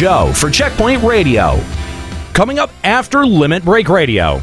Joe for Checkpoint Radio. Coming up after Limit Break Radio.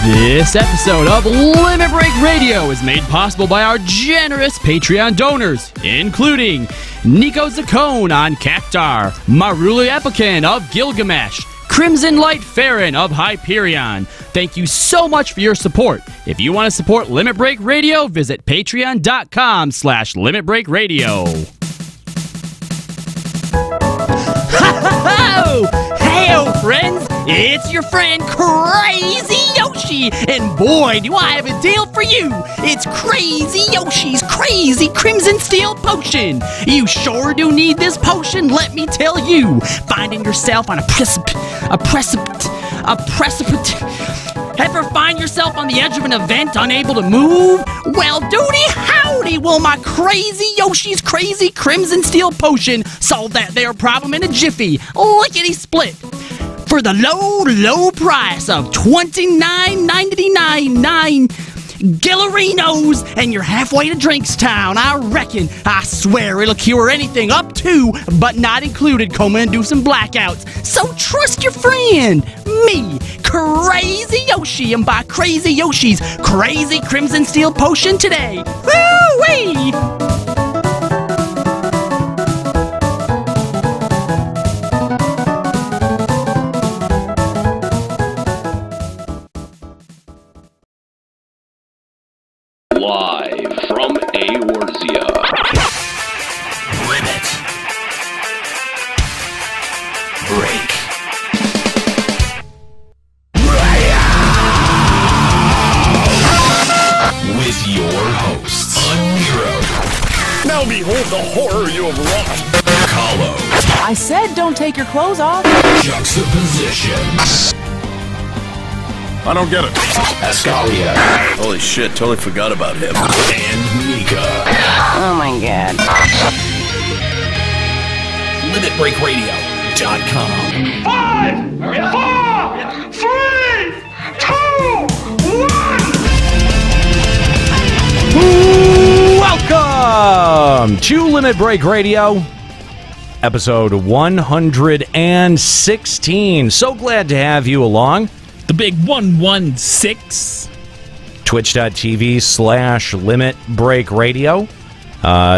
This episode of Limit Break Radio is made possible by our generous Patreon donors, including Nico Zaccone on Cactar, Maruli Epican of Gilgamesh, Crimson Light Farron of Hyperion. Thank you so much for your support. If you want to support Limit Break Radio, visit patreon.com/limitbreakradio. Hey-o, friends! It's your friend Crazy Yoshi, and boy, do I have a deal for you! It's Crazy Yoshi's Crazy Crimson Steel Potion! You sure do need this potion, let me tell you! Finding yourself on a precipice... Ever find yourself on the edge of an event, unable to move? Well, duty howdy will my Crazy Yoshi's Crazy Crimson Steel Potion solve that there problem in a jiffy, lickety-split. For the low price of $29.99 Gillerinos, and you're halfway to Drinkstown, I swear it'll cure anything up to, but not included, coma-inducing blackouts. So trust your friend, me, Crazy Yoshi, and buy Crazy Yoshi's Crazy Crimson Steel Potion today. Woo-wee! Live from Eorzea. Limit Break with your hosts, Unhero. Now behold the horror you have wrought. Kahlo. I said don't take your clothes off. Juxtaposition. I don't get it. Ascalia. Holy shit, totally forgot about him. And Mika. Oh my god. LimitBreakRadio.com. 5, 4, 3, 2, 1. Welcome to Limit Break Radio, episode 116. So glad to have you along. The big 116. Twitch.tv/Limit Break Radio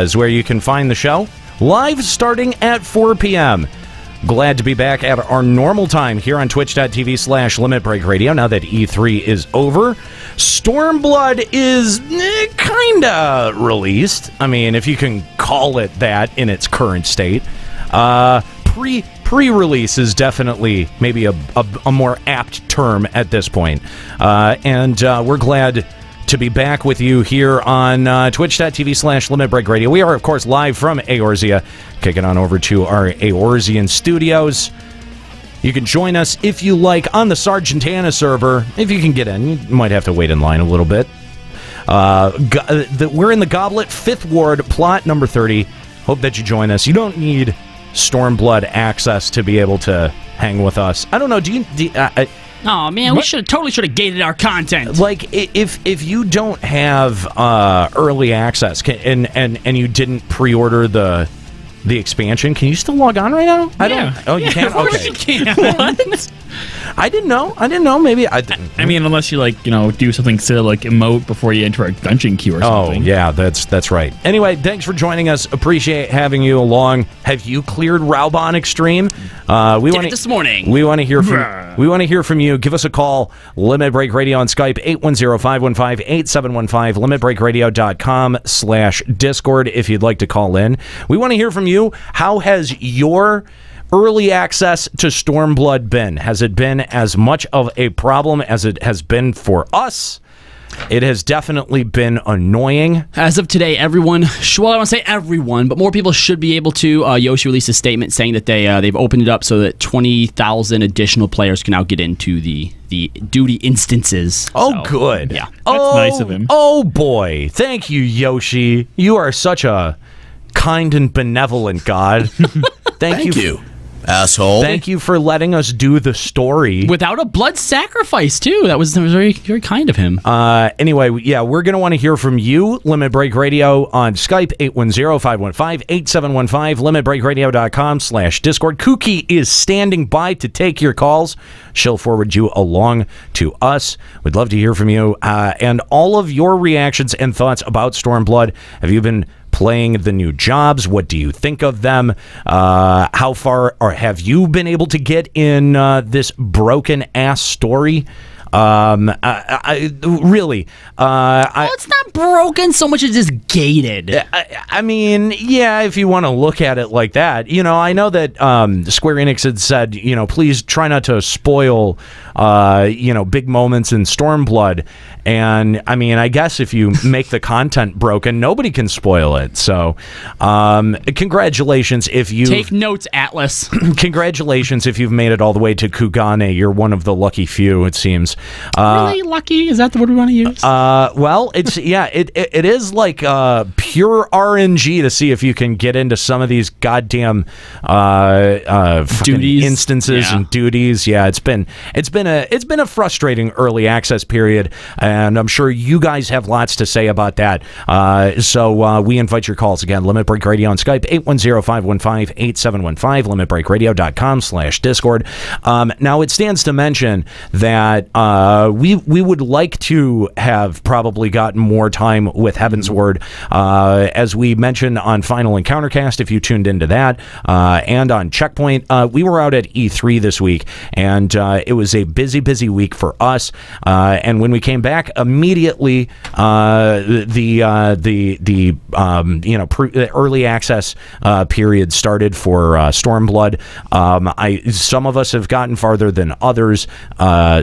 is where you can find the show. Live starting at 4 p.m. Glad to be back at our normal time here on Twitch.tv/Limit Break Radio now that E3 is over. Stormblood is kinda released. I mean, if you can call it that in its current state. Pre-release is definitely maybe a more apt term at this point. And we're glad to be back with you here on Twitch.tv/Limit Break Radio. We are, of course, live from Eorzea, kicking on over to our Eorzean studios. You can join us, if you like, on the Sargentana server. If you can get in, you might have to wait in line a little bit. We're in the Goblet, 5th Ward, plot number 30. Hope that you join us. You don't need Stormblood access to be able to hang with us. I don't know. Oh man, we should have gated our content. Like, if you don't have early access and you didn't pre-order the expansion, can you still log on right now? I don't. Oh, you can. Okay. You can. What? I didn't know. Maybe I didn't. I mean, unless you do something silly like emote before you enter a dungeon queue or something. Oh, yeah, that's right. Anyway, thanks for joining us. Appreciate having you along. Have you cleared Raubuan Extreme? We want this morning. We want to hear from you. Give us a call. Limit Break Radio on Skype 810-515-8715. LimitBreakRadio.com/Discord if you'd like to call in. We want to hear from you. How has your early access to Stormblood been? Has it been as much of a problem as it has been for us? It has definitely been annoying. As of today, everyone, well, I want to say everyone, but more people should be able to. Yoshi released a statement saying that they've opened it up so that 20,000 additional players can now get into the duty instances. Oh, so, good. Yeah. That's nice of him. Oh, boy. Thank you, Yoshi. You are such a kind and benevolent god. Thank you. asshole. Thank you for letting us do the story. Without a blood sacrifice, too. That was very, very kind of him. Anyway, yeah, we're going to want to hear from you. Limit Break Radio on Skype, 810-515-8715, limitbreakradio.com/Discord. Kookie is standing by to take your calls. She'll forward you along to us. We'd love to hear from you and all of your reactions and thoughts about Stormblood. Have you been playing the new jobs? What do you think of them? How far or have you been able to get in this broken ass story? Really, well, it's not broken so much as just gated. I mean, yeah, if you want to look at it like that. You know, I know that Square-Enix had said, you know, please try not to spoil, you know, big moments in Stormblood. And, I mean, I guess if you make the content broken, nobody can spoil it. So, congratulations if you... Take notes, Atlas. Congratulations if you've made it all the way to Kugane. You're one of the lucky few, it seems. Really lucky? Is that the word we want to use? Well, it's it is like pure RNG to see if you can get into some of these goddamn duties, instances and duties. Yeah, it's been a frustrating early access period, and I'm sure you guys have lots to say about that. So we invite your calls again. Limit Break Radio on Skype, 810-515-8715, limitbreakradio.com/Discord. Now it stands to mention that we would like to have probably gotten more time with Heaven's Word, as we mentioned on Final Encountercast, if you tuned into that, and on Checkpoint. We were out at E3 this week, and it was a busy week for us. And when we came back, immediately the early access period started for Stormblood. Some of us have gotten farther than others,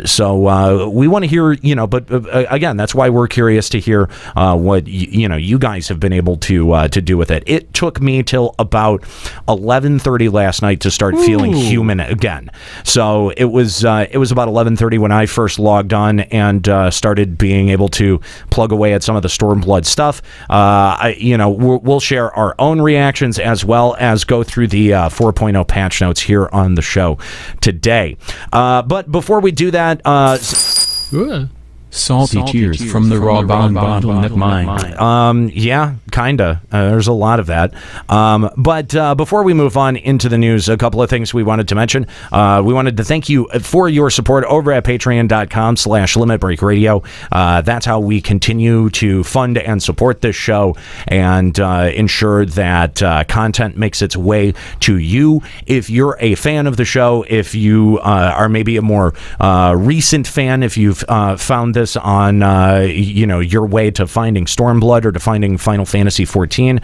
so we want to hear, you know, but again, that's why we're curious to hear what you guys have been able to do with it. It took me till about 11:30 last night to start feeling human again. So it was about 11:30 when I first logged on and started being able to plug away at some of the Stormblood stuff. We'll share our own reactions as well as go through the 4.0 patch notes here on the show today. But before we do that, salty tears from the Raubuan bottleneck mine. Yeah, kinda. There's a lot of that. But before we move on into the news, a couple of things we wanted to mention. We wanted to thank you for your support over at patreon.com/limitbreakradio. That's how we continue to fund and support this show and ensure that content makes its way to you. If you're a fan of the show, if you are maybe a more recent fan, if you've found this on your way to finding Stormblood or to finding Final Fantasy XIV,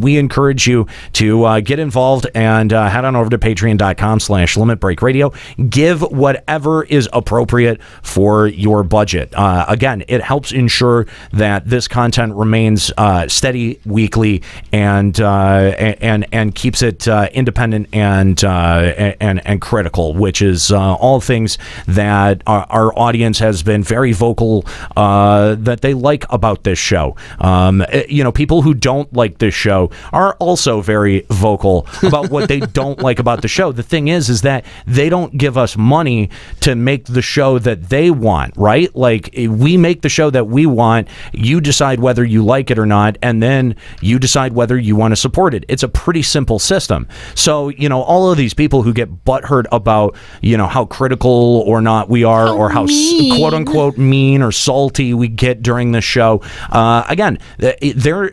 we encourage you to get involved and head on over to patreon.com/limitbreakradio. Give whatever is appropriate for your budget. Again, it helps ensure that this content remains steady weekly and keeps it independent and critical, which is all things that our audience has been very vocal that they like about this show. People who don't like this show are also very vocal about what they don't like about the show. The thing is that they don't give us money to make the show that they want, right? Like, we make the show that we want, you decide whether you like it or not, and then you decide whether you want to support it. It's a pretty simple system. So, all of these people who get butthurt about, how critical or not we are, or how quote-unquote mean or salty we get during the show. Again, they're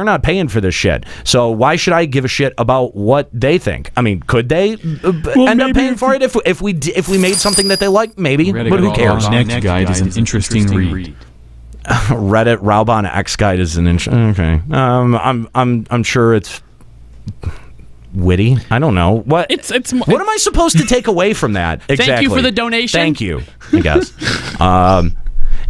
not paying for this shit. So why should I give a shit about what they think? I mean, could they end up paying for it if we made something that they like? Maybe, but who cares? Next guide is an interesting read. Reddit Raubuan X guide is an okay. I'm sure it's witty. I don't know what. What am I supposed to take away from that? Exactly. Thank you for the donation. Thank you, I guess.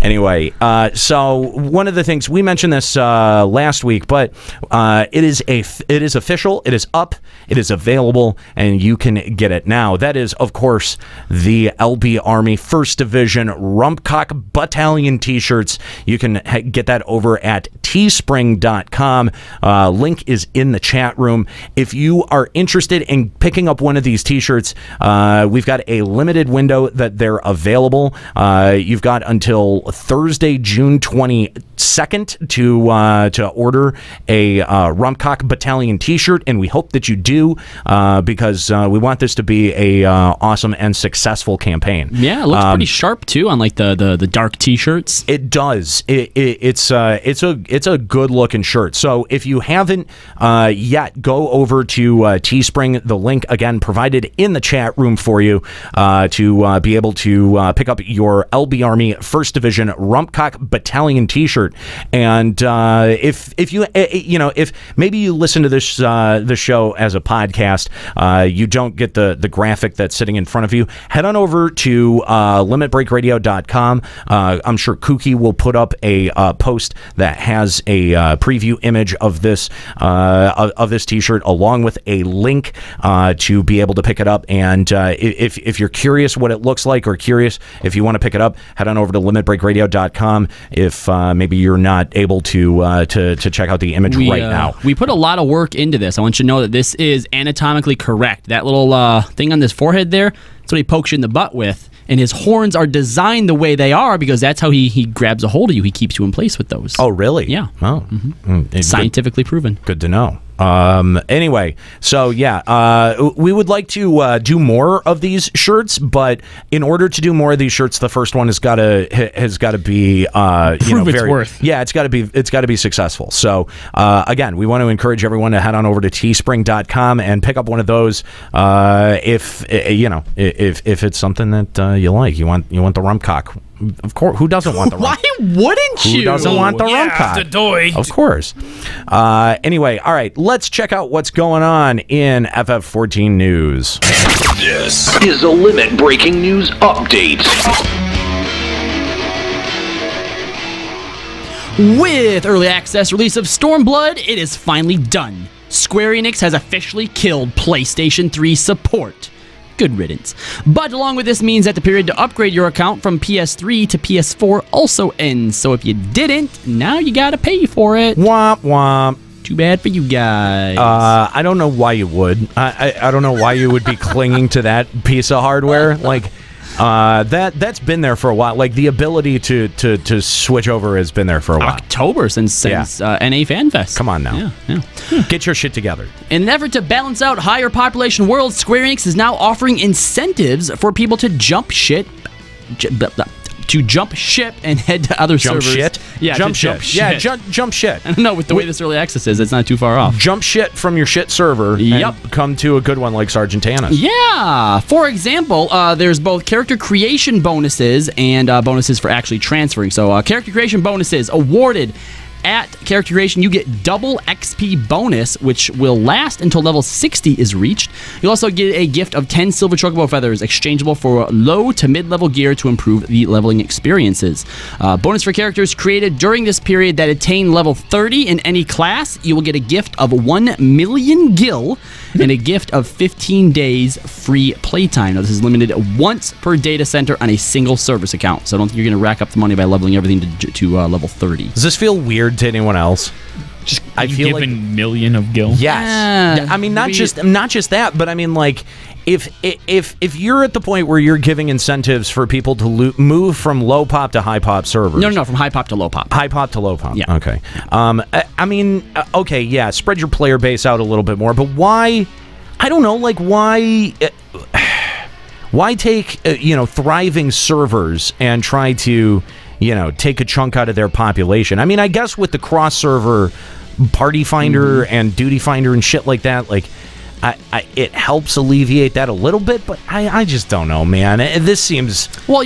Anyway, so one of the things we mentioned this last week, but it is official. It is up. It is available, and you can get it now. That is, of course, the LB Army 1st Division Rumpcock Battalion T-shirts. You can get that over at teespring.com. Link is in the chat room. If you are interested in picking up one of these T-shirts, we've got a limited window that they're available. You've got until Thursday, June 22nd to order a Rumpcock Battalion T-shirt, and we hope that you do because we want this to be a awesome and successful campaign. Yeah, it looks pretty sharp too on like the dark T-shirts. It does. It's a good looking shirt. So if you haven't yet, go over to Teespring. The link again provided in the chat room for you to be able to pick up your LB Army 1st Division Rumpcock Battalion T-shirt. And if maybe you listen to this show as a podcast, you don't get the graphic that's sitting in front of you, head on over to limitbreakradio.com. I'm sure Kooky will put up a post that has a preview image of this T-shirt along with a link to be able to pick it up. And if you're curious what it looks like, or curious if you want to pick it up, head on over to limitbreakradio.com if maybe you're not able to check out the image right now. We put a lot of work into this. I want you to know that this is anatomically correct. That little thing on this forehead there, that's what he pokes you in the butt with. And his horns are designed the way they are because that's how he grabs a hold of you. He keeps you in place with those. Oh, really? Yeah. Oh. Scientifically proven. Good to know. Anyway, so yeah, we would like to do more of these shirts, but in order to do more of these shirts, the first one has got to be Prove its worth. Yeah, it's got to be successful. So again, we want to encourage everyone to head on over to teespring.com and pick up one of those if it's something that you like. You want the Rumpcock. Of course, who doesn't want the Rumpcock? Why wouldn't you? Who doesn't want the Rumpcock? The toy. Of course. Anyway, all right, let's check out what's going on in FF14 news. This is a Limit Breaking News Update. With early access release of Stormblood, it is finally done. Square-Enix has officially killed PlayStation 3 support. Good riddance. But along with this means that the period to upgrade your account from PS3 to PS4 also ends. So if you didn't, now you gotta pay for it. Womp womp. Too bad for you guys. I don't know why you would. I don't know why you would be clinging to that piece of hardware. Like, that's been there for a while. Like, the ability to switch over has been there for a while. October since NA FanFest. Come on now. Yeah. Get your shit together. In an effort to balance out higher population worlds, Square Enix is now offering incentives for people to jump ship and head to other servers. Shit? Yeah, jump ship. shit. Yeah, jump shit. I don't know, with the way this early access is, it's not too far off. Jump shit from your shit server Yep. and come to a good one like Sargentanas. Yeah. For example, there's both character creation bonuses and bonuses for actually transferring. So character creation bonuses awarded at character creation, you get double XP bonus, which will last until level 60 is reached. You'll also get a gift of 10 silver chocobo feathers, exchangeable for low to mid-level gear to improve the leveling experiences. Bonus for characters created during this period that attain level 30 in any class, you will get a gift of 1 million gil and a gift of 15 days free playtime. Now, this is limited once per data center on a single service account, so I don't think you're going to rack up the money by leveling everything to level 30. Does this feel weird to anyone else? Just I feel given like million of gil. yes. I mean, not just that, but I mean, like, if you're at the point where you're giving incentives for people to move from low pop to high pop servers. No, from high pop to low pop. High pop to low pop. Yeah. Okay. I mean, okay, yeah, spread your player base out a little bit more, but why? I don't know, like, why take thriving servers and try to take a chunk out of their population? I mean, I guess with the cross server party finder and duty finder and shit like that, like, it helps alleviate that a little bit, but I just don't know, man. This seems I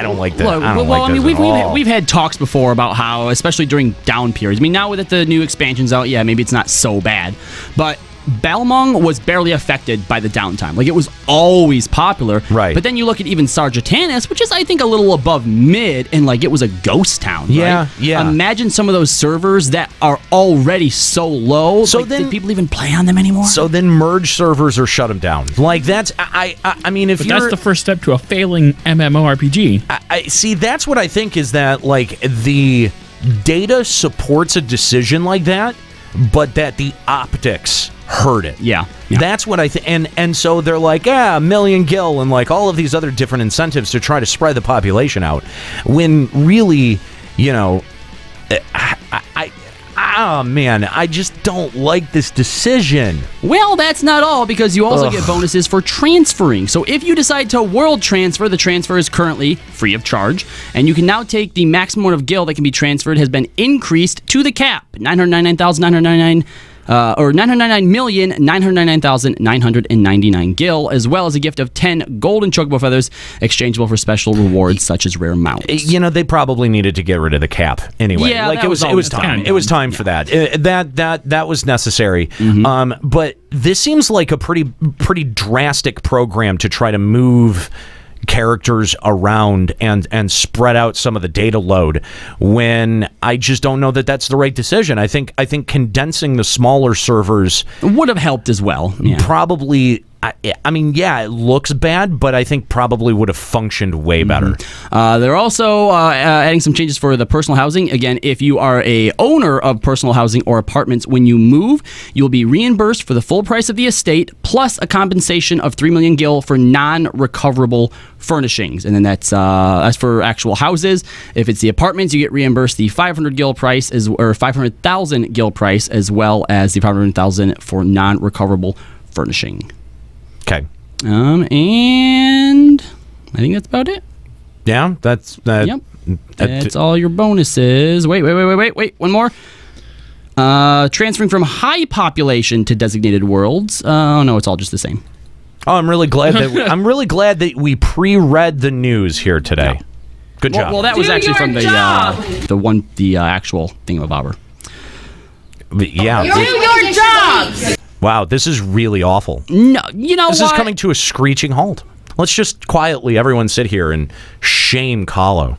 don't like that. We've had talks before about how, especially during down periods. I mean, now that the new expansion's out, yeah, maybe it's not so bad, but Balmung was barely affected by the downtime. Like, it was always popular. Right. But then you look at even Sargatanas, which is, I think, a little above mid, and, like, it was a ghost town, Yeah, right? yeah. Imagine some of those servers that are already so low. So like, then- do people even play on them anymore? So then merge servers or shut them down. Like, that's... I mean, if But you're... that's the first step to a failing MMORPG. I see, that's what I think is that, like, the data supports a decision like that, but that the optics hurt it. Yeah. That's what I think. And so they're like, a million gil and, like, all of these other different incentives to try to spread the population out. When really, you know, man, I just don't like this decision. Well, that's not all, because you also get bonuses for transferring. So if you decide to world transfer, the transfer is currently free of charge, and you can now take the maximum amount of gil that can be transferred has been increased to the cap, 999,999 or 999,999,999 gil, as well as a gift of 10 golden chocobo feathers, exchangeable for special rewards such as rare mounts. You know, they probably needed to get rid of the cap anyway. Yeah, like that it was was time. all It was time for that. That was necessary. But this seems like a pretty drastic program to try to move characters around and spread out some of the data load, when I just don't know that that's the right decision. I think condensing the smaller servers Would have helped as well. Yeah. probably... I mean, yeah, it looks bad, but I think probably would have functioned way better. They're also adding some changes for the personal housing. Again, if you are a owner of personal housing or apartments, when you move, you'll be reimbursed for the full price of the estate, plus a compensation of 3 million gil for non-recoverable furnishings. And then that's for actual houses. If it's the apartments, you get reimbursed the 500 gil price, or 500,000 gil price, as well as the 500,000 for non-recoverable furnishing. Okay. And I think that's about it. Yeah, that's... Yep. That's all your bonuses. Wait. One more. Transferring from high population to designated worlds. Oh, no, it's all just the same. Oh, I'm really glad that we pre-read the news here today. Good job. Well, that was actually from the actual thingamabobber. Yeah. Do your jobs! Wow, this is really awful. No, you know This what? is coming to a screeching halt. Let's just quietly, everyone, sit here and shame Kahlo.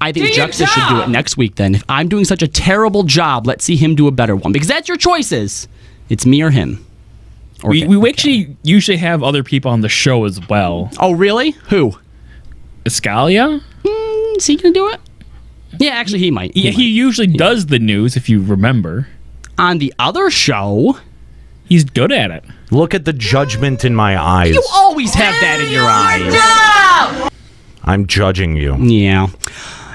I think Do your Juxta should do it job! next week then. If I'm doing such a terrible job, let's see him do a better one. Because that's your choices. It's me or him. Or We him. actually usually have other people on the show as well. Oh, really? Who? Escalia? Is he going to do it? Yeah, actually, he might. Yeah, he usually does the news, if you remember. On the other show, He's good at it. Look at the judgment in my eyes. you always have that in your eyes. I'm judging you. Yeah.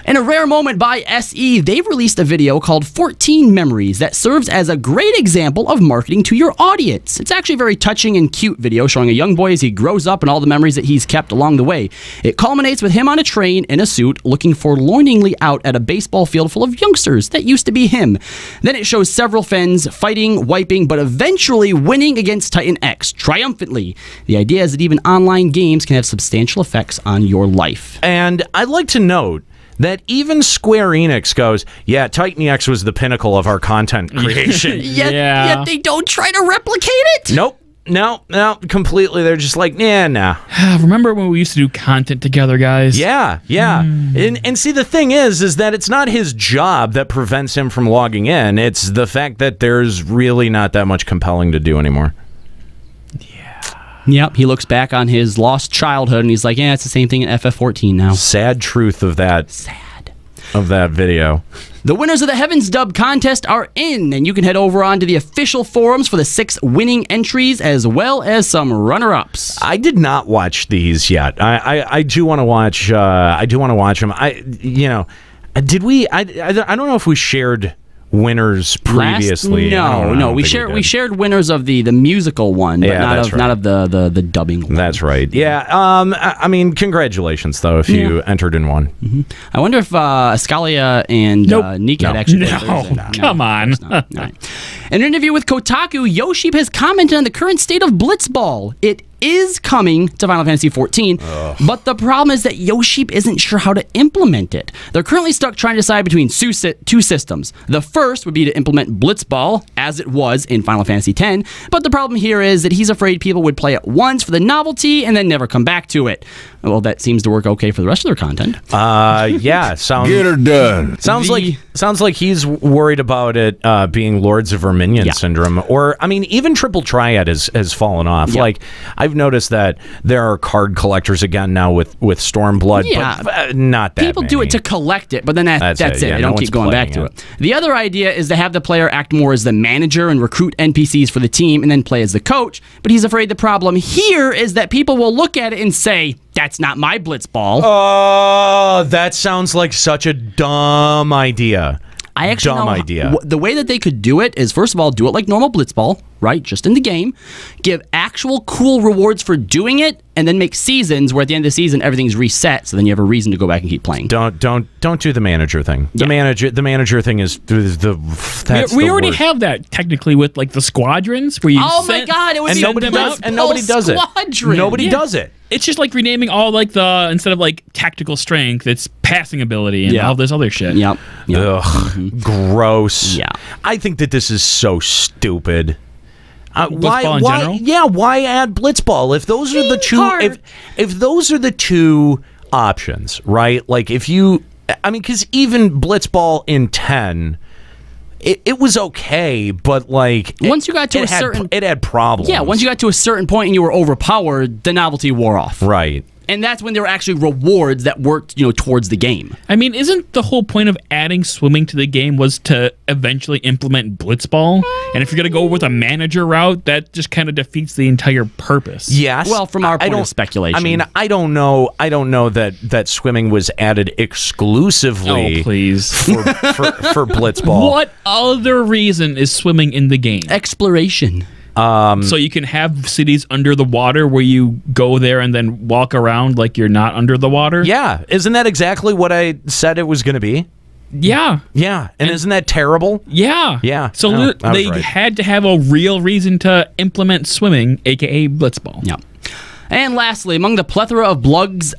In a rare moment by SE, they've released a video called 14 Memories that serves as a great example of marketing to your audience. It's actually a very touching and cute video showing a young boy as he grows up and all the memories that he's kept along the way. It culminates with him on a train in a suit looking forlorningly out at a baseball field full of youngsters that used to be him. Then it shows several Fens fighting, wiping, but eventually winning against Titan X triumphantly. The idea is that even online games can have substantial effects on your life. And I'd like to note that even Square-Enix goes, yeah, Titan X was the pinnacle of our content creation. Yet they don't try to replicate it. Nope. No, completely. They're just like, nah. Remember when we used to do content together, guys? Yeah. And see, the thing is that it's not his job that prevents him from logging in. It's the fact that there's really not that much compelling to do anymore. Yep, he looks back on his lost childhood and he's like, yeah, it's the same thing in FF14 now. Sad truth of that. Sad. Of that video. The winners of the Heavens Dub contest are in, and you can head over onto the official forums for the 6 winning entries as well as some runner-ups. I did not watch these yet. I do want to watch. I do want to watch them. Did we? I don't know if we shared winners previously. No, we shared winners of the musical one, but not of the dubbing one. That's right. Yeah. I mean, congratulations though if you entered in one. Mm-hmm. I wonder if Escalia and Nika had actually. Come on. All right. In an interview with Kotaku, Yoshib has commented on the current state of Blitzball. It is coming to Final Fantasy XIV, but the problem is that Yoshib isn't sure how to implement it. They're currently stuck trying to decide between two systems. The first would be to implement Blitzball as it was in Final Fantasy X, but the problem here is that he's afraid people would play it once for the novelty and then never come back to it. Well, that seems to work okay for the rest of their content. Yeah, Get her done. Sounds like he's worried about it being Lords of Verminion syndrome, or I mean, even Triple Triad has fallen off. Yeah. Like I've noticed that there are card collectors again now with Stormblood, but not that people many. do it to collect it, but then that's it. Yeah, They don't keep going back to it. The other idea is to have the player act more as the manager and recruit NPCs for the team, and then play as the coach. But he's afraid the problem here is that people will look at it and say, "That's not my blitzball." Oh, that sounds like such a dumb idea. I actually dumb know idea. The way that they could do it is, first of all, do it like normal blitzball, right? Just in the game. Give actual cool rewards for doing it, and then make seasons where at the end of the season everything's reset, so then you have a reason to go back and keep playing. Don't do the manager thing. The manager thing is that's we the already worst. have that technically with like the squadrons where you my god, it was and nobody does it. Squadron. Nobody does it. It's just like renaming all like the, instead of like tactical strength, it's passing ability and all this other shit. Yep. Ugh, gross. Yeah. I think that this is so stupid. Blitzball in general? Yeah, why add blitzball if those are the two? If those are the two options, right? Like if you, I mean, because even blitzball in 10. It was okay, but like once you got to it had problems. Yeah, once you got to a certain point and you were overpowered, the novelty wore off. Right. And that's when there were actually rewards that worked, towards the game. I mean, isn't the whole point of adding swimming to the game was to eventually implement blitzball? And if you're going to go with a manager route, that just kind of defeats the entire purpose. Yes. Well, from our point of speculation. I mean, I don't know that swimming was added exclusively please. for blitzball. What other reason is swimming in the game? Exploration. So you can have cities under the water where you go there and then walk around like you're not under the water? Yeah. Isn't that exactly what I said it was going to be? Yeah. Yeah. And isn't that terrible? Yeah. Yeah. So No, I was they right. had to have a real reason to implement swimming, aka blitzball. Yeah. And lastly, among the plethora of bugs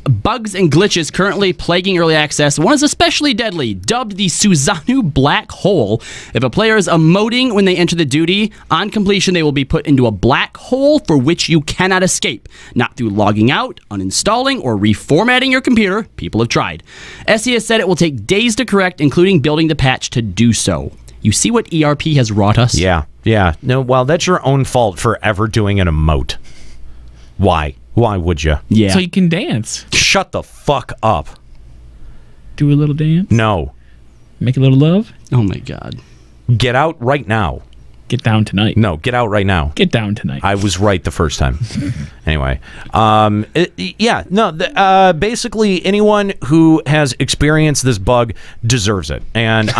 and glitches currently plaguing early access, one is especially deadly, dubbed the Susanoo Black Hole. If a player is emoting when they enter the duty, on completion they will be put into a black hole for which you cannot escape. Not through logging out, uninstalling, or reformatting your computer. People have tried. SE has said it will take days to correct, including building the patch to do so. You see what ERP has wrought us? Yeah. Yeah. No, well, that's your own fault for ever doing an emote. Why? Why would you? Yeah. So you can dance. Shut the fuck up. Do a little dance. No. Make a little love. Oh my god. Get out right now. Get down tonight. No, get out right now. Get down tonight. I was right the first time. Anyway, basically anyone who has experienced this bug deserves it, and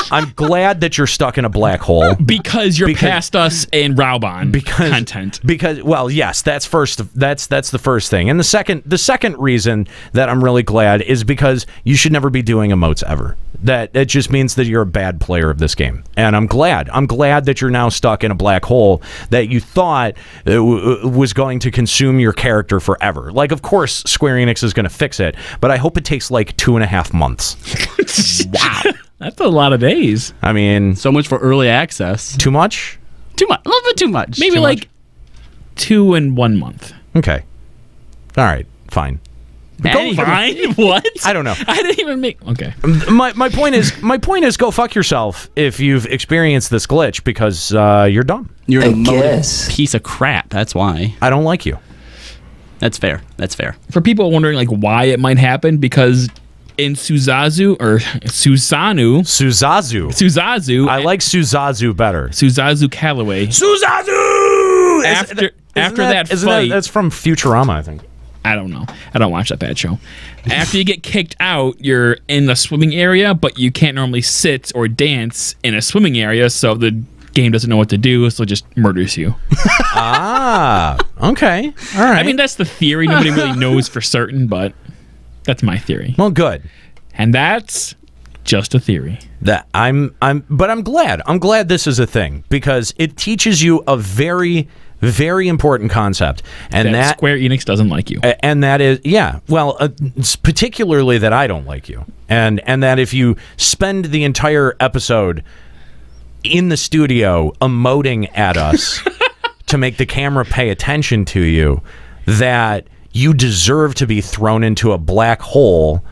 I'm glad that you're stuck in a black hole because you're past us in Raubuan content. Because, well, yes, that's the first thing, and the second reason that I'm really glad is because you should never be doing emotes ever. That it just means that you're a bad player of this game, and I'm glad that you're now stuck in a black hole that you thought was going to consume your character forever. Like, of course, Square Enix is going to fix it, but I hope it takes like 2.5 months. Wow. That's a lot of days. I mean, So much for early access. too much? Too much. A little bit too much. Maybe Too like much. 2 in 1 month. Okay. All right. Fine. Fine. What? I don't know. I didn't even make. Okay. My point is go fuck yourself if you've experienced this glitch because you're dumb. You're an emotive piece of crap. That's why. I don't like you. That's fair. That's fair. For people wondering like why it might happen, because in Suzazu, I like Suzazu better. Suzazu Callaway. Suzazu! After that fight, that's from Futurama, I think. I don't know. I don't watch that bad show. After you get kicked out, you're in the swimming area, but you can't normally sit or dance in a swimming area, so the game doesn't know what to do, so it just murders you. Ah, okay. All right. I mean, that's the theory. Nobody really knows for certain, but that's my theory. Well, good. And that's just a theory. But I'm glad. I'm glad this is a thing because it teaches you a very, very important concept, and that Square Enix doesn't like you. And that is, yeah, well, particularly that I don't like you, and that if you spend the entire episode in the studio emoting at us to make the camera pay attention to you, that you deserve to be thrown into a black hole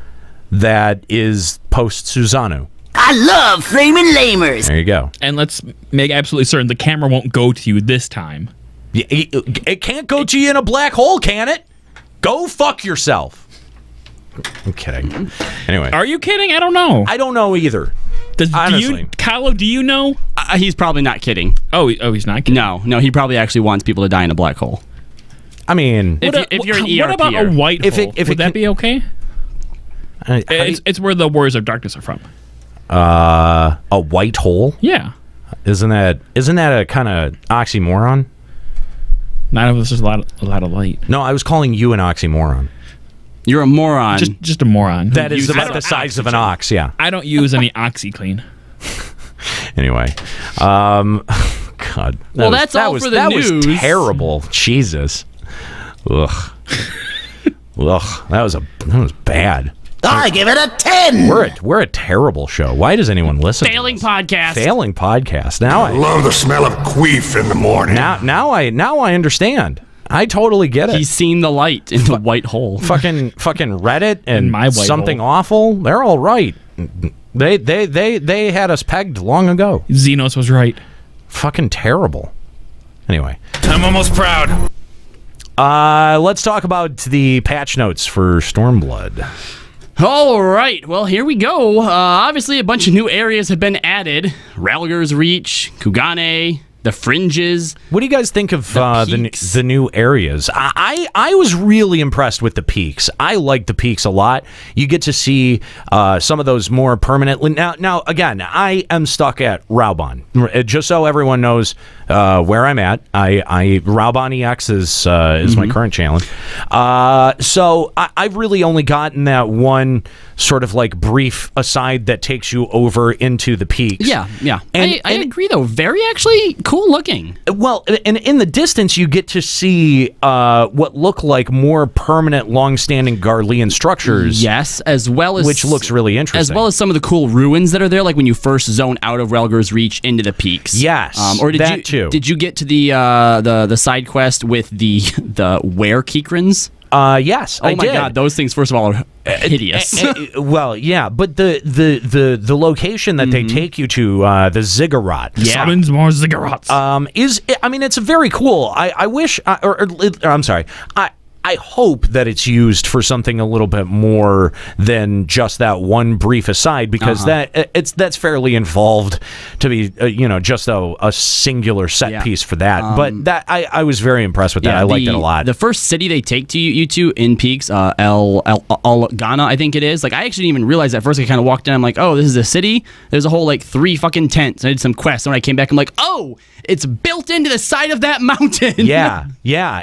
that is post-Susanu. I love flaming lamers. There you go. And let's make absolutely certain the camera won't go to you this time. It can't go to you in a black hole, can it? Go fuck yourself. I'm kidding. Anyway. Are you kidding? I don't know. I don't know either. Honestly. Kylo, do you know? He's probably not kidding. Oh, he's not kidding. No, he probably actually wants people to die in a black hole. I mean, if you're an ERPer. What about a white hole? Would that be okay? It's where the Warriors of Darkness are from. A white hole? Yeah. Isn't that a kind of oxymoron? Not if there's a lot of light. No, I was calling you an oxymoron. You're a moron. Just a moron. That is about the size of an ox, yeah. I don't use any OxyClean. Anyway, God. Well, that's all for the news. That was terrible. Jesus. Ugh. Ugh. That was bad. I give it a 10. We're a terrible show. Why does anyone listen? Failing podcast. Failing podcast. Now I love the smell of queef in the morning. Now I understand. I totally get it. He's seen the light in the white hole. Fucking Reddit and my white something hole. Awful. They're all right. They had us pegged long ago. Xenos was right. Fucking terrible. Anyway, I'm almost proud. let's talk about the patch notes for Stormblood. All right, well, here we go. Obviously, a bunch of new areas have been added. Ralger's Reach, Kugane, the Fringes. What do you guys think of peaks. the new areas? I was really impressed with the peaks. I like the peaks a lot. You get to see some of those more permanently. Now again, I am stuck at Raubuan. Just so everyone knows where I'm at, Raubuan EX is my current challenge. So I've really only gotten that one sort of like brief aside that takes you over into the peaks. Yeah. And I agree, though. Very actually cool looking. Well, and in the distance, you get to see what look like more permanent, long-standing Garlean structures. Yes, as well as... Which looks really interesting. As well as some of the cool ruins that are there, like when you first zone out of Ralger's Reach into the peaks. Yes, or did that you, too. Did you get to the side quest with the were Keekrans? Yes, I did. Oh my god, those things, first of all, are hideous. Well, yeah, but the location that they take you to, the Ziggurat, Summons more ziggurats. it's very cool. I wish, I'm sorry, I hope that it's used for something a little bit more than just that one brief aside, because that's fairly involved to be just a singular set piece for that. But that I was very impressed with that. I liked it a lot. The first city they take to you to in Peaks, El Ghana, I think it is. Like, I actually didn't even realize at first. I kind of walked in, I'm like, oh, this is a city. There's a whole like 3 fucking tents. I did some quests, and when I came back, I'm like, oh, it's built into the side of that mountain. Yeah.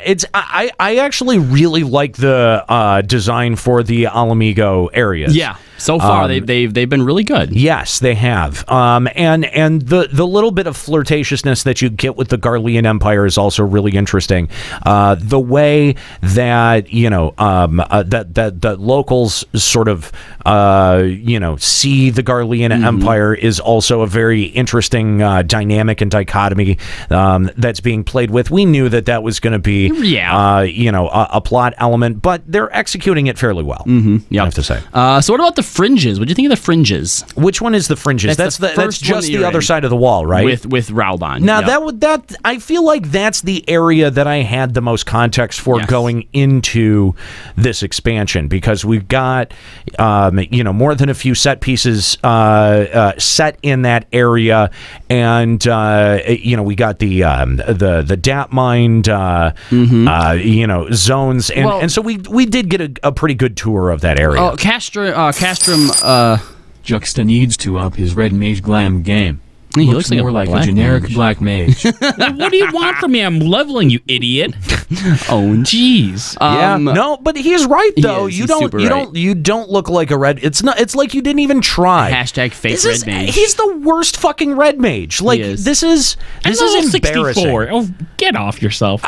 It's I actually really like the design for the Alamigo areas. Yeah, so far they've been really good. Yes, they have. And the little bit of flirtatiousness that you get with the Garlean Empire is also really interesting. The way that that locals sort of see the Garlean Empire is also a very interesting dynamic and dichotomy that's being played with. We knew that was going to be a plot element, but they're executing it fairly well. I have to say. So what about the Fringes? What do you think of the Fringes? Which one is the Fringes? That's just the other side of the wall, right? With Raubuan. Now that I feel like that's the area that I had the most context for going into this expansion, because we've got more than a few set pieces set in that area, and we got the DAP mined zones, and so we did get a pretty good tour of that area. Oh, Castrum. Juxta needs to up his red mage glam game. He looks like more a like black a generic mage. black mage. What do you want from me? I'm leveling, you idiot. Oh, jeez. No, but he's right though. He is. He's You don't look like a red. It's like you didn't even try. Hashtag fake red mage. He's the worst fucking red mage. Like, this is embarrassing. 64. Oh, get off yourself.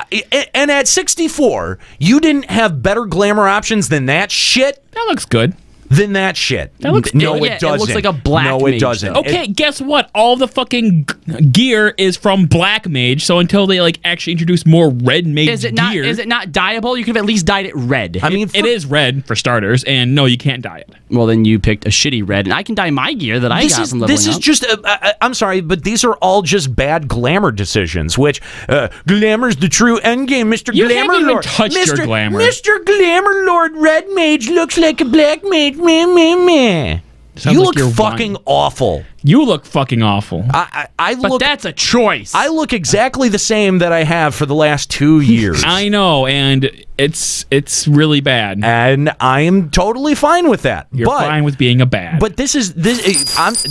And at 64, you didn't have better glamour options than that shit. That looks good. than that shit. That looks no, good. it doesn't. It looks like a black No, mage, it doesn't. though. Okay, guess what? All the fucking gear is from Black Mage. So until they like actually introduce more Red Mage Is it gear, not dyeable? You could have at least dyed it red. I mean, it is red for starters, and no, you can't dye it. Well, then you picked a shitty red, and I can dye my gear that I got from leveling this is up. just. I'm sorry, but these are all just bad glamour decisions. Which glamour's the true endgame, Mr. You Glamour haven't even Lord. touched your glamour. Mr. Glamour Lord, Red Mage looks like a Black Mage. Meh, meh, meh. Sounds You like look you're fucking whining. awful. You look fucking awful. I But look. that's a choice. I look exactly the same that I have for the last 2 years. I know, and it's really bad. And I am totally fine with that. You're fine with being a bad. But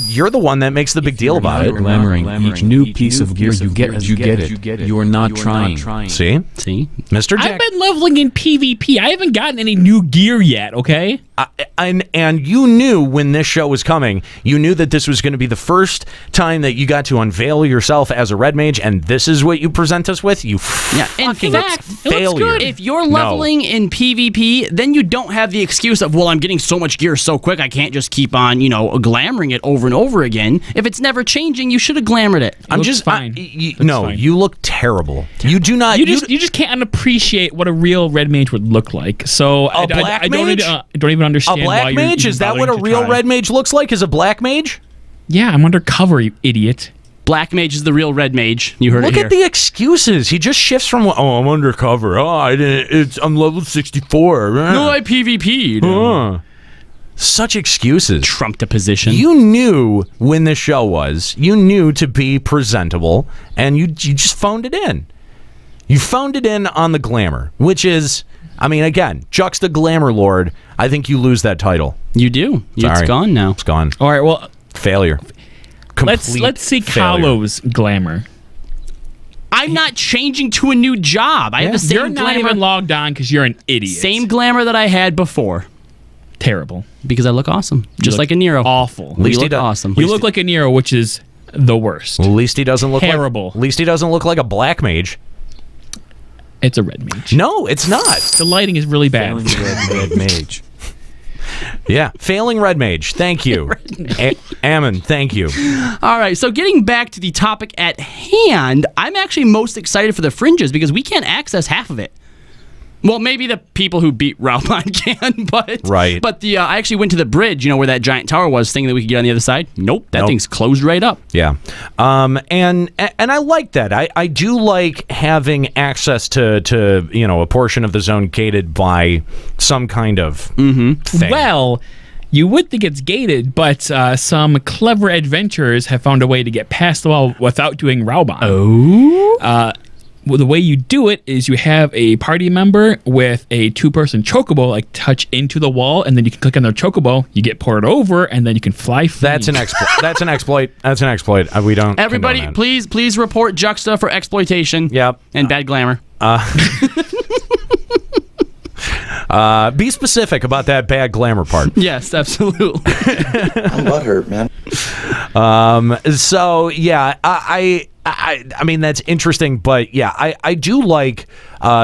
you're the one that makes the big deal about it. Glamoring each new piece of gear you get as you get it. You are not trying. See, Mr. I've Jack, been leveling in PvP. I haven't gotten any new gear yet. Okay. and you knew when this show was coming. You knew that this was going to be the first time that you got to unveil yourself as a red mage, and this is what you present us with. You in fucking fact, failure. if you're leveling in PvP, then you don't have the excuse of, well, I'm getting so much gear so quick, I can't just keep on, glamoring it over and over again. If it's never changing, you should have glamored it. I'm looks just fine. fine. You look terrible. You do not. You just can't appreciate what a real red mage would look like. So I don't even understand a black why mage? you're Is that what a bothering to real try. red mage looks like? Is a black mage? Yeah, I'm undercover, you idiot. Black mage is the real red mage. You heard Look it here. at the excuses. He just shifts from I'm undercover. I'm level 64. No, I PvP'd. Such excuses. Trumped a position. You knew when the show was. You knew to be presentable, and you just phoned it in. You phoned it in on the glamour, which is, again, Juxta Glamour Lord. I think you lose that title. You do. Sorry. It's gone now. It's gone. All right, well, Failure. let's Complete see failure. Kahlo's glamour. I'm not changing to a new job. I have the same You're not glamour. even logged on because you're an idiot. Same glamour that I had before. Terrible. Because I look awesome. Just like a Nero. Awful. At least You he look does- awesome. You look like a Nero, which is the worst. At least he doesn't look Terrible. At least he doesn't look like a black mage. It's a red mage. No, it's not. The lighting is really bad. Red mage. Yeah, failing red mage. Thank you, Ammon. Thank you. All right, so getting back to the topic at hand, I'm actually most excited for the fringes because we can't access half of it. Well, maybe the people who beat Raubuan can, but Right. But I actually went to the bridge, where that giant tower was, thinking that we could get on the other side. Nope, that thing's closed right up. Yeah, and I like that. I do like having access to a portion of the zone gated by some kind of thing. Well, you would think it's gated, but some clever adventurers have found a way to get past the wall without doing Raubuan. Oh? Well, the way you do it is you have a party member with a 2-person chocobo touch into the wall, and then you can click on their chocobo, you get poured over, and then you can fly free. That's an exploit. That's an exploit. That's an exploit. We don't. Everybody, condone that. please report Juxta for exploitation. Yep. And bad glamour. Be specific about that bad glamour part. Yes, absolutely. I'm butthurt, man. So yeah, I mean that's interesting, but yeah, I do like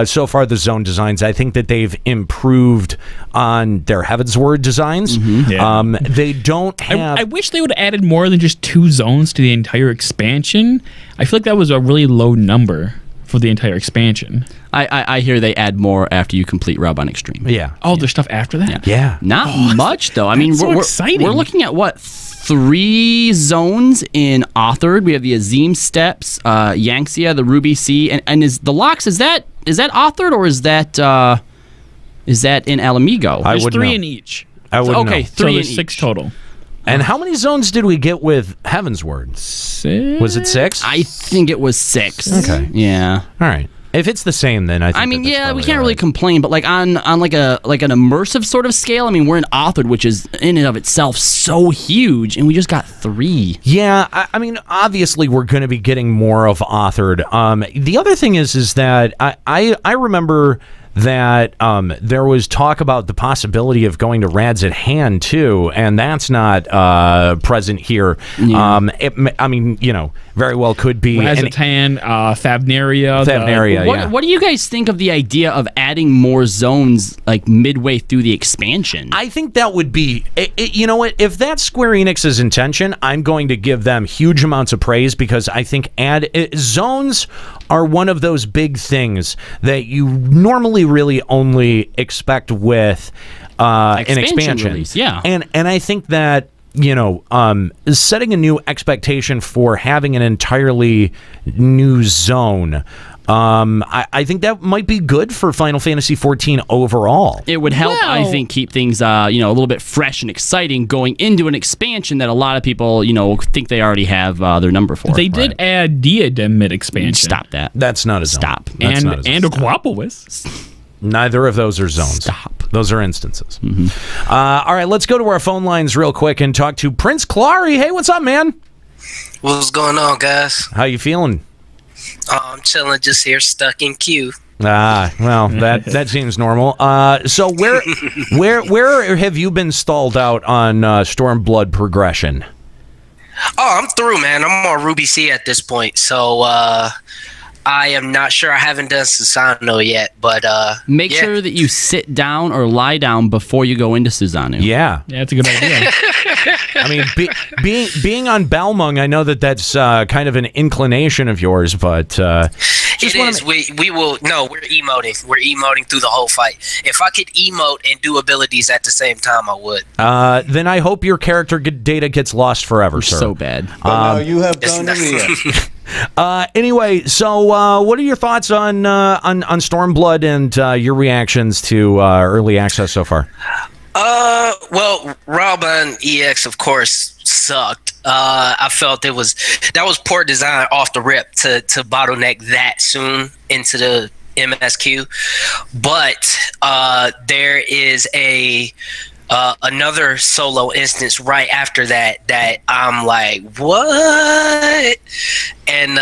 so far the zone designs. I think that they've improved on their Heavensward designs. Yeah. They don't have. I wish they would have added more than just 2 zones to the entire expansion. I feel like that was a really low number for the entire expansion. I hear they add more after you complete Raubuan Extreme. Yeah. Oh, there's stuff after that? Yeah. Not much, though. I mean, so we're exciting. We're looking at, 3 zones in Authored. We have the Azim Steppes, Yangtze, the Ruby Sea, and is the Locks, is that Authored or is that in Alamigo? I There's wouldn't 3 know. in each. I wouldn't okay, know. 3 So in there's 6 each. total. And how many zones did we get with Heavensward? 6? Was it 6? I think it was 6. Okay. Yeah. All right. If it's the same, then I think. I mean, that that's yeah, we probably can't all really right. complain, but on like an immersive sort of scale, I mean, we're in Authored, which is in and of itself so huge, and we just got 3. Yeah, I mean, obviously we're going to be getting more of Authored. The other thing is that I remember that there was talk about the possibility of going to Rads at Hand too, and that's not present here. Yeah. I mean, you know, very well could be Rads at Hand, Fabnaria. What do you guys think of the idea of adding more zones like midway through the expansion? I think that would be, you know what, if that's Square Enix's intention, I'm going to give them huge amounts of praise, because I think zones are one of those big things that you normally really only expect with an expansion release, yeah. And I think that, you know, setting a new expectation for having an entirely new zone, I think that might be good for Final Fantasy XIV overall. It would help, I think, keep things, a little bit fresh and exciting going into an expansion that a lot of people, think they already have their number for. They did add Diadem mid-expansion. Stop that. That's not a zone. Stop. That's not a zone. And Aquapolis. Neither of those are zones. Stop. Those are instances. All right, let's go to our phone lines real quick and talk to Prince Clary. Hey, what's up, man? What's going on, guys? How you feeling? I'm chilling, just here, stuck in queue. Well, that seems normal. So where have you been stalled out on Stormblood progression? Oh, I'm through, man. I'm on Ruby C at this point, so I am not sure. I haven't done Susano yet, but make sure that you sit down or lie down before you go into Susano. Yeah, that's a good idea. I mean, being on Balmung, I know that's kind of an inclination of yours, but it is. We will. No, we're emoting. We're emoting through the whole fight. If I could emote and do abilities at the same time, I would. Then I hope your character data gets lost forever, sir. So bad. But now you have done it. Anyway, so what are your thoughts on Stormblood and your reactions to early access so far? Well, Raubuan EX, of course, sucked. I felt that was poor design off the rip to bottleneck that soon into the MSQ. But there is another solo instance right after that I'm like, what? And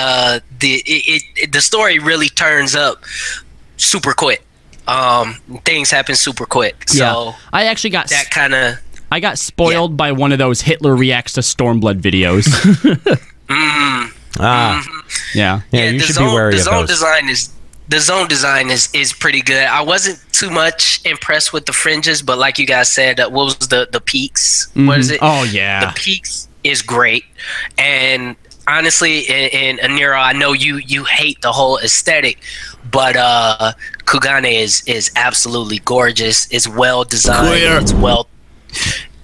the story really turns up super quick. Things happen super quick. So yeah. I actually got that kind of. I got spoiled by one of those Hitler reacts to Stormblood videos. Yeah. You should be wary of those. The zone design is pretty good. I wasn't too much impressed with the fringes, but like you guys said, what was the peaks? What is it? Oh yeah, the peaks is great. And honestly, in Anira, I know you hate the whole aesthetic, but Kugane is absolutely gorgeous. It's well designed. Clear. It's well.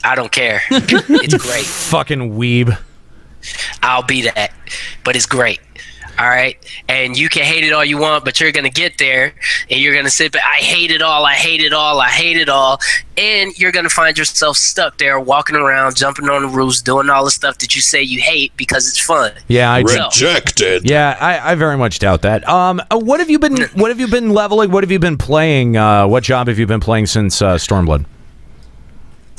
I don't care. It's great. Fucking weeb. I'll be that, but it's great. All right, and you can hate it all you want, but you're gonna get there, and you're gonna sit back. I hate it all. I hate it all. I hate it all, and you're gonna find yourself stuck there, walking around, jumping on the roofs, doing all the stuff that you say you hate because it's fun. Yeah, I rejected. Yeah, I very much doubt that. What have you been leveling? What have you been playing? What job have you been playing since Stormblood?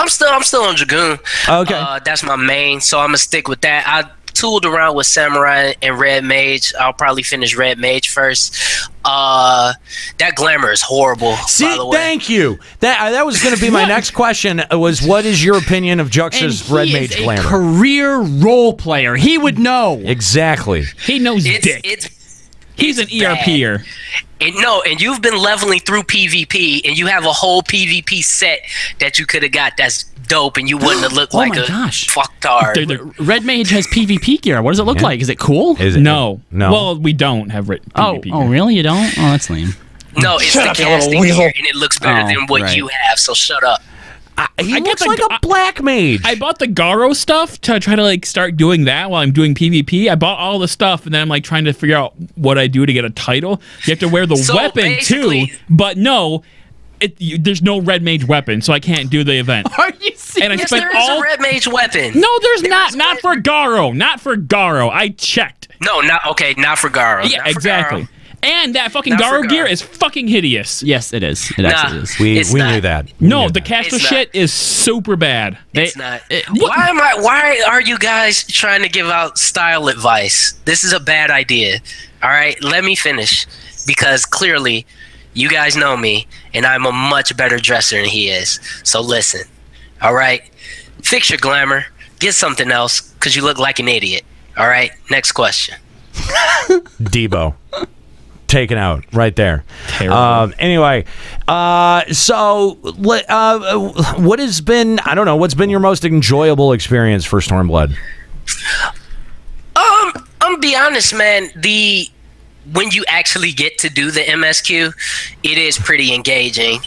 I'm still on Dragoon. Okay, that's my main, so I'm gonna stick with that. I tooled around with Samurai and Red Mage. I'll probably finish Red Mage first. That glamour is horrible. See, by the way. thank you. That was going to be my next question. Was what is your opinion of Jux's Red Mage glamour? He is a career role player. He would know exactly. He knows dick. He's an ERPer. And you've been leveling through PvP, and you have a whole PvP set that you could have got that's dope, and you wouldn't have looked like a fucktard. Red Mage has PvP gear. What does it look like? Is it cool? No. No. Well, we don't have PvP gear. Oh, really? You don't? Oh, that's lame. No, it's the casting gear, and it looks better than what you have, so shut up. He looks like a black mage. I bought the Garo stuff to try to start doing that while I'm doing PvP. I bought all the stuff, and then I'm trying to figure out what I do to get a title. You have to wear the weapon too, but no. There's no Red Mage weapon, so I can't do the event. Are you serious? And there is a Red Mage weapon. No, there's not. Not for Garo. Not for Garo. I checked. No, not for Garo. Yeah, exactly. And that fucking Garo gear is fucking hideous. Yes, it is. It actually is. We knew that. No, the Castle shit is super bad. It's not. Why are you guys trying to give out style advice? This is a bad idea. All right, let me finish, because clearly You guys know me, and I'm a much better dresser than he is. So listen, all right? Fix your glamour. Get something else, because you look like an idiot. All right? Next question. Debo. Taken out right there. Anyway, so what has been, I don't know, what's been your most enjoyable experience for Stormblood? I'm gonna be honest, man. When you actually get to do the MSQ, it is pretty engaging.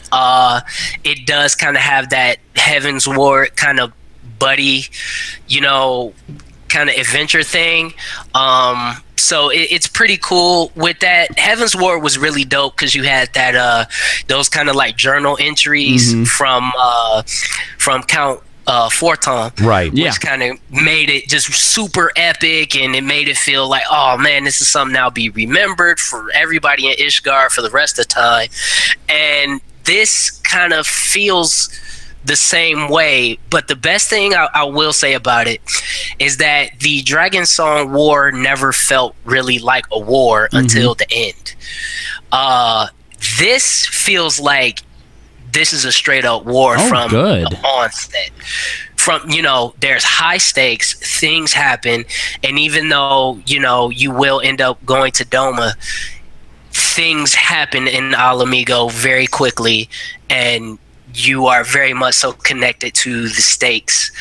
It does kind of have that Heaven's Ward kind of buddy, kind of adventure thing. So it's pretty cool with that. Heaven's Ward was really dope because you had that those kind of like journal entries from Count Forton, right? Which kind of made it just super epic, and it made it feel like, oh man, this is something that'll be remembered for everybody in Ishgard for the rest of the time. And this kind of feels the same way, but the best thing I will say about it is that the Dragon Song War never felt really like a war until the end. This feels like this is a straight up war from the onset. From, there's high stakes, things happen, and even though, you will end up going to Doma, things happen in Al Amigo very quickly, and you are very much so connected to the stakes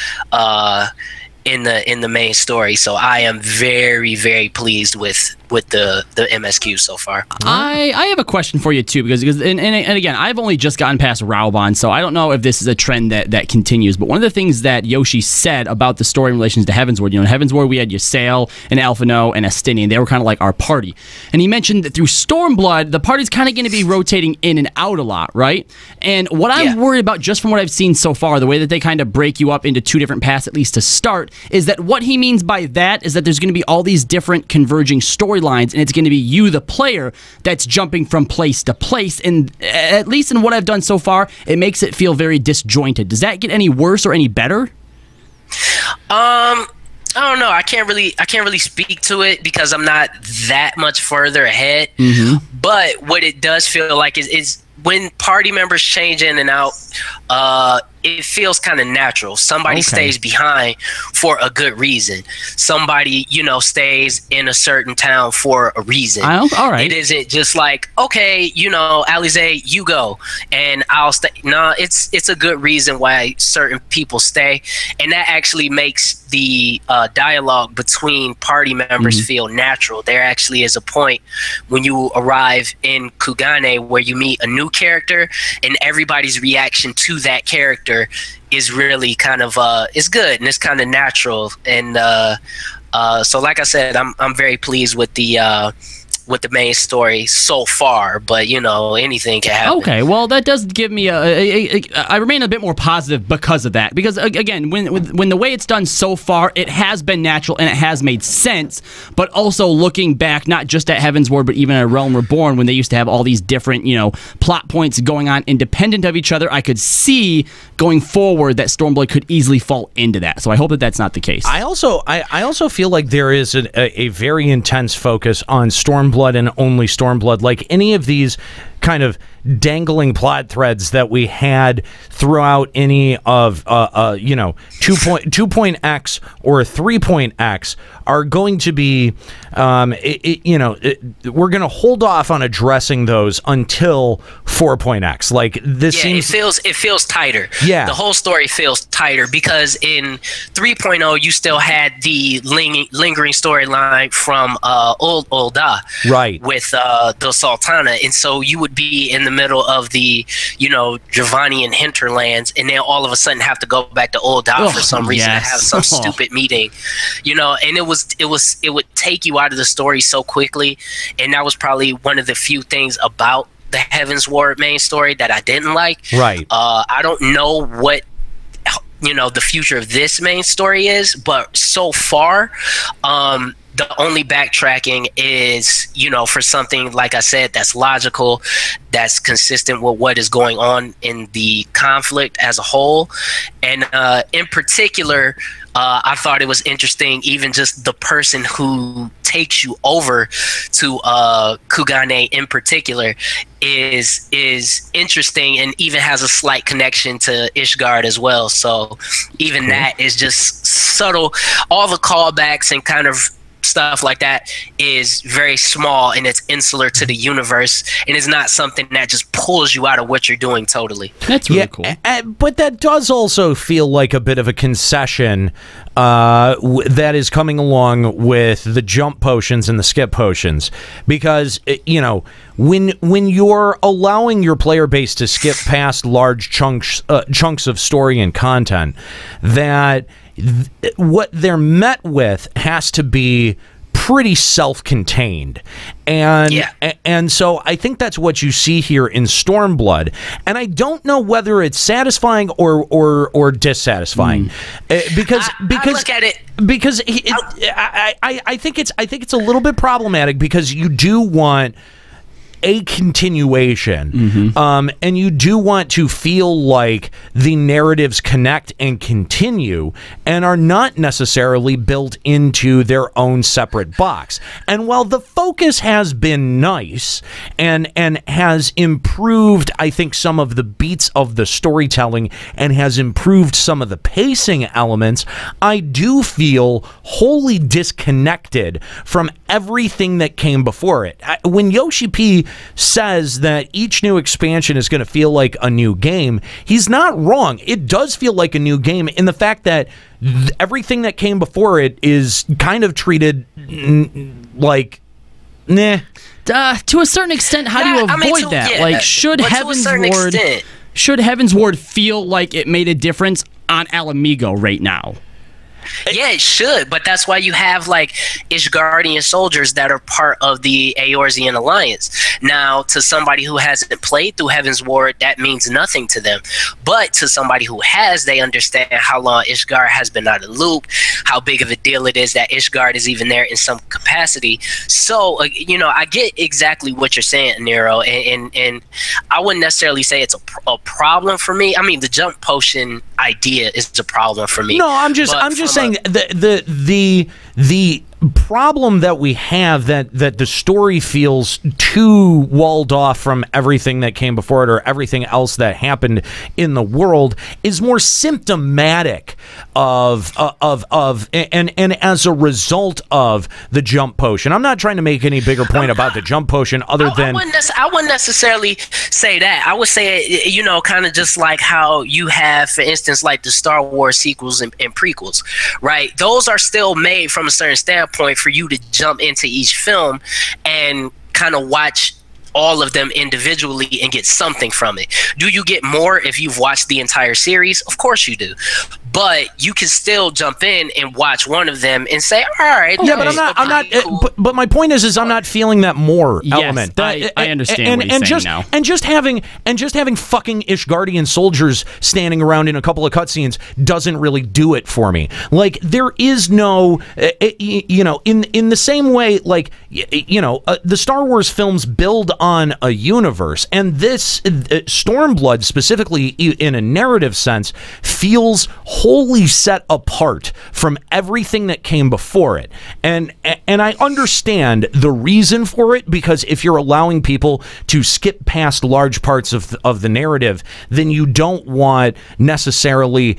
in the main story. So I am very, very pleased with the MSQ so far. I have a question for you too, because and again, I've only just gotten past Raubuan, so I don't know if this is a trend that continues. But one of the things that Yoshi said about the story in relation to Heavensward, in Heavensward we had Ysael and Alphino and Estinian. They were kind of like our party. And he mentioned that through Stormblood, the party's kind of going to be rotating in and out a lot, right? And what I'm worried about, just from what I've seen so far, the way that they kind of break you up into two different paths, at least to start, is that what he means by that is that there's going to be all these different converging storylines, and it's going to be you, the player, that's jumping from place to place. And at least in what I've done so far, it makes it feel very disjointed. Does that get any worse or any better? I don't know. I can't really speak to it because I'm not that much further ahead. But what it does feel like is when party members change in and out, it feels kind of natural. Somebody stays behind for a good reason. Somebody, stays in a certain town for a reason. All right. It isn't just like, okay, Alize, you go, and I'll stay. No, it's a good reason why certain people stay, and that actually makes the dialogue between party members feel natural. There actually is a point when you arrive in Kugane where you meet a new character, and everybody's reaction to that character is really kind of it's good and it's kind of natural. And so like I said, I'm very pleased with the main story so far, but anything can happen. Okay, well that does give me I remain a bit more positive because of that. Because again, when the way it's done so far, it has been natural and it has made sense. But also looking back, not just at Heavensward, but even at Realm Reborn, when they used to have all these different plot points going on independent of each other, I could see going forward that Stormblood could easily fall into that. So I hope that that's not the case. I also feel like there is a very intense focus on Stormblood and only Stormblood. Like any of these kind of dangling plot threads that we had throughout any of 2.x or 3.x are going to be we're going to hold off on addressing those until 4.x. Like this seems it feels tighter. Yeah, the whole story feels tighter because in 3.0 you still had the lingering storyline from Ul'dah, right, with the Sultana, and so you would be in the middle of the Dravanian hinterlands, and then all of a sudden have to go back to Ul'dah for some reason to have some stupid meeting, and it would take you out of the story so quickly. And that was probably one of the few things about the Heavensward main story that I didn't like. Right. I don't know what the future of this main story is, but so far the only backtracking is, you know, for something, like I said, that's logical, that's consistent with what is going on in the conflict as a whole. And in particular, I thought it was interesting, even just the person who takes you over to Kugane in particular is interesting, and even has a slight connection to Ishgard as well. So even that is just subtle. All the callbacks and kind of stuff like that is very small, and it's insular to the universe, and it's not something that just pulls you out of what you're doing totally. That's really cool. But that does also feel like a bit of a concession that is coming along with the jump potions and the skip potions, because you know, when you're allowing your player base to skip past large chunks of story and content, that what they're met with has to be pretty self-contained, and so I think that's what you see here in Stormblood, and I don't know whether it's satisfying or dissatisfying, because I look at it because I think it's a little bit problematic, because you do want a continuation, and you do want to feel like the narratives connect and continue and are not necessarily built into their own separate box. And while the focus has been nice and has improved, I think, some of the beats of the storytelling and has improved some of the pacing elements, I do feel wholly disconnected from everything that came before it. When Yoshi P says that each new expansion is going to feel like a new game, he's not wrong. It does feel like a new game in the fact that everything that came before it is kind of treated like, nah. To a certain extent, how do you avoid that? Yeah, like, should Heaven's Ward feel like it made a difference on Alamigo right now? Yeah, it should, but that's why you have like Ishgardian soldiers that are part of the Eorzean Alliance. Now, to somebody who hasn't played through Heaven's Ward, that means nothing to them. But to somebody who has, they understand how long Ishgard has been out of the loop, how big of a deal it is that Ishgard is even there in some capacity. So, you know, I get exactly what you're saying, Nero, and I wouldn't necessarily say it's a problem for me. I mean, the jump potion idea is a problem for me. No, I'm just saying the problem that we have, that the story feels too walled off from everything that came before it or everything else that happened in the world, is more symptomatic of and as a result of the jump potion. I'm not trying to make any bigger point about the jump potion other than I wouldn't necessarily say that. I would say, you know, kind of just like how you have, for instance, like the Star Wars sequels and prequels, right? Those are still made from a certain standpoint for you to jump into each film and kind of watch all of them individually and get something from it. Do you get more if you've watched the entire series? Of course you do. But you can still jump in and watch one of them and say, all right. Yeah, but I'm not. Cool. But my point is I'm not feeling that more element. I understand what you're saying now. And just having fucking Ishgardian soldiers standing around in a couple of cutscenes doesn't really do it for me. Like, there is no, you know, in the same way, like, you know, the Star Wars films build on a universe, and this Stormblood specifically, in a narrative sense, feels wholly set apart from everything that came before it. And I understand the reason for it, because if you're allowing people to skip past large parts of the narrative, then you don't want necessarily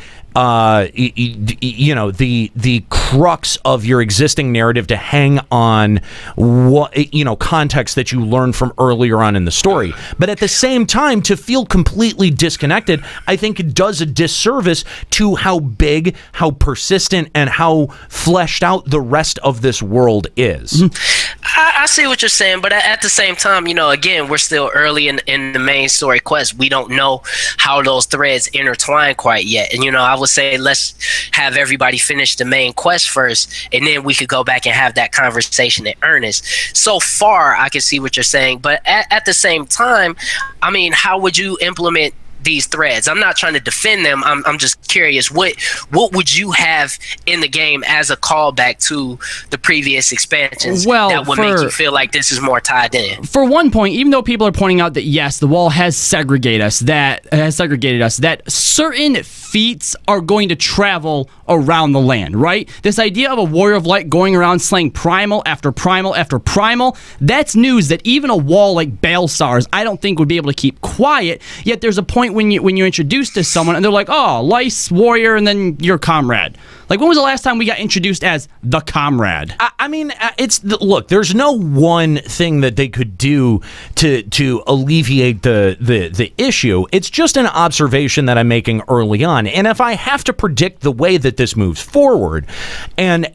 you know, the crux of your existing narrative to hang on what, you know, context that you learned from earlier on in the story. But at the same time, to feel completely disconnected, I think it does a disservice to how big, how persistent, and how fleshed out the rest of this world is. I see what you're saying, but at the same time, you know, again, we're still early in the main story quest. We don't know how those threads intertwine quite yet. And, you know, I would say let's have everybody finish the main quest first, and then we could go back and have that conversation in earnest. So far, I can see what you're saying, but at the same time, I mean, how would you implement these threads. I'm not trying to defend them. I'm just curious. What would you have in the game as a callback to the previous expansions that would make you feel like this is more tied in? For one point, even though people are pointing out that yes, the wall has segregated us, that certain feats are going to travel around the land, right? This idea of a warrior of light going around slaying primal after primal after primal, that's news that even a wall like Balsar's, I don't think would be able to keep quiet. Yet there's a point when you're introduced to someone and they're like, oh, lice, warrior, and then your comrade. Like, when was the last time we got introduced as the comrade? I mean, look, there's no one thing that they could do to alleviate the issue. It's just an observation that I'm making early on. And if I have to predict the way that this moves forward, and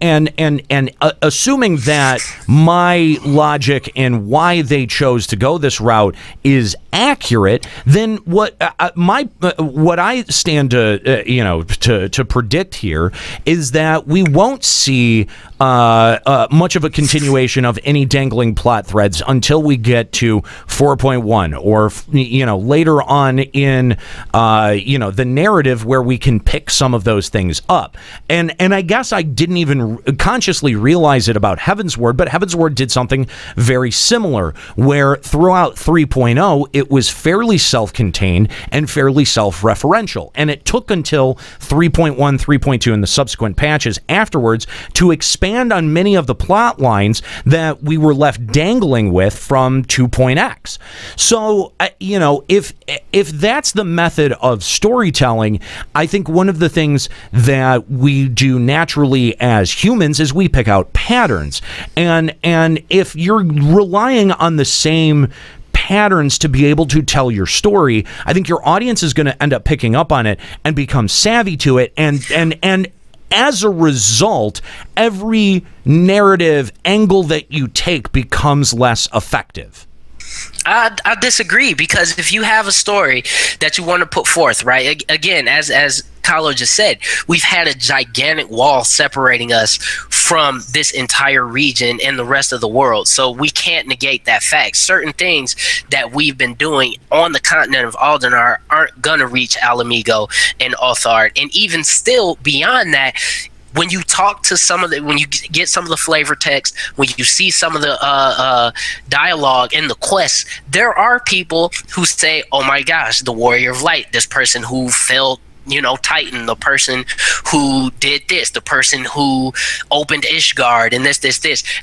assuming that my logic and why they chose to go this route is accurate, then what I stand to predict here is that we won't see much of a continuation of any dangling plot threads until we get to 4.1 or later on in the narrative where we can pick some of those things up. And I guess I didn't even consciously realize it about Heavensward, but Heavensward did something very similar where throughout 3.0 it was fairly self-contained and fairly self-referential, and it took until 3.1, 3.2 and the subsequent patches afterwards to expand on many of the plot lines that we were left dangling with from 2.x. So if that's the method of storytelling, I think one of the things that we do naturally as humans is we pick out patterns, and if you're relying on the same patterns to be able to tell your story, I think your audience is going to end up picking up on it and become savvy to it, and as a result, every narrative angle that you take becomes less effective. I disagree, because if you have a story that you want to put forth, right? Again, as Carlo just said, we've had a gigantic wall separating us from this entire region and the rest of the world. So we can't negate that fact. Certain things that we've been doing on the continent of Aldenar aren't going to reach Alamigo and Othard. And even still beyond that, when you talk to when you get some of the flavor text, when you see some of the dialogue in the quests, there are people who say, oh my gosh, the Warrior of Light, this person who fell, Titan, the person who did this, the person who opened Ishgard, and this.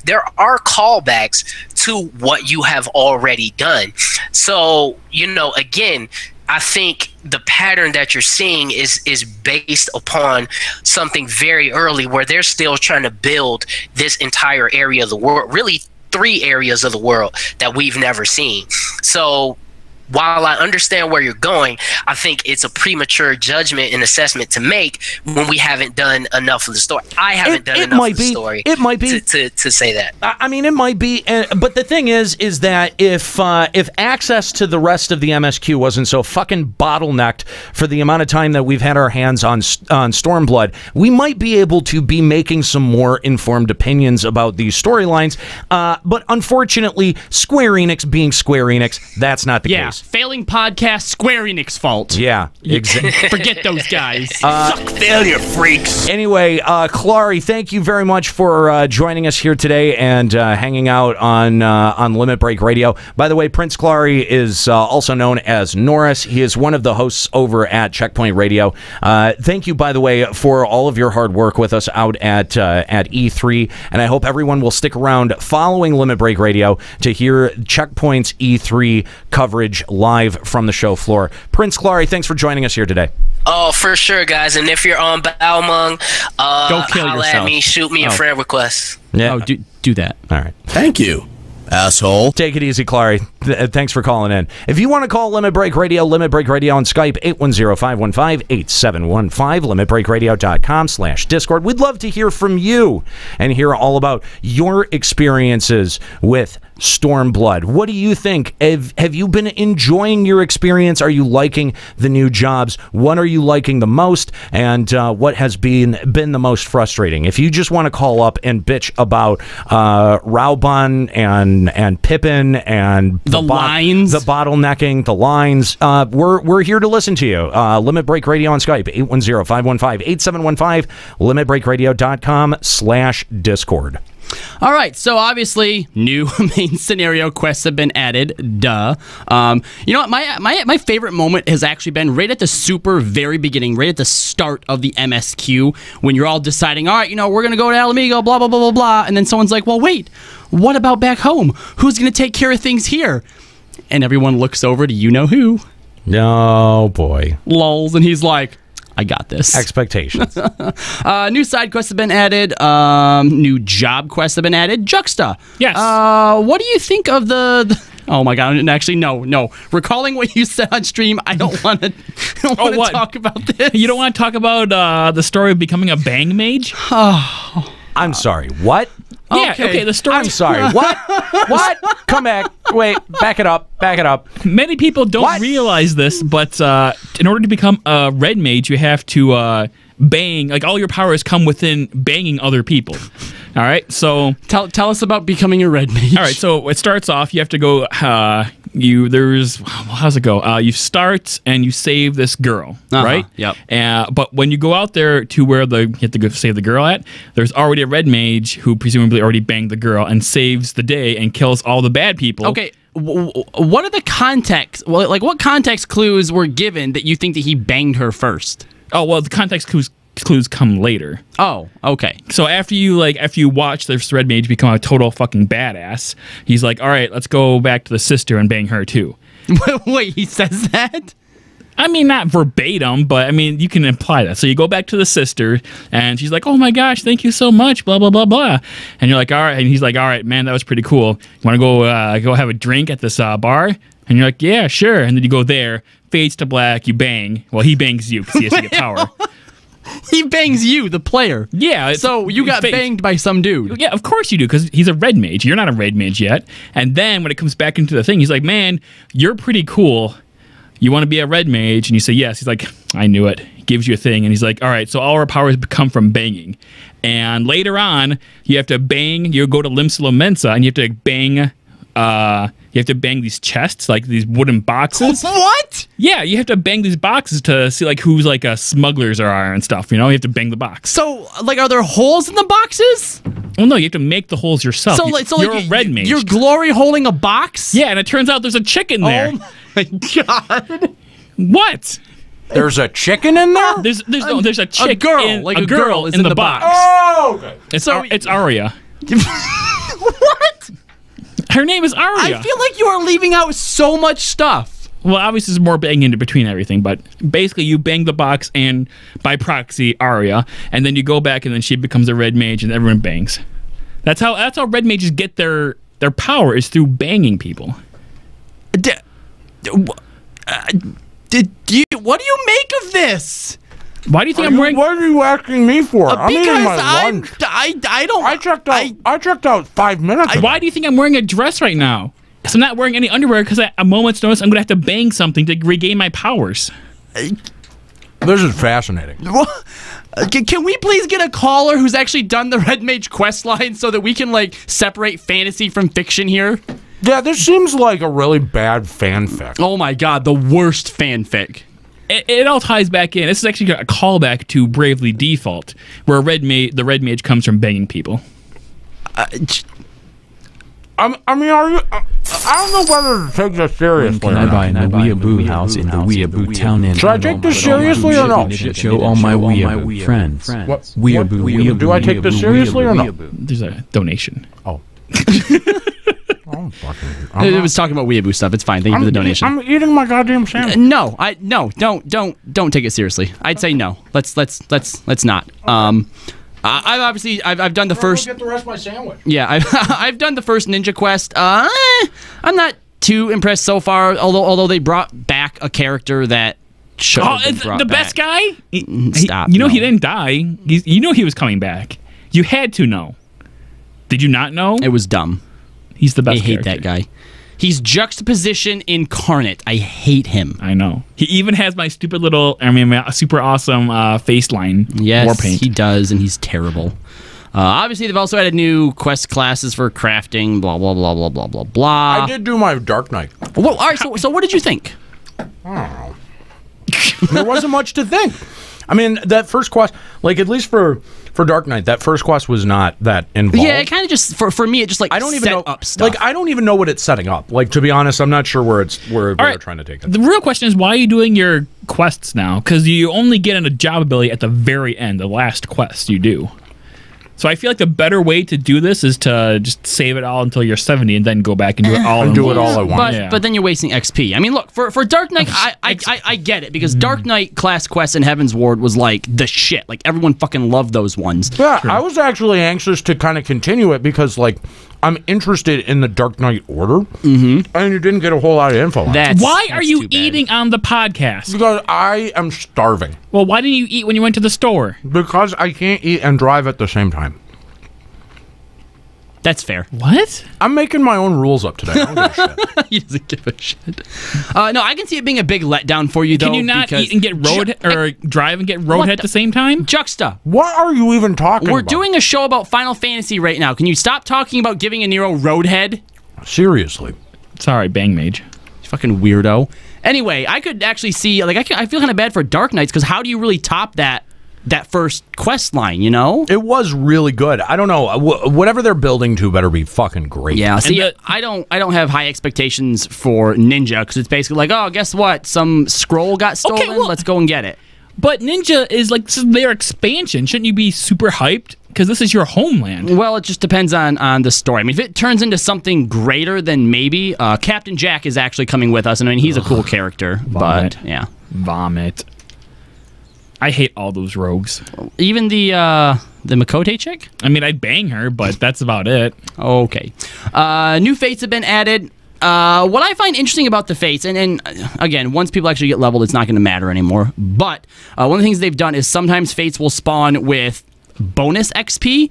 There are callbacks to what you have already done. So, again, I think the pattern that you're seeing is based upon something very early, where they're still trying to build this entire area of the world, really 3 areas of the world that we've never seen. So while I understand where you're going, I think it's a premature judgment and assessment to make when we haven't done enough of the story. I haven't done enough of the story. It might be to say that. I mean, it might be, but the thing is that if access to the rest of the MSQ wasn't so fucking bottlenecked for the amount of time that we've had our hands on Stormblood, we might be able to be making some more informed opinions about these storylines. But unfortunately, Square-Enix being Square-Enix, that's not the case. Failing podcast, Square-Enix fault. Yeah, exactly. Forget those guys. Suck failure, freaks. Anyway, Clary, thank you very much for joining us here today and hanging out on Limit Break Radio. By the way, Prince Clary is also known as Norris. He is one of the hosts over at Checkpoint Radio. Thank you, by the way, for all of your hard work with us out at E3, and I hope everyone will stick around following Limit Break Radio to hear Checkpoint's E3 coverage live from the show floor. Prince Clary, thanks for joining us here today. Oh, for sure, guys. And if you're on Balmung, don't kill holla yourself. at me, shoot me a friend request. Yeah. Oh, do that. All right. Thank you, asshole. Take it easy, Clary. Thanks for calling in. If you want to call Limit Break Radio on Skype, 810-515-8715, limitbreakradio.com/Discord. We'd love to hear from you and hear all about your experiences with Stormblood. What do you think? Have you been enjoying your experience? Are you liking the new jobs? What are you liking the most? And what has been the most frustrating? If you just want to call up and bitch about Raubuan and and Pippin and the lines, the bottlenecking, the lines. We're here to listen to you. Limit Break Radio on Skype, 810-515-8715, limitbreakradio.com/Discord. All right, so obviously new main scenario quests have been added. Duh. You know what? My favorite moment has actually been right at the super very beginning, right at the start of the MSQ, when you're all deciding, all right, we're gonna go to Alamigo, blah blah blah blah blah, and then someone's like, well, wait, what about back home? Who's gonna take care of things here? And everyone looks over to you know who. Oh boy. Lulz, and he's like, I got this. Expectations. New side quests have been added. New job quests have been added. Juxta. Yes. What do you think of the oh my god! Actually, no. Recalling what you said on stream, I don't want to. Talk about this. You don't want to talk about the story of becoming a bang mage? I'm sorry. What? Yeah. Okay. The story. I'm sorry. What? What? Come back. Wait. Back it up. Many people don't realize this, but in order to become a red mage, you have to bang. Like, all your powers come within banging other people. All right. So tell us about becoming a red mage. All right. So it starts off. You have to go. How's it go? You start and you save this girl, right? Yep. But when you go out there to where you have to go save the girl at, there's already a red mage who presumably already banged the girl and saves the day and kills all the bad people. Okay. What are the context? Well, like, what context clues were given that you think that he banged her first? Oh, well, the context clues come later. Oh, okay. So after you watch this red mage become a total fucking badass, he's like, all right, let's go back to the sister and bang her too. Wait, he says that? I mean, not verbatim, but I mean, you can imply that. So you go back to the sister, and she's like, "Oh my gosh, thank you so much," blah blah blah blah. And you're like, "All right," and he's like, "All right, man, that was pretty cool. You want to go have a drink at this bar?" And you're like, "Yeah, sure." And then you go there, fades to black, you bang. Well, he bangs you because he has to get power. He bangs you, the player. Yeah. So you got banged by some dude. Yeah, of course you do, because he's a red mage. You're not a red mage yet. And then when it comes back into the thing, he's like, "Man, you're pretty cool. You want to be a red mage?" And you say yes. He's like, "I knew it." He gives you a thing, and he's like, "All right, so all our powers come from banging." And later on, you have to bang. You go to Limsula Mensa, and you have to bang. You have to bang these chests, like these wooden boxes. What? Yeah, you have to bang these boxes to see like who's like smugglers are and stuff. You know, you have to bang the box. So, like, are there holes in the boxes? Well, no, you have to make the holes yourself. So, you're a red mage. You're glory holding a box? Yeah, and it turns out there's a chicken there. Oh my god! What? There's a chicken in there? There's a chick. A girl, a girl is in the box. Oh, okay. It's Arya. What? Her name is Arya. I feel like you are leaving out so much stuff. Well, obviously, there's more banging in between everything, but basically, you bang the box and by proxy Arya, and then you go back, and then she becomes a red mage, and everyone bangs. That's how red mages get their power, is through banging people. What do you make of this? Why do you think I'm wearing? What are you asking me for? I'm eating Because my lunch. I don't. I checked out 5 minutes ago. Why do you think I'm wearing a dress right now? Because I'm not wearing any underwear. Because at a moment's notice, I'm gonna have to bang something to regain my powers. This is fascinating. Can we please get a caller who's actually done the Red Mage quest line so that we can like separate fantasy from fiction here? Yeah, this seems like a really bad fanfic. Oh my god, the worst fanfic. It all ties back in. This is actually a callback to Bravely Default, where the red mage comes from banging people. I mean, are you? I don't know whether to take this seriously. Can I buy a weeaboo house in the weeaboo town inn? Should I take this seriously or no? Show all my weeaboo friends. What? Weeaboo. Do I take this seriously or no? There's a donation. Oh. It was talking about weeaboo stuff. It's fine. Thank you for the donation. I'm eating my goddamn sandwich. No, don't take it seriously. I'd say no. Let's not. I've done the first. Get the rest of my sandwich. Yeah, I've done the first Ninja Quest. I'm not too impressed so far. Although they brought back a character that should have been brought the back. best guy. Stop. You know he didn't die. You know he was coming back. You had to know. Did you not know? It was dumb. He's the best. I hate that guy. He's juxtaposition incarnate. I hate him. I know. He even has my stupid little, my super awesome face line. Yes, war paint. he does, and he's terrible. Obviously, they've also added new quest classes for crafting, blah, blah, blah, blah, blah, blah, blah. I did do my Dark Knight. Well, all right, so what did you think? I don't know. There wasn't much to think. I mean, that first quest, like, at least for Dark Knight, that first quest was not that involved. Yeah, it kind of just, for me, it just, like, I don't even set know, up stuff. Like, I don't even know what it's setting up. Like, to be honest, I'm not sure where they're trying to take it. The real question is, why are you doing your quests now? Because you only get a job ability at the very end, the last quest you do. So I feel like the better way to do this is to just save it all until you're 70 and then go back and do it all. And do it all at once. But then you're wasting XP. I mean, look, for Dark Knight, I get it, because Dark Knight class quest in Heaven's Ward was like the shit. Like, everyone fucking loved those ones. Yeah, I was actually anxious to kind of continue it because, like, I'm interested in the Dark Knight Order, and you didn't get a whole lot of info on it. Why are you eating on the podcast? Because I am starving. Well, why didn't you eat when you went to the store? Because I can't eat and drive at the same time. That's fair. What? I'm making my own rules up today. I don't give a shit. He doesn't give a shit. No, I can see it being a big letdown for you, though. Can you not eat and get drive and get roadhead at the same time? Juxta. What are you even talking about? We're doing a show about Final Fantasy right now. Can you stop talking about giving a Nero roadhead? Seriously. Sorry, Bang Mage. You fucking weirdo. Anyway, I could actually see, like, I feel kind of bad for Dark Knights, because how do you really top that first quest line, you know? It was really good. I don't know. Whatever they're building to better be fucking great. Yeah, see, I don't have high expectations for Ninja, because it's basically like, oh, guess what? Some scroll got stolen. Okay, well, let's go and get it. But Ninja is like, this is their expansion. Shouldn't you be super hyped? Because this is your homeland. Well, it just depends on the story. I mean, if it turns into something greater, then maybe. Captain Jack is actually coming with us, and I mean, he's a cool character. Vomit. But, yeah. Vomit. I hate all those rogues. Even the Makote chick? I mean, I'd bang her, but that's about it. Okay. New fates have been added. What I find interesting about the fates, and again, once people actually get leveled, it's not going to matter anymore. But one of the things they've done is sometimes fates will spawn with bonus XP.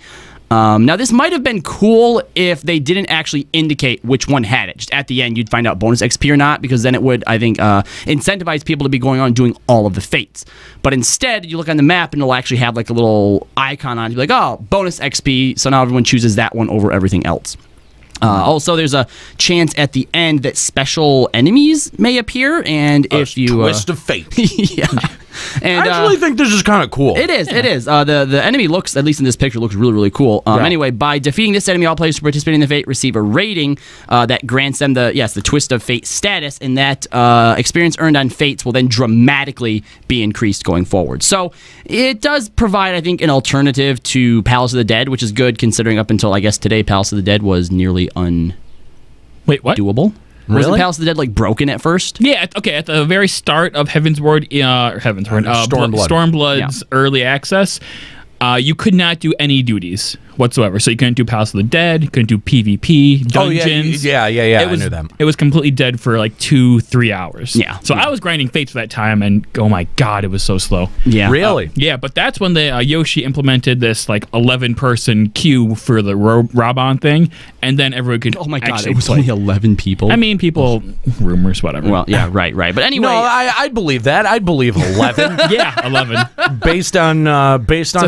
Now, this might have been cool if they didn't actually indicate which one had it. Just at the end, you'd find out bonus XP or not, because then it would, I think, incentivize people to be going on and doing all of the fates. But instead, you look on the map, and it'll actually have like a little icon on it. You'll be like, oh, bonus XP, so now everyone chooses that one over everything else. Also, there's a chance at the end that special enemies may appear, and if you twist of fate. Yeah. And, I actually think this is kind of cool. It is. It is. The enemy looks, at least in this picture, looks really, really cool. Anyway, by defeating this enemy, all players who participate in the fate receive a rating that grants them the twist of fate status, and that experience earned on fates will then dramatically be increased going forward. So it does provide, I think, an alternative to Palace of the Dead, which is good considering up until, I guess, today, Palace of the Dead was nearly doable. Really? Wasn't Palace of the Dead like broken at first? Yeah, okay. At the very start of Heaven's Ward, Stormblood's early access, you could not do any duties whatsoever. So you couldn't do Palace of the Dead, you couldn't do PvP, dungeons. I knew them. It was completely dead for like 2-3 hours. Yeah. So I was grinding fates for that time, and oh my god, it was so slow. Yeah. Really? Yeah, but that's when the Yoshi implemented this like 11-person queue for the Raubuan thing, and then everyone could. Oh my god, actually it was play. only 11 people. I mean, people, rumors, whatever. Well, yeah, right. But anyway, no, I'd believe that. I'd believe 11. Yeah, 11. based on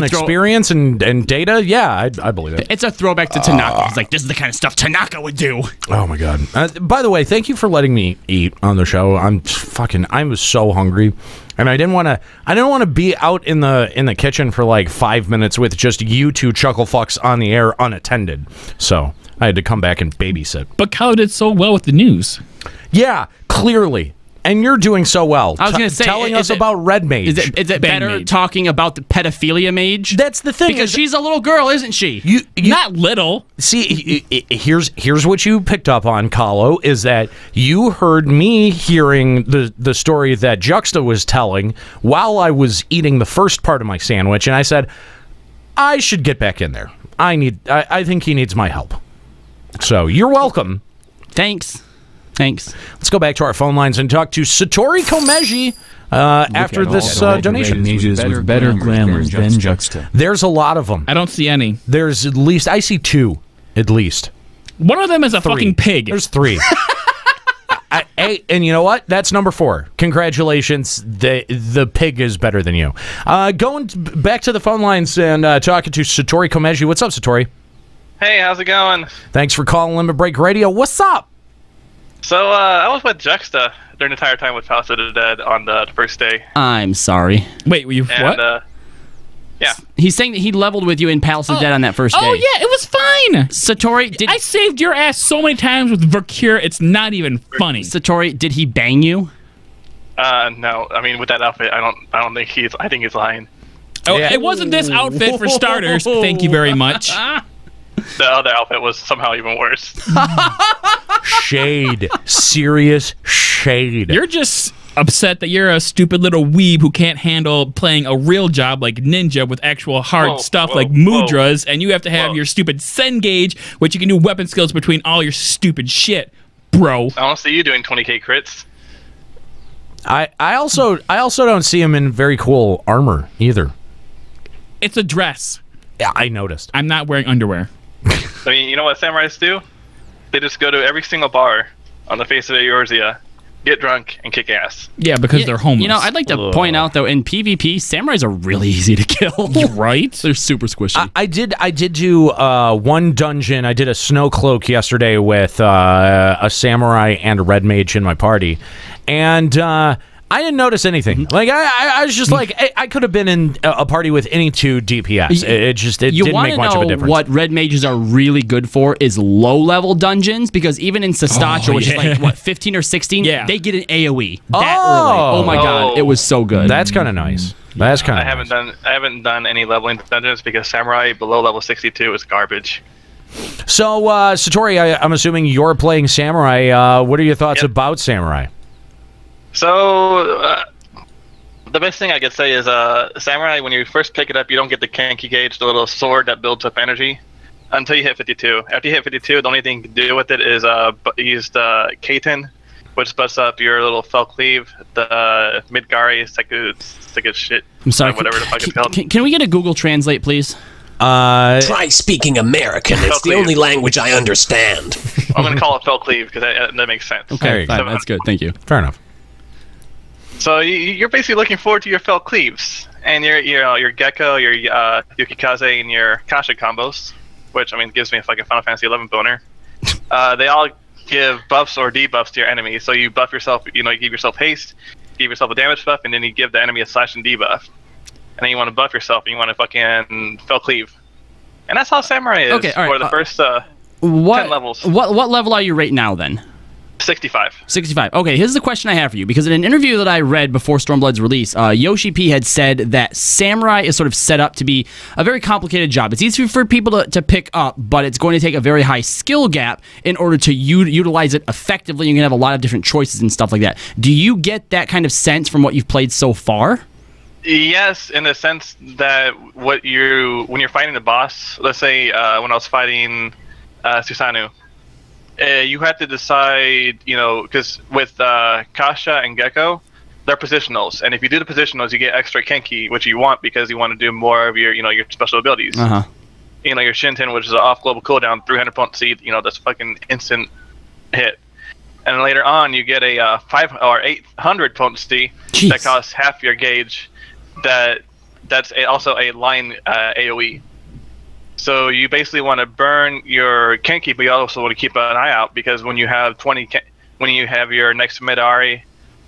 experience and data. Yeah, I believe it. It's a throwback to Tanaka. It's like, this is the kind of stuff Tanaka would do. Oh my god! By the way, thank you for letting me eat on the show. I was so hungry, and I didn't want to be out in the kitchen for like 5 minutes with just you two chuckle fucks on the air unattended. So I had to come back and babysit. But Kyle did so well with the news. Yeah, clearly. And you're doing so well. I was going to say, telling us about Red Mage. Is it better mage. Talking about the pedophilia mage? That's the thing. Because she's a little girl, isn't she? You not little. See, here's what you picked up on, Kahlo, is that you heard me hearing the story that Juxta was telling while I was eating the first part of my sandwich, and I said, I should get back in there. I think he needs my help. So you're welcome. Thanks. Let's go back to our phone lines and talk to Satori Komeji after this donation. Mages with better glamour than Juxta. There's a lot of them. I don't see any. There's at least, I see 2, at least. One of them is a 3. fucking pig. There's 3. Hey, and you know what? That's number 4. Congratulations. The pig is better than you. Going back to the phone lines and talking to Satori Komeji. What's up, Satori? Hey, how's it going? Thanks for calling Limit Break Radio. What's up? So, I was with Juxta during the entire time with Palace of the Dead on the first day. I'm sorry. Wait, were you what? Yeah. He's saying that he leveled with you in Palace of the Dead on that first day. Oh, yeah, it was fine. Satori, I saved your ass so many times with Vercure, it's not even funny. Satori, did he bang you? No. I mean, with that outfit, I don't think I think he's lying. Oh, yeah. It wasn't this outfit for starters. Thank you very much. The other outfit was somehow even worse. Shade. Serious shade. You're just upset that you're a stupid little weeb who can't handle playing a real job like Ninja with actual hard stuff like mudras, and you have to have your stupid Sen gauge, which you can do weapon skills between all your stupid shit, bro. I don't see you doing 20k crits. I also don't see him in very cool armor either. It's a dress. Yeah, I noticed. I'm not wearing underwear. I mean, you know what samurais do? They just go to every single bar on the face of Eorzea, get drunk, and kick ass. Yeah, because they're homeless. You know, I'd like to point out, though, in PvP, samurais are really easy to kill. Right? They're super squishy. I did do one dungeon. I did a snow cloak yesterday with a samurai and a red mage in my party. And I didn't notice anything. Like, I was just like, I could have been in a party with any 2 DPS. It didn't make much of a difference. What red mages are really good for is low-level dungeons, because even in Sestacho, which is like, what, 15 or 16, they get an AoE that early. Oh my god, it was so good. That's kind of nice. That's kind of I haven't done any leveling dungeons because samurai below level 62 is garbage. So, Satori, I'm assuming you're playing samurai. What are your thoughts about samurai? So, the best thing I could say is, samurai, when you first pick it up, you don't get the Kenki gauge, the little sword that builds up energy, until you hit 52. After you hit 52, the only thing you can do with it is use the Kaiten, which busts up your little fell cleave, the Midgari, Seku shit. I'm sorry, whatever the fuck it's called. Can we get a Google Translate, please? Try speaking American. It's the only language I understand. I'm going to call it fell cleave, because that makes sense. Okay, fine, that's good. Thank you. Fair enough. So you're basically looking forward to your fell cleaves and your Gecko, your Yukikaze, and your Kasha combos, which I mean gives me a fucking Final Fantasy 11 boner. They all give buffs or debuffs to your enemy. So you buff yourself, you give yourself haste, give yourself a damage buff, and then you give the enemy a slash and debuff. And then you want to buff yourself, and you want to fucking fell cleave. And that's how Samurai is for the first 10 levels. What level are you right now then? 65. 65. Okay, here's the question I have for you. Because in an interview that I read before Stormblood's release, Yoshi P had said that Samurai is sort of set up to be a very complicated job. It's easy for people to pick up, but it's going to take a very high skill gap in order to utilize it effectively. You can have a lot of different choices and stuff like that. Do you get that kind of sense from what you've played so far? Yes, in the sense that when you're fighting the boss, let's say when I was fighting Susanoo, you have to decide, because with Kasha and Gecko, they're positionals, and if you do the positionals, you get extra Kenki, which you want because you want to do more of your, your special abilities. Your Shinten, which is an off global cooldown, 300 potency, that's fucking instant hit. And then later on, you get a 5 or 800 potency that costs half your gauge. That's also a line AOE. So you basically want to burn your Kenki, but you also want to keep an eye out because when you have when you have your next Midari,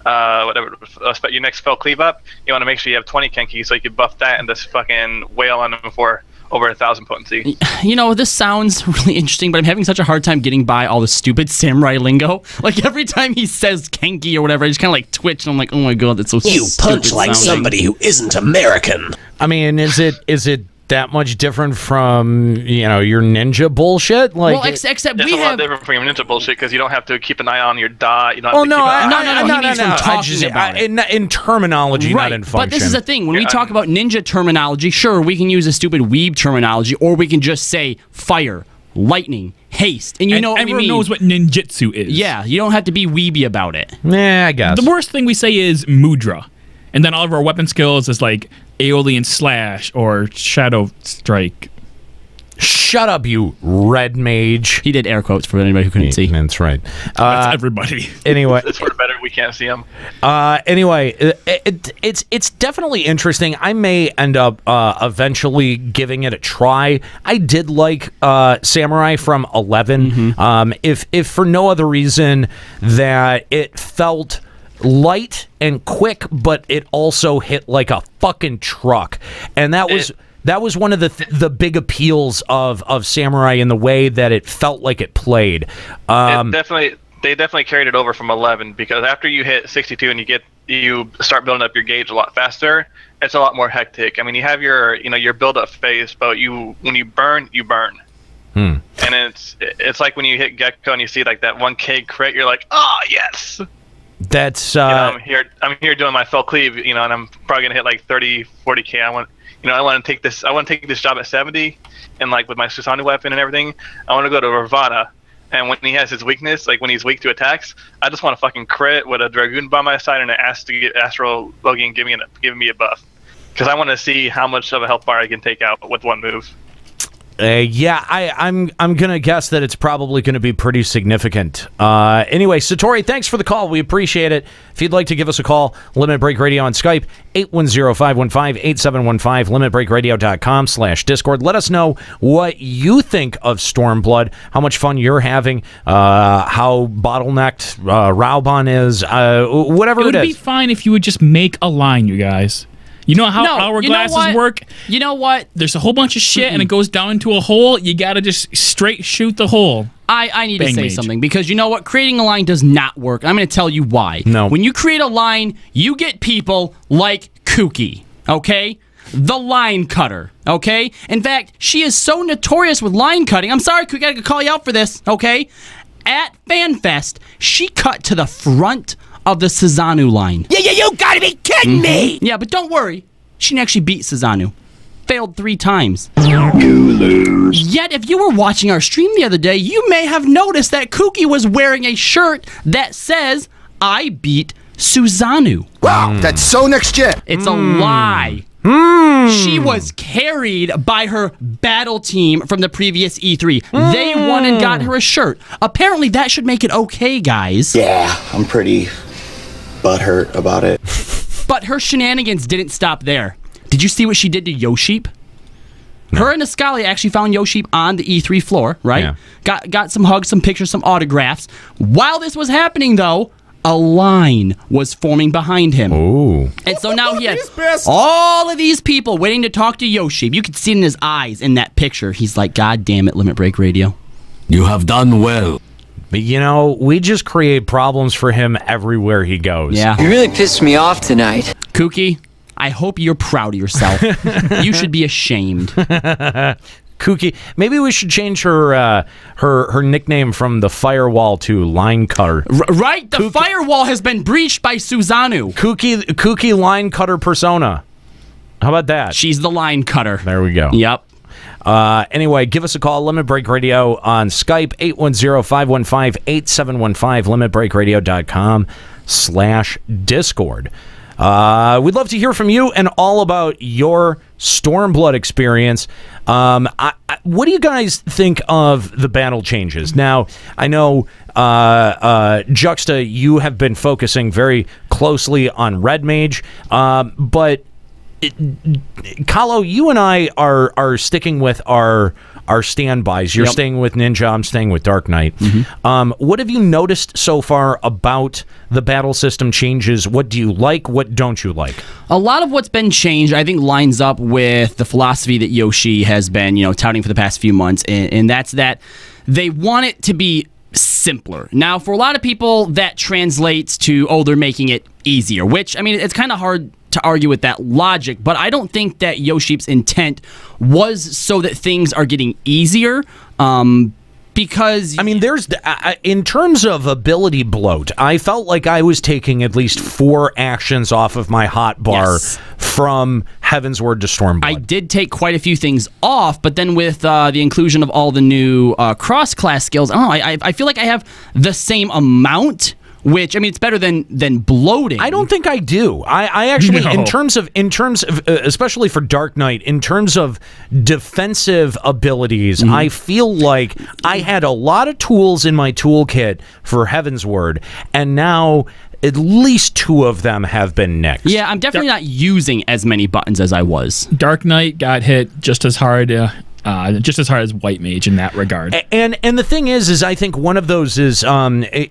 your next spell cleave up, you want to make sure you have 20 Kenki so you can buff that and just fucking wail on them for over 1,000 potency. This sounds really interesting, but I'm having such a hard time getting by all the stupid samurai lingo. Like every time he says Kenki or whatever, I just kind of like twitch and I'm like, oh my god, that's so stupid. You punch like somebody who isn't American. I mean, is it that much different from your ninja bullshit? Like, well, except it's we a lot have different from your ninja bullshit because you don't have to keep an eye on your dot. You don't well, have no, to keep in terminology, right. not in function. But this is the thing: when we talk about ninja terminology, sure, we can use a stupid weeb terminology, or we can just say fire, lightning, haste, and what everyone we mean. knows what ninjutsu is. Yeah, you don't have to be weeby about it. Yeah, I guess. The worst thing we say is mudra, and then all of our weapon skills is like Aeolian Slash or Shadow Strike. Shut up, you red mage. He did air quotes for anybody who couldn't see. That's right. That's everybody. Anyway, it's sort of better. We can't see them. Anyway, it's definitely interesting. I may end up eventually giving it a try. I did like Samurai from 11. If for no other reason that it felt light and quick, but it also hit like a fucking truck, and that was one of the big appeals of Samurai in the way that it felt like it played. They definitely carried it over from 11, because after you hit 62 and you start building up your gauge a lot faster, it's a lot more hectic. I mean, you have your build up phase, but when you burn, you burn. And it's like when you hit Gecko and you see like that 1K crit, you're like, oh yes. That's I'm here doing my fell cleave, and I'm probably gonna hit like 30-40K. I want to take this job at 70, and like with my Susanoo weapon and everything, I want to go to Ravana. And when he has his weakness, like when he's weak to attacks, I just want to fucking crit with a Dragoon by my side and an Astral Buggy and give me a buff, because I want to see how much of a health bar I can take out with one move. Yeah, I'm gonna guess that it's probably gonna be pretty significant. Anyway, Satori, thanks for the call. We appreciate it. If you'd like to give us a call, Limit Break Radio on Skype, 810-515-8715, limitbreakradio.com/Discord. Let us know what you think of Stormblood, how much fun you're having, how bottlenecked Raubuan is, whatever it is. It would be fine if you would just make a line, you guys. You know how hourglasses work? You know what? There's a whole bunch of shit and it goes down into a hole. You gotta just straight shoot the hole. I need to say something, because you know what? Creating a line does not work. I'm going to tell you why. No. When you create a line, you get people like Kooky, okay? The line cutter, okay? In fact, she is so notorious with line cutting. I'm sorry, Kooky, I got to call you out for this, okay? At FanFest, she cut to the front of the Susanoo line. Yeah, you gotta be kidding me! Yeah, but don't worry. She actually beat Susanoo. Failed 3 times. You lose. Yet, if you were watching our stream the other day, you may have noticed that Kooky was wearing a shirt that says, I beat Susanoo. Wow, that's so next gen. It's a lie. She was carried by her battle team from the previous E3. They won and got her a shirt. Apparently, that should make it okay, guys. Yeah, I'm pretty butthurt about it. But her shenanigans didn't stop there. Did you see what she did to Yoship? Her and Ascali actually found Yoship on the E3 floor, right? Yeah. Got some hugs, some pictures, some autographs. While this was happening, though, a line was forming behind him. Ooh. And so now he had all of these people waiting to talk to Yoship. You could see it in his eyes in that picture. He's like, God damn it, Limit Break Radio. You have done well. But, you know, we just create problems for him everywhere he goes. Yeah. You really pissed me off tonight. Kooky, I hope you're proud of yourself. You should be ashamed. Kooky, maybe we should change her her nickname from the Firewall to Line Cutter. Right? The Firewall has been breached by Susanoo. Kooky Line Cutter persona. How about that? She's the line cutter. There we go. Yep. Anyway, give us a call, Limit Break Radio on Skype, 810-515-8715, limitbreakradio.com/Discord. We'd love to hear from you and all about your Stormblood experience. What do you guys think of the battle changes? Now, I know, Juxta, you have been focusing very closely on Red Mage, but Kahlo, you and I are sticking with our standbys. You're staying with Ninja, I'm staying with Dark Knight. What have you noticed so far about the battle system changes? What do you like? What don't you like? A lot of what's been changed, I think, lines up with the philosophy that Yoshi has been, touting for the past few months, and that's that they want it to be simpler. Now, for a lot of people, that translates to, they're making it easier, which, I mean, it's kind of hard to argue with that logic, but I don't think that Yoship's intent was so that things are getting easier, because... I mean, there's... in terms of ability bloat, I felt like I was taking at least 4 actions off of my hotbar from Heavensward to Stormblood. I did take quite a few things off, but then with the inclusion of all the new cross-class skills, I don't know, I feel like I have the same amount which, I mean, it's better than bloating. I don't think I do. I actually, in terms of, especially for Dark Knight, in terms of defensive abilities, I feel like I had a lot of tools in my toolkit for Heaven's Word, and now at least 2 of them have been nixed. Yeah, I'm definitely not using as many buttons as I was. Dark Knight got hit just as hard as White Mage in that regard. And the thing is I think one of those is,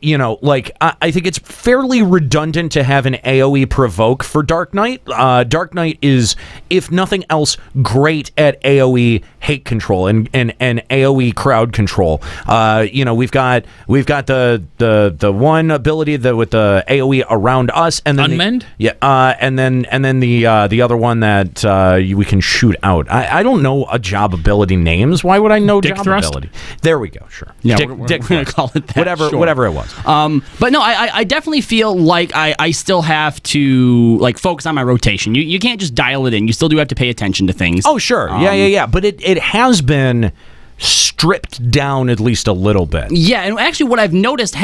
you know, like, I think it's fairly redundant to have an AoE provoke for Dark Knight. Dark Knight is, if nothing else, great at AoE hate control and AoE crowd control. You know, we've got the one ability that with the AoE around us, and then Unmend? and then the other one that we can shoot out. I don't know a job ability names. Why would I know Dick job thrust? ability? There we go. Sure. Yeah, Dick we're gonna call it that. Whatever it was. But no, I definitely feel like I still have to like focus on my rotation. You can't just dial it in. You still do have to pay attention to things. Oh sure. Yeah. But it has been stripped down at least a little bit. Yeah, and actually what I've noticed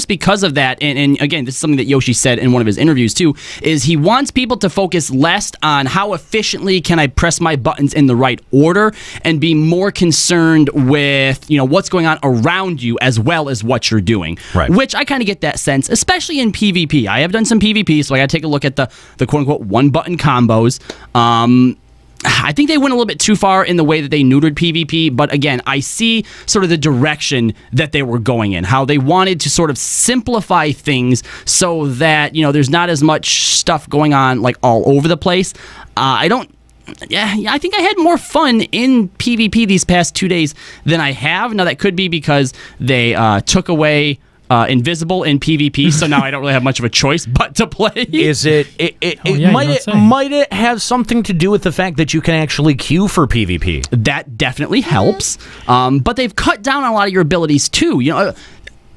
because of that, and again, this is something that Yoshi said in one of his interviews too, is he wants people to focus less on how efficiently can I press my buttons in the right order and be more concerned with, you know, what's going on around you as well as what you're doing. Right. Which I kind of get that sense, especially in PvP. I have done some PvP, so I got to take a look at the quote-unquote one-button combos. I think they went a little bit too far in the way that they neutered PvP, but again, I see sort of the direction that they were going in, how they wanted to sort of simplify things so that, you know, there's not as much stuff going on like all over the place. I think I had more fun in PvP these past 2 days than I have. Now, that could be because they took away Invisible in PvP, so now I don't really have much of a choice but to play. Is might it have something to do with the fact that you can actually queue for PvP? That definitely helps. But they've cut down on a lot of your abilities too. You know,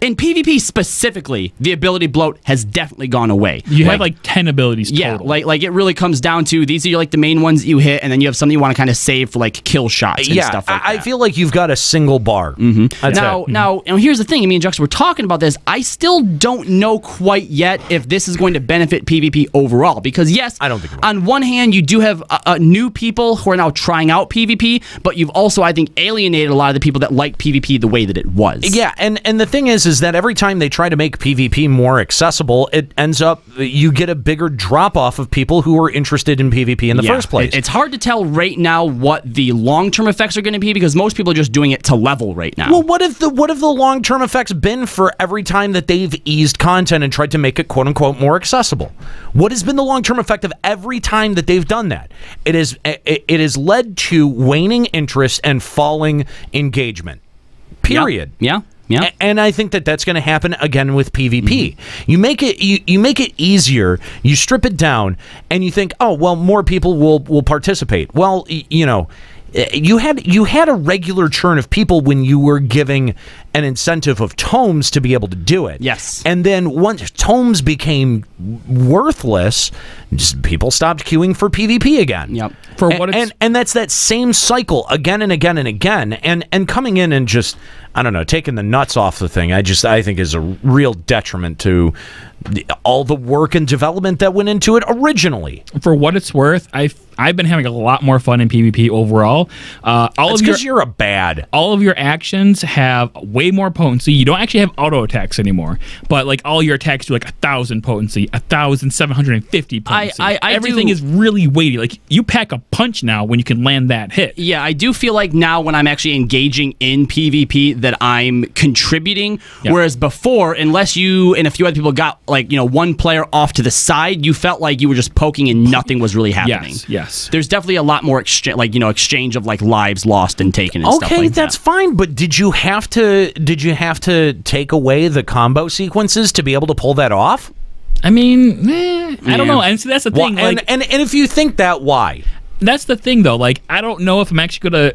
in PvP specifically, the ability bloat has definitely gone away. You have like 10 abilities total. Yeah, like it really comes down to these are like the main ones that you hit, and then you have something you want to kind of save for like kill shots and stuff like that. I feel like you've got a single bar. Now, here's the thing. Me and Jux were talking about this. I still don't know quite yet if this is going to benefit PvP overall. Because yes, I don't think it will. On one hand, you do have new people who are now trying out PvP, but you've also, I think, alienated a lot of the people that like PvP the way that it was. Yeah, and the thing is that every time they try to make PvP more accessible, it ends up you get a bigger drop off of people who are interested in PvP in the first place. It's hard to tell right now what the long-term effects are going to be because most people are just doing it to level right now. Well, what have the long-term effects been for every time that they've eased content and tried to make it quote unquote more accessible? What has been the long-term effect of every time that they've done that? It has led to waning interest and falling engagement. Period. Yeah. And I think that that's going to happen again with PvP. You make it easier, you strip it down, and you think, oh well, more people will participate. Well, you know, you had a regular churn of people when you were giving an incentive of tomes to be able to do it. Yes. And then once tomes became worthless, just people stopped queuing for PvP again. Yep. For what and that's that same cycle again and again and again. And coming in and just, I don't know, taking the nuts off the thing, I think is a real detriment to all the work and development that went into it originally. For what it's worth, I've been having a lot more fun in PvP overall. That's because you're a bad. All of your actions have way more potency. You don't actually have auto attacks anymore, but like all your attacks do like 1,000 potency, 1,750 potency. Everything is really weighty. Like you pack a punch now when you can land that hit. Yeah, I do feel like now when I'm actually engaging in PvP that I'm contributing, whereas before, unless you and a few other people got like, you know, one player off to the side, you felt like you were just poking and nothing was really happening. Yes. There's definitely a lot more exchange of like lives lost and taken and stuff like that. Okay, that's fine, but did you have to take away the combo sequences to be able to pull that off? I mean, I don't know. And so that's the thing. And if you think that, why? That's the thing, though. Like, I don't know if I'm actually gonna.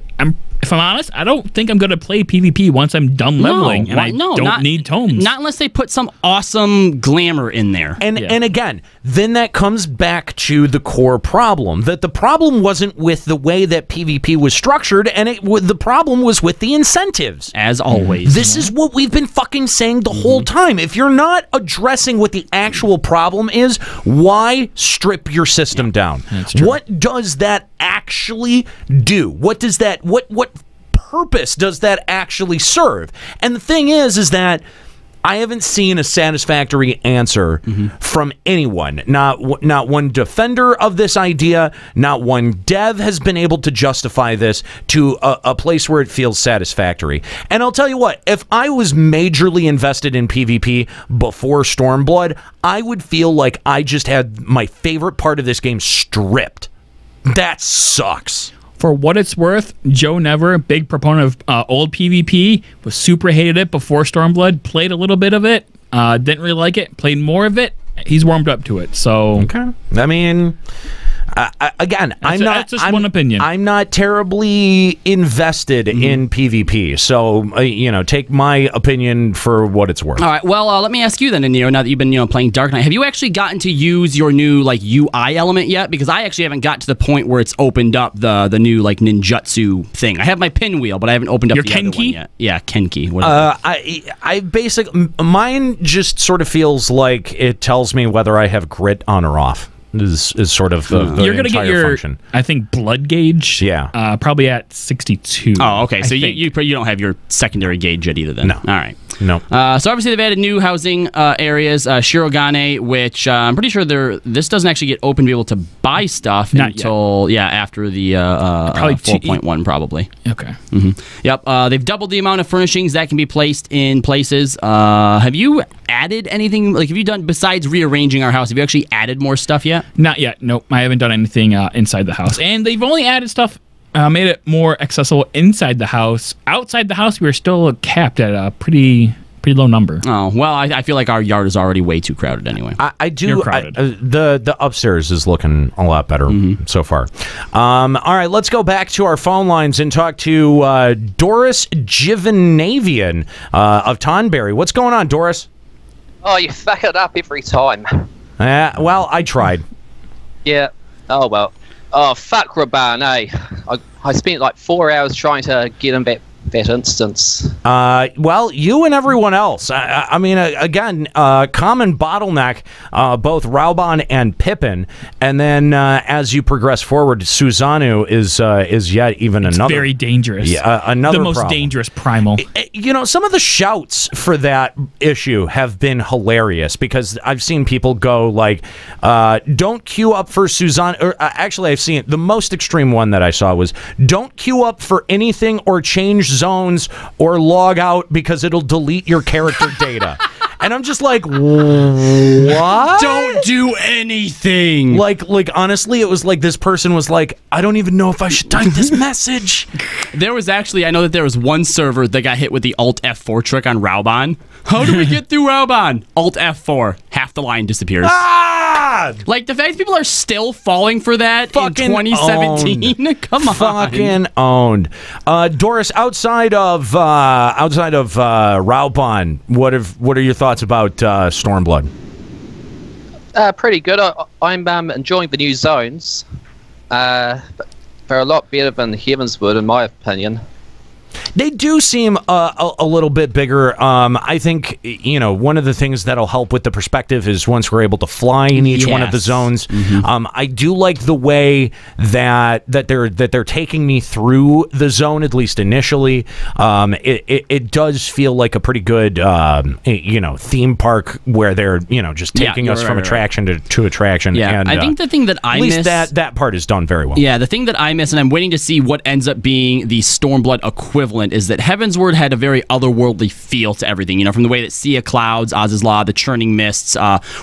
if I'm honest, I don't think I'm going to play PvP once I'm done leveling, and I don't need tomes. Not unless they put some awesome glamour in there. And again, then that comes back to the core problem, that the problem wasn't with the way that PvP was structured, and the problem was with the incentives. As always. This is what we've been fucking saying the whole time. If you're not addressing what the actual problem is, why strip your system down? That's true. What does that actually do? What does that, what purpose does that actually serve? And the thing is that I haven't seen a satisfactory answer from anyone. Not one defender of this idea, not one dev has been able to justify this to a place where it feels satisfactory. And I'll tell you what, if I was majorly invested in PvP before Stormblood, I would feel like I just had my favorite part of this game stripped. That sucks. For what it's worth, Joe Never, big proponent of old PvP, was super hated it before Stormblood, played a little bit of it, didn't really like it, played more of it. He's warmed up to it, so... Okay. I mean... again, that's just one opinion. I'm not terribly invested in PvP, so take my opinion for what it's worth. All right. Well, let me ask you then, Neo. Now that you've been playing Dark Knight, have you actually gotten to use your new UI element yet? Because I actually haven't got to the point where it's opened up the new ninjutsu thing. I have my pinwheel, but I haven't opened up the other one yet. Yeah, Kenki. I basically mine just sort of feels like it tells me whether I have grit on or off. Is sort of the you're gonna entire get your function. I think blood gauge. Yeah, probably at 62. Oh, okay. So you don't have your secondary gauge yet either then. No. All right. No. So obviously they've added new housing areas, Shirogane, which I'm pretty sure this doesn't actually get open to be able to buy stuff until after the probably 4.1 probably. Okay. Yep. They've doubled the amount of furnishings that can be placed in places. Have you added anything? Have you done besides rearranging our house? Have you actually added more stuff yet? Not yet. Nope. I haven't done anything inside the house, and they've only added stuff. Made it more accessible inside the house. Outside the house, we were still capped at a pretty low number. Oh, well, I feel like our yard is already way too crowded anyway. I do. The upstairs is looking a lot better so far. All right, let's go back to our phone lines and talk to Doris Givanavian of Tonberry. What's going on, Doris? Oh, you fuck it up every time. Well, I tried. Yeah. Oh, well. Oh, fuck Raubuan, eh? I spent like 4 hours trying to get him that instance. Well, you and everyone else. I mean, again, common bottleneck, both Raubuan and Pippin, and then as you progress forward, Susanoo is yet even another. Very dangerous. Yeah, another the most problem. dangerous primal. Some of the shouts for that issue have been hilarious because I've seen people go like, "Don't queue up for Susanoo." Or actually, I've seen the most extreme one that I saw was, "Don't queue up for anything or change zones or log out because it'll delete your character data." And I'm just like, what? Don't do anything. Like honestly, it was like this person was like, I don't even know if I should type this message. There was actually, I know that there was one server that got hit with the Alt F4 trick on Raubuan. How do we get through Raubuan? Alt F4. Half the line disappears. Like, the fact people are still falling for that fucking in 2017. Owned. Come on. Fucking owned. Doris, outside of Raubuan, what are your thoughts about Stormblood? Pretty good. I'm enjoying the new zones. They're a lot better than Heavenswood, in my opinion. They do seem a little bit bigger. I think, one of the things that'll help with the perspective is once we're able to fly in each one of the zones. I do like the way that they're taking me through the zone, at least initially. It does feel like a pretty good theme park where they're just taking us from attraction to attraction. Yeah, and I think the thing that I miss, at least that part is done very well. Yeah, the thing that I miss, and I'm waiting to see what ends up being the Stormblood equivalent, is that Heavensward had a very otherworldly feel to everything. From the way that Sea of Clouds, Oz's Law, the churning mists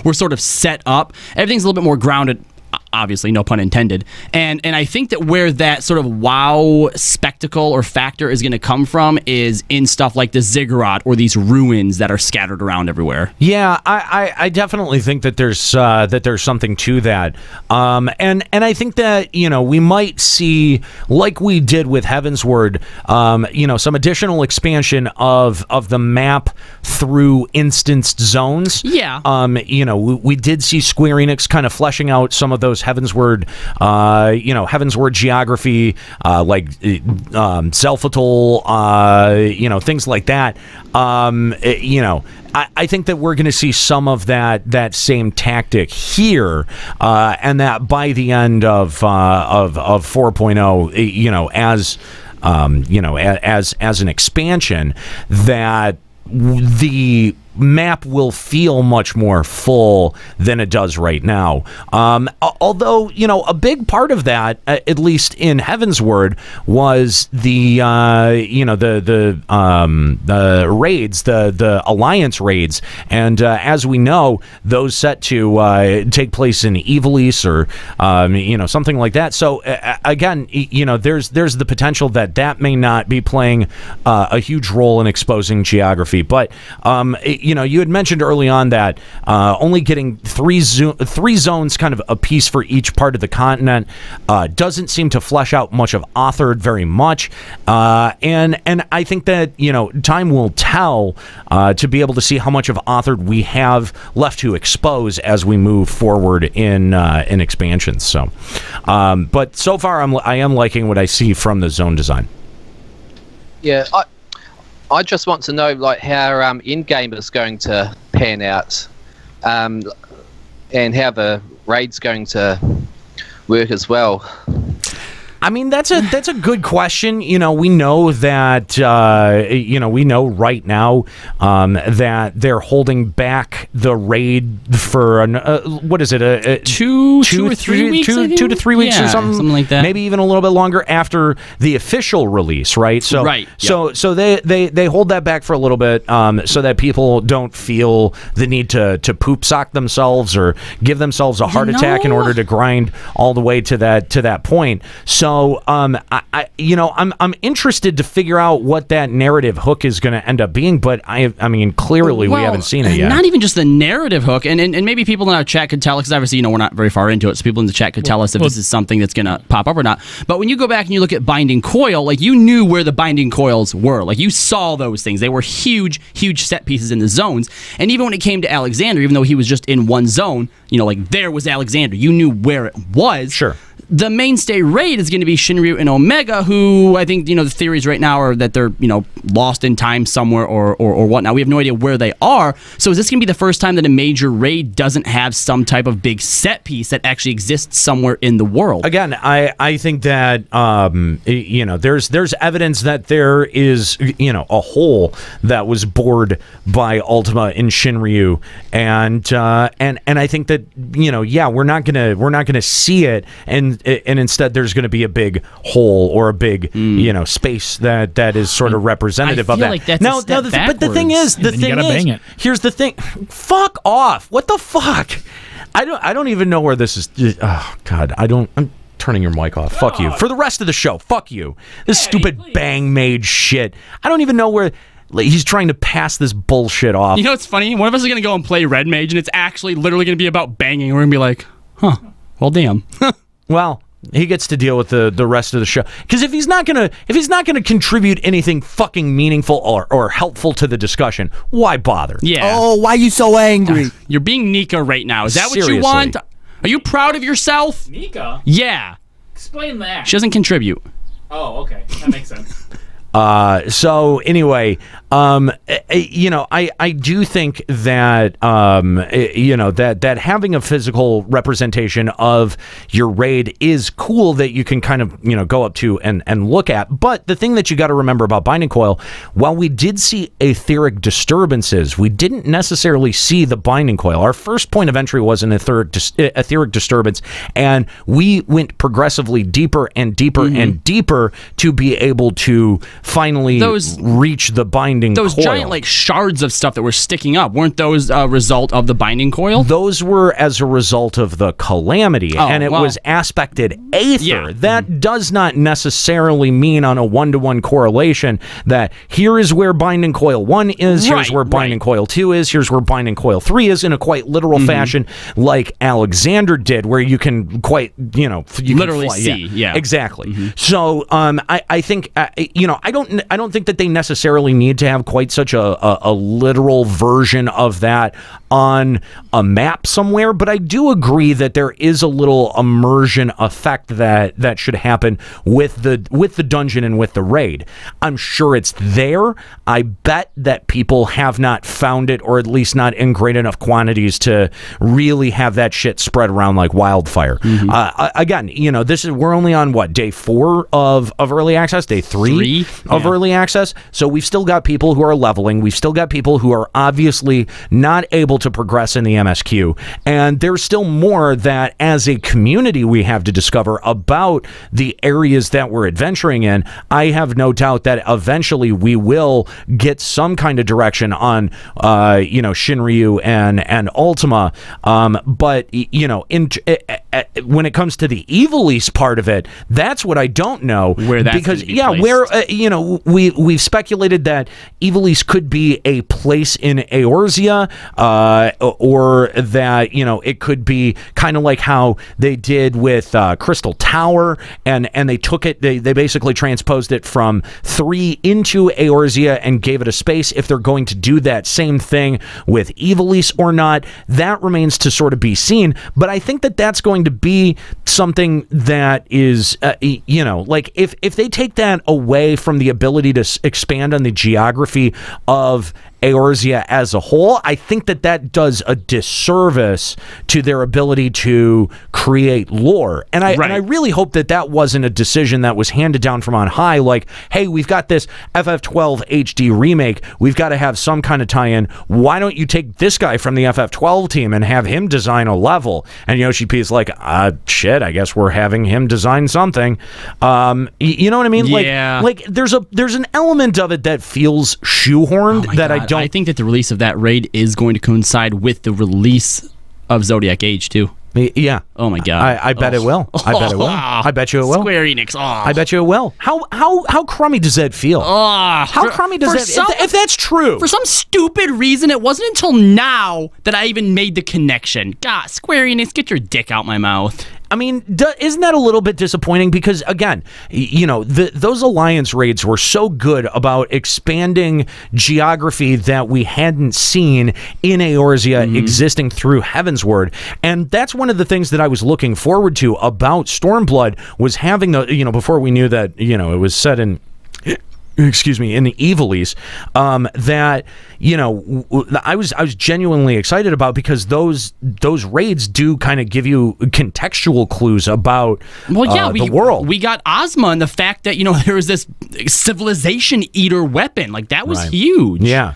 were sort of set up. Everything's a little bit more grounded. obviously, no pun intended. And I think that where that sort of wow spectacle or factor is going to come from is in stuff like the ziggurat or these ruins that are scattered around everywhere. Yeah, I definitely think that there's something to that, and I think that we might see, like we did with Heavensward, some additional expansion of the map through instanced zones. Yeah. We did see Square Enix kind of fleshing out some of those Heavensward geography, like Zelfatol, things like that. I think that we're going to see some of that same tactic here, and that by the end of 4.0, as an expansion, that the map will feel much more full than it does right now. Although, a big part of that, at least in Heavensward, was the raids, the Alliance raids, and as we know, those set to take place in Evilise or something like that. So again, there's the potential that may not be playing a huge role in exposing geography, but you had mentioned early on that only getting three zones kind of a piece for each part of the continent doesn't seem to flesh out much of Authored very much, and I think that time will tell to be able to see how much of Authored we have left to expose as we move forward in expansions. So, but so far I am liking what I see from the zone design. Yeah, I just want to know how in-game is going to pan out, and how the raid's going to work as well. I mean, that's a good question. We know that we know right now that they're holding back the raid for what is it? Two or 3 weeks, 2 to 3 weeks, or something like that. Maybe even a little bit longer after the official release, right? So right. So they hold that back for a little bit so that people don't feel the need to poop sock themselves or give themselves a heart attack in order to grind all the way to that point. So I'm interested to figure out what that narrative hook is going to end up being, but I mean, clearly we haven't seen it yet. Not even just the narrative hook, and maybe people in our chat could tell us, because obviously we're not very far into it, so people in the chat could tell us if this is something that's going to pop up or not. But when you go back and you look at Binding Coil, you knew where the Binding Coils were. You saw those things. They were huge set pieces in the zones. And even when it came to Alexander, even though he was just in one zone, there was Alexander. You knew where it was. Sure. The mainstay raid is going to be Shinryu and Omega, who I think, the theories right now are that they're, lost in time somewhere or whatnot. We have no idea where they are. So is this going to be the first time that a major raid doesn't have some type of big set piece that actually exists somewhere in the world? Again, I think that, there's evidence that there is, a hole that was bored by Ultima in Shinryu. And I think that, we're not gonna see it, and instead there's going to be a big hole or a big space that is sort of representative of that. Like that's but the thing is, here's the thing. Fuck off. What the fuck? I don't even know where this is. Oh God, I'm turning your mic off. Fuck you. For the rest of the show, fuck you. This stupid bang made shit. I don't even know where. He's trying to pass this bullshit off. It's funny. One of us is going to go and play Red Mage, and it's actually literally going to be about banging. We're going to be like, huh, well, damn. Well, he gets to deal with the rest of the show, because if he's not gonna contribute anything fucking meaningful or helpful to the discussion, why bother? Yeah. Oh, why are you so angry? You're being Nika right now. Is that Seriously. what you want? Are you proud of yourself? Nika? Yeah. Explain that. She doesn't contribute. Oh, okay. That makes sense. So anyway, I do think that, that having a physical representation of your raid is cool, that you can kind of, go up to and look at. But the thing that you got to remember about Binding Coil, while we did see etheric disturbances, we didn't necessarily see the Binding Coil. Our first point of entry was an etheric disturbance, and we went progressively deeper and deeper and deeper to be able to finally reach the Binding binding those coil. giant like shards of stuff that were sticking up, weren't those a result of the binding coil? Those were as a result of the calamity, and it was aspected aether. Yeah. That does not necessarily mean on a one-to-one correlation that here is where binding coil 1 is, here's where binding coil 2 is, here's where binding coil 3 is, in a quite literal fashion, like Alexander did, where you can quite, you literally can fly. see. Yeah. Exactly. So I think I don't think that they necessarily need to have quite such a literal version of that on a map somewhere, but I do agree that there is a little immersion effect that should happen with the dungeon and with the raid. I'm sure it's there. I bet that people have not found it, or at least not in great enough quantities to really have that shit spread around like wildfire. Again, we're only on day 4 of early access, day 3 of early access. So we've still got people who are leveling. We've still got people who are obviously not able to progress in the MSQ. And there's still more that as a community we have to discover about the areas that we're adventuring in. I have no doubt that eventually we will get some kind of direction on, Shinryu and Ultima. But, when it comes to the Evil East part of it, that's what I don't know. Where that's because, be placed. we've speculated that Evil East could be a place in Eorzea, or that, it could be kind of like how they did with Crystal Tower, and they took it, they basically transposed it from 3 into Eorzea and gave it a space. If they're going to do that same thing with Evil East or not, that remains to sort of be seen. But I think that that's going to be something that is, like if they take that away from the ability to expand on the geography of Eorzea as a whole, I think that does a disservice to their ability to create lore. And I really hope that wasn't a decision that was handed down from on high, like, hey, we've got this FF12 HD remake, we've got to have some kind of tie-in. Why don't you take this guy from the FF12 team and have him design a level? And Yoshi P is like, shit, I guess we're having him design something. You know what I mean? Yeah. Like there's an element of it that feels shoehorned that I don't. I think that the release of that raid is going to coincide with the release of Zodiac Age 2. Yeah. Oh my god. I bet it will. I bet it will. I bet you it will. Square-Enix. I bet you it will. How crummy does that feel? How crummy does that? If that's true. For some stupid reason, it wasn't until now that I even made the connection. God, Square-Enix, get your dick out my mouth. I mean, isn't that a little bit disappointing? Because, again, those alliance raids were so good about expanding geography that we hadn't seen in Eorzea existing through Heavensward. And that's one of the things that I was looking forward to about Stormblood, was having before we knew that, it was set in... in the Evil East, that I was genuinely excited about, because those raids do kind of give you contextual clues about the world. We got Ozma, and the fact that there was this civilization eater weapon, like that was huge. Yeah.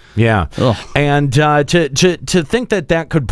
Ugh. And to think that could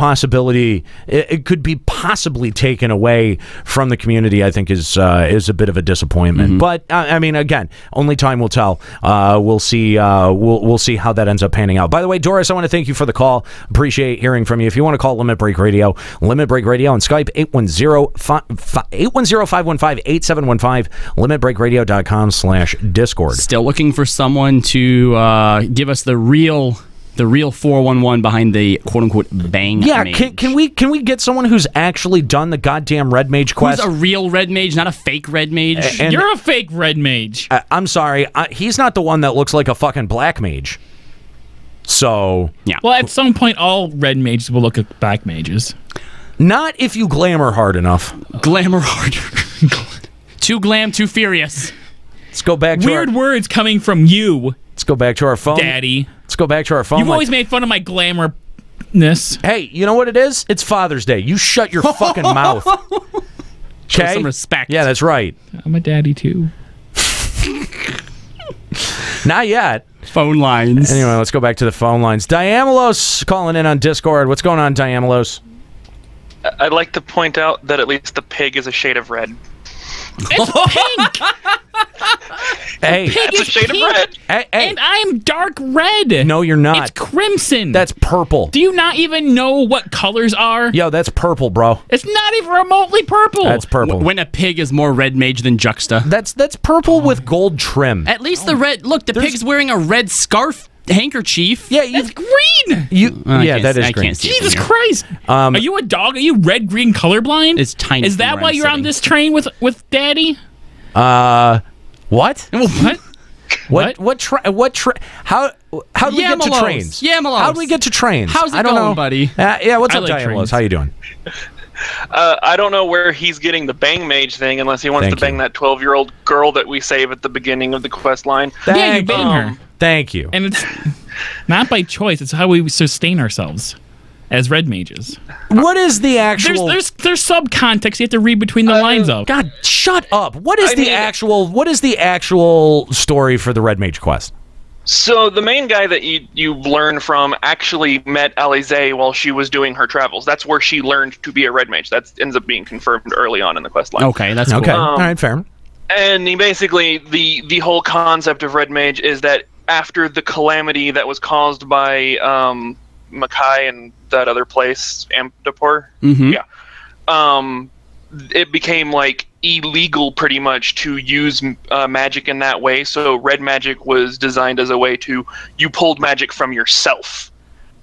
it could be possibly taken away from the community, I think is a bit of a disappointment. But I mean, again, only time will tell. We'll see. We'll see how that ends up panning out. By the way, Doris, I want to thank you for the call. Appreciate hearing from you. If you want to call Limit Break Radio on Skype, 810-515-8715, limitbreakradio.com/Discord. Still looking for someone to give us the real 411 behind the quote-unquote bang mage. Can we get someone who's actually done the goddamn red mage quest? Who's a real red mage, not a fake red mage? You're a fake red mage. I'm sorry. He's not the one that looks like a fucking black mage. So... yeah. Well, at some point, all red mages will look like black mages. Not if you glamour hard enough. Glamour harder. Too glam, too furious. Let's go back to Weird words coming from you. Let's go back to our phone. Daddy. Let's go back to our phone. You've always made fun of my glamourness. Hey, you know what it is? It's Father's Day. You shut your fucking mouth. Show some respect. Yeah, that's right. I'm a daddy, too. Not yet. Phone lines. Anyway, let's go back to the phone lines. Diamelos calling in on Discord. What's going on, Diamelos? I'd like to point out that at least the pig is a shade of red. It's pink. Hey, That's a shade of red. Hey. And I'm dark red. No, you're not. It's crimson. That's purple. Do you not even know what colors are? Yo, that's purple, bro. It's not even remotely purple. That's purple. When a pig is more red mage than Juxta. That's purple with gold trim. At least the red. Look, the pig's wearing a red scarf handkerchief. Yeah, That's green. That is green. Jesus Christ. Are you a dog? Are you red-green colorblind? It's tiny. Is that why you're on this train with Daddy? What? What? How do we get to trains? Yamalos. How do we get to trains? How's it I don't going, know. buddy? Yeah, what's up, like Diabolos? trains. How you doing? I don't know where he's getting the bang mage thing unless he wants Thank to bang you. that 12-year-old girl that we save at the beginning of the quest line. Yeah, you bang her. Thank you. And it's not by choice. It's how we sustain ourselves as red mages. What is the actual? There's subcontext you have to read between the lines of. God, shut up. What is the actual story for the Red Mage quest? So the main guy that you learn from actually met Alize while she was doing her travels. That's where she learned to be a red mage. That ends up being confirmed early on in the quest line. Okay, that's Okay. cool. All right, fair. And he basically, the whole concept of red mage is that after the calamity that was caused by Makai and that other place, Amdapur, it became like illegal pretty much to use magic in that way. So red magic was designed as a way to, you pulled magic from yourself,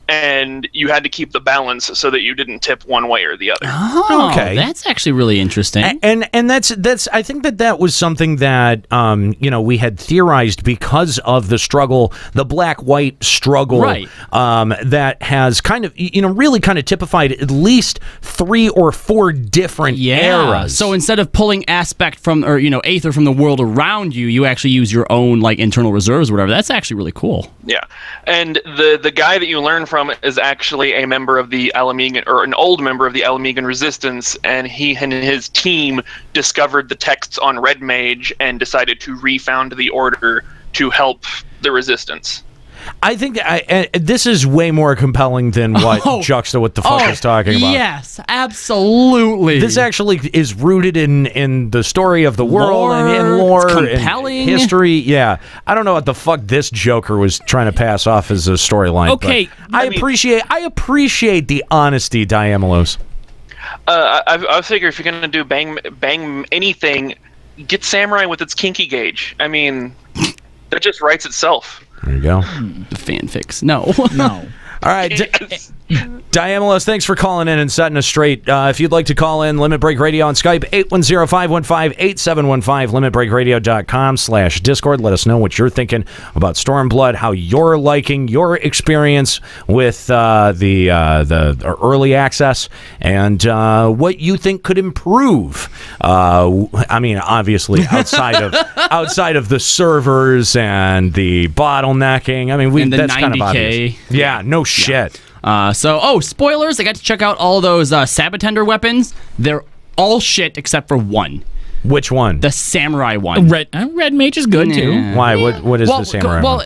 and you had to keep the balance so that you didn't tip one way or the other. Oh, Okay. That's actually really interesting. And that's I think that was something that we had theorized because of the struggle, the black-white struggle, Right. That has kind of really kind of typified at least 3 or 4 different eras. So instead of pulling aspect from aether from the world around you, you actually use your own like internal reserves or whatever. That's actually really cool. Yeah, and the guy that you learn from is actually a member of the Alamegan, or an old member of the Alamegan Resistance, and he and his team discovered the texts on Red Mage and decided to refound the Order to help the Resistance. I think this is way more compelling than what Juxta what the fuck is talking about. Yes, absolutely. This actually is rooted in the story of the world and in lore, it's compelling. and history. Yeah, I don't know what the fuck this Joker was trying to pass off as a storyline. Okay, but I appreciate the honesty, Diamolos. I figure if you're gonna do bang anything, get Samurai with its kinky gauge. I mean, that just writes itself. There you go. The fanfics. No. All right. Diamolos, thanks for calling in and setting us straight. If you'd like to call in, Limit Break Radio on Skype, 810-515-8715, limitbreakradio.com/Discord. Let us know what you're thinking about Stormblood, how you're liking your experience with the early access, and what you think could improve. I mean, obviously, outside of the servers and the bottlenecking. I mean, that's kind of obvious. Yeah, no shit. Spoilers. I got to check out all those Sabotender weapons. They're all shit except for one. Which one? The samurai one. Red Mage is good too. Why? What is the samurai one?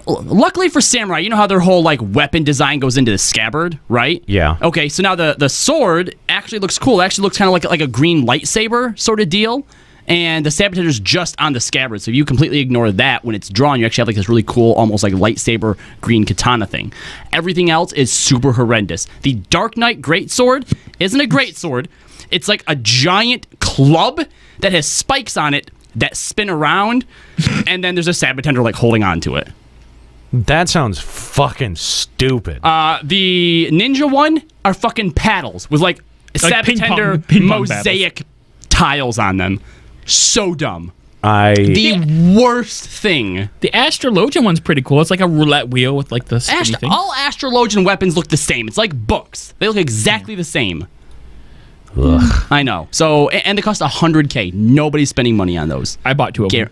Luckily for samurai, you know how their whole like weapon design goes into the scabbard, right? Yeah. Okay, so now the sword actually looks cool. It actually looks kind of like a green lightsaber sort of deal. And the Sabotender's just on the scabbard, so if you completely ignore that, when it's drawn, you actually have like this really cool, almost like lightsaber green katana thing. Everything else is super horrendous. The Dark Knight Greatsword isn't a greatsword. It's like a giant club that has spikes on it that spin around, and then there's a Sabotender like holding on to it. That sounds fucking stupid. The ninja one are fucking paddles with like Sabotender mosaic tiles on them. So dumb. The worst thing. The Astrologian one's pretty cool. It's like a roulette wheel with like the spinny thing. All Astrologian weapons look the same. It's like books. They look exactly the same. Ugh. I know. So, and they cost $100K. Nobody's spending money on those. I bought 2 of them.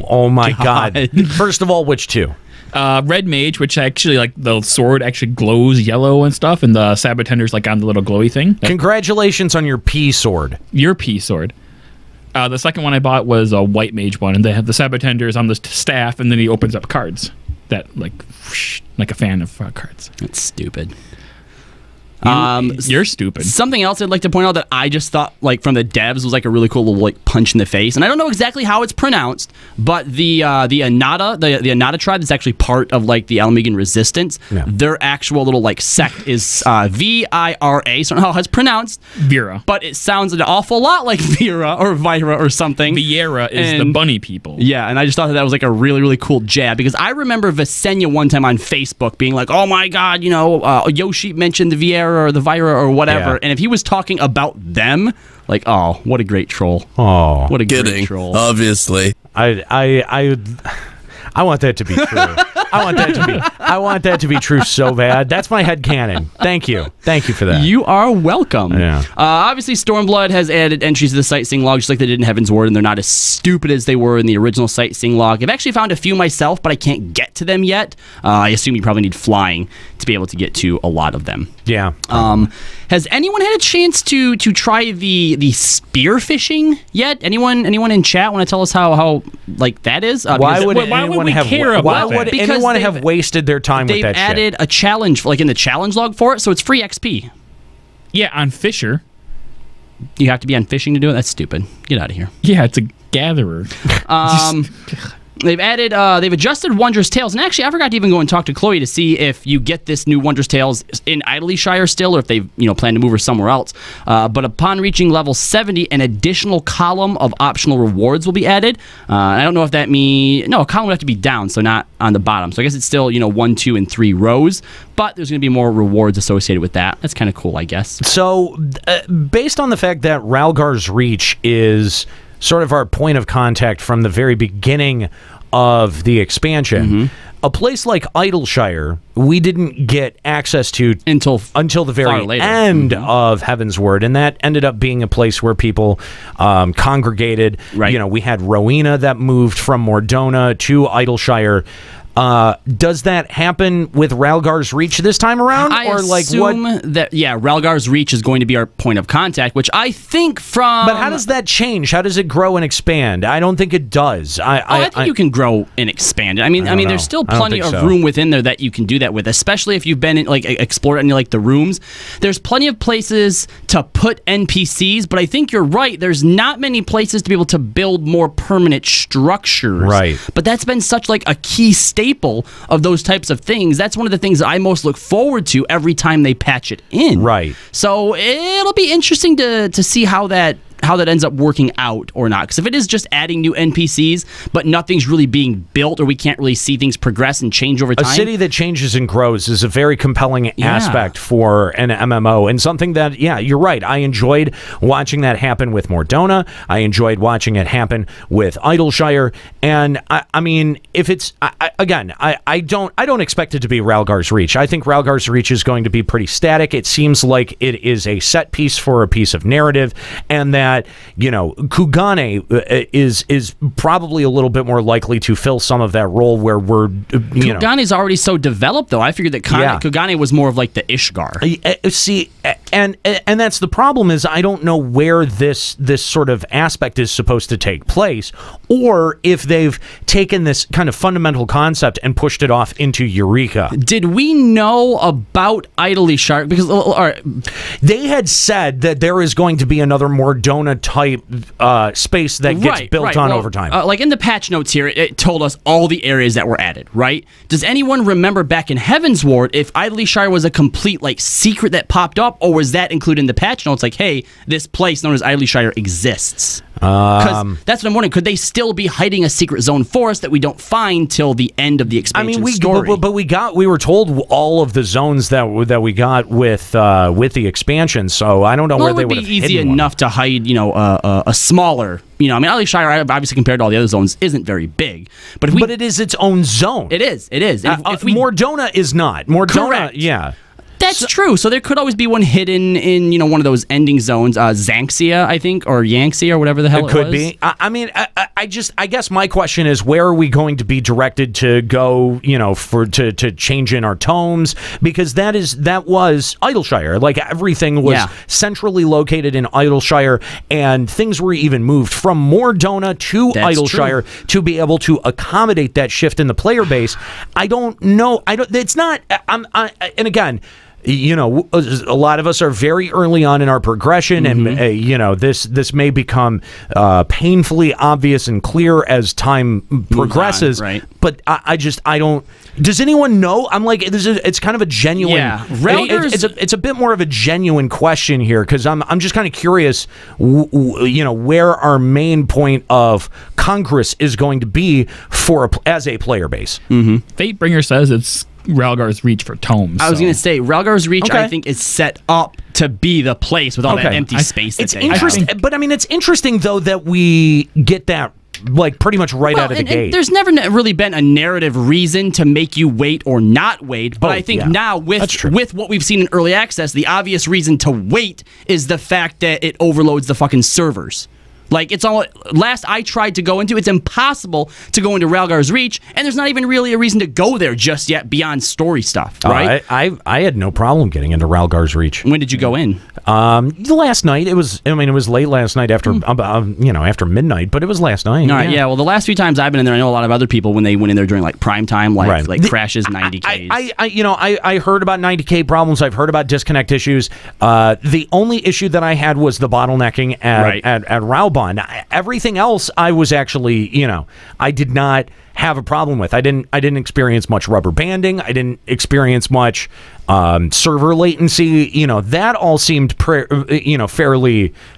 Oh my god. First of all, which 2? Red Mage, which actually like the sword actually glows yellow and stuff, and the Sabotender's like on the little glowy thing. Congratulations on your P sword. Your P sword. The second one I bought was a White Mage one, and they have the Sabotenders on the staff, and then he opens up cards that like a fan of cards. That's stupid. You're stupid. Something else I'd like to point out that I just thought, like, from the devs was like a really cool little like punch in the face, and I don't know exactly how it's pronounced, but the Anata tribe is actually part of like the Alamigan Resistance. Yeah. Their actual little like sect is Vira. So I don't know how it's pronounced, Vera, but it sounds an awful lot like Vera or Vira or something. Viera is the bunny people. Yeah, and I just thought that was like a really, really cool jab, because I remember Visenya one time on Facebook being like, oh my god, Yoshi mentioned the Viera or the Vira or whatever, Yeah. and if he was talking about them, like, oh, what a great troll. Oh, what a great troll. Obviously. I want that to be true. I want that to be true so bad. That's my headcanon. Thank you for that. You are welcome. Yeah. Obviously, Stormblood has added entries to the sightseeing log, just like they did in Heaven's Ward, and they're not as stupid as they were in the original sightseeing log. I've actually found a few myself, but I can't get to them yet. I assume you probably need flying to be able to get to a lot of them. Yeah. Has anyone had a chance to try the spear fishing yet? Anyone in chat want to tell us how like that is? Why would we care about that? Because anyone have wasted their time with that shit? They've added a challenge, like in the challenge log for it, so it's free XP. Yeah, on Fisher. You have to be on fishing to do it? That's stupid. Get out of here. Yeah, it's a gatherer. They've adjusted Wondrous Tales, and actually, I forgot to even go and talk to Chloe to see if you get this new Wondrous Tales in Idleshire still, or if they've plan to move her somewhere else. But upon reaching level 70, an additional column of optional rewards will be added. I don't know if that means a column would have to be down, so not on the bottom. So I guess it's still 1, 2, and 3 rows, but there's going to be more rewards associated with that. That's kind of cool, I guess. So, based on the fact that Ralgar's Reach is sort of our point of contact from the very beginning of the expansion, a place like Idleshire we didn't get access to until the very end of Heaven's Word, and that ended up being a place where people congregated. Right. We had Rowena that moved from Mordona to Idleshire. Does that happen with Ralgar's Reach this time around? Ralgar's Reach is going to be our point of contact, which I think from... But how does that change? How does it grow and expand? I don't think it does. I think you can grow and expand. I mean, there's still plenty of room within there that you can do that with, especially if you've been explored any the rooms. There's plenty of places to put NPCs, but I think you're right. There's not many places to be able to build more permanent structures. Right. But that's been such a key staple of those types of things. That's one of the things that I most look forward to every time they patch it in. Right. So it'll be interesting to see how that ends up working out or not. Because if it is just adding new NPCs, but nothing's really being built, or we can't really see things progress and change over time. A city that changes and grows is a very compelling aspect for an MMO, and something that, you're right. I enjoyed watching that happen with Mordona. I enjoyed watching it happen with Idleshire. And I mean, if it's I don't expect it to be Ralgar's Reach. I think Ralgar's Reach is going to be pretty static. It seems like it is a set piece for a piece of narrative, and that Kugane is probably a little bit more likely to fill some of that role where we're Kugane's already so developed, though. I figured that Kugane was more of the Ishgar. See, and that's the problem, is I don't know where this sort of aspect is supposed to take place, or if they've taken this kind of fundamental concept and pushed it off into Eureka. Did we know about Idleshire? Because they had said that there is going to be another Mordona type space that gets built on over time. In the patch notes here, it told us all the areas that were added, right? Does anyone remember back in Heaven's Ward if Idleshire was a complete secret that popped up, or was that included in the patch notes? Hey, this place known as Idleshire exists. Because that's what I'm wondering. Could they still be hiding a secret zone for us that we don't find till the end of the expansion story? But we were told all of the zones that we got with the expansion. So I don't know where they would have hidden. It would be easy enough to hide, a smaller. Idleshire, obviously compared to all the other zones, isn't very big. But it is its own zone. It is. Mordona is not. Mordona, correct. Yeah. That's true. So there could always be one hidden in one of those ending zones, Xanxia, I think, or Yanxia, or whatever the hell it could was. Be. I guess my question is, where are we going to be directed to go? To change in our tomes, because that was Idleshire. Everything was centrally located in Idleshire, and things were even moved from Mordona to Idleshire to be able to accommodate that shift in the player base. I don't know. It's not. And again, you know, a lot of us are very early on in our progression, and you know, this may become painfully obvious and clear as time progresses. Right. But I don't. Does anyone know? I'm like, it's kind of a genuine. Yeah, it's a bit more of a genuine question here, because I'm just kind of curious, you know, where our main point of Congress is going to be for as a player base. Fatebringer says it's Ralgar's Reach for tomes. I was going to say, Ralgar's Reach, I think, is set up to be the place with all that empty space. It's interesting, but I mean, it's interesting though that we get that like pretty much right out of the gate. There's never really been a narrative reason to make you wait or not wait, but I think now with what we've seen in early access, the obvious reason to wait is the fact that it overloads the fucking servers. Like, it's all, last I tried to go into, it's impossible to go into Ralgar's Reach, and there's not even really a reason to go there just yet beyond story stuff, right? I had no problem getting into Ralgar's Reach. When did you go in? Last night. It was late last night after, after midnight, but it was last night. All right, yeah. Well, the last few times I've been in there, I know a lot of other people when they went in there during like prime time, like crashes 90Ks. I heard about 90K problems. I've heard about disconnect issues. The only issue that I had was the bottlenecking at Raubuan. Everything else, I was actually, I did not have a problem with. I didn't experience much rubber banding. I didn't experience much server latency. That all seemed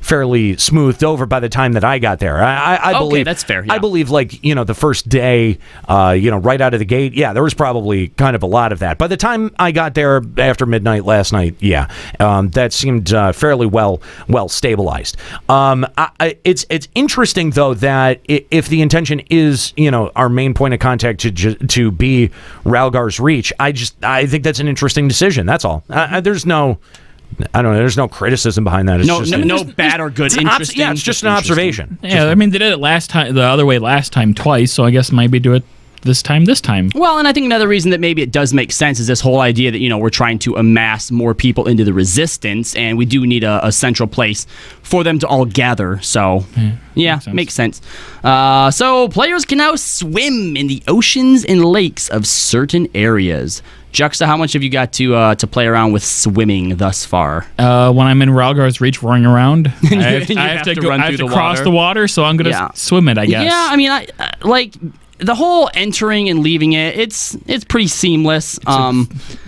fairly smoothed over by the time that I got there. I believe that's fair. Yeah. I believe the first day, right out of the gate, there was probably kind of a lot of that. By the time I got there after midnight last night, that seemed fairly well stabilized. It's interesting though that if the intention is our main point of contact to be Ralgar's Reach, I think that's an interesting decision. That's all. There's no criticism behind that. It's no bad or good. Interesting. It's just an observation. Yeah, I mean, they did it the other way last time twice, so I guess maybe do it this time. Well, and I think another reason that maybe it does make sense is this whole idea that, we're trying to amass more people into the resistance, and we do need a central place for them to all gather. So, makes sense. So, players can now swim in the oceans and lakes of certain areas. Juxta, how much have you got to play around with swimming thus far? When I'm in Ralgar's Reach roaring around, I have to cross the water, so I'm going to swim it, I guess. Yeah, I mean, I the whole entering and leaving it's pretty seamless.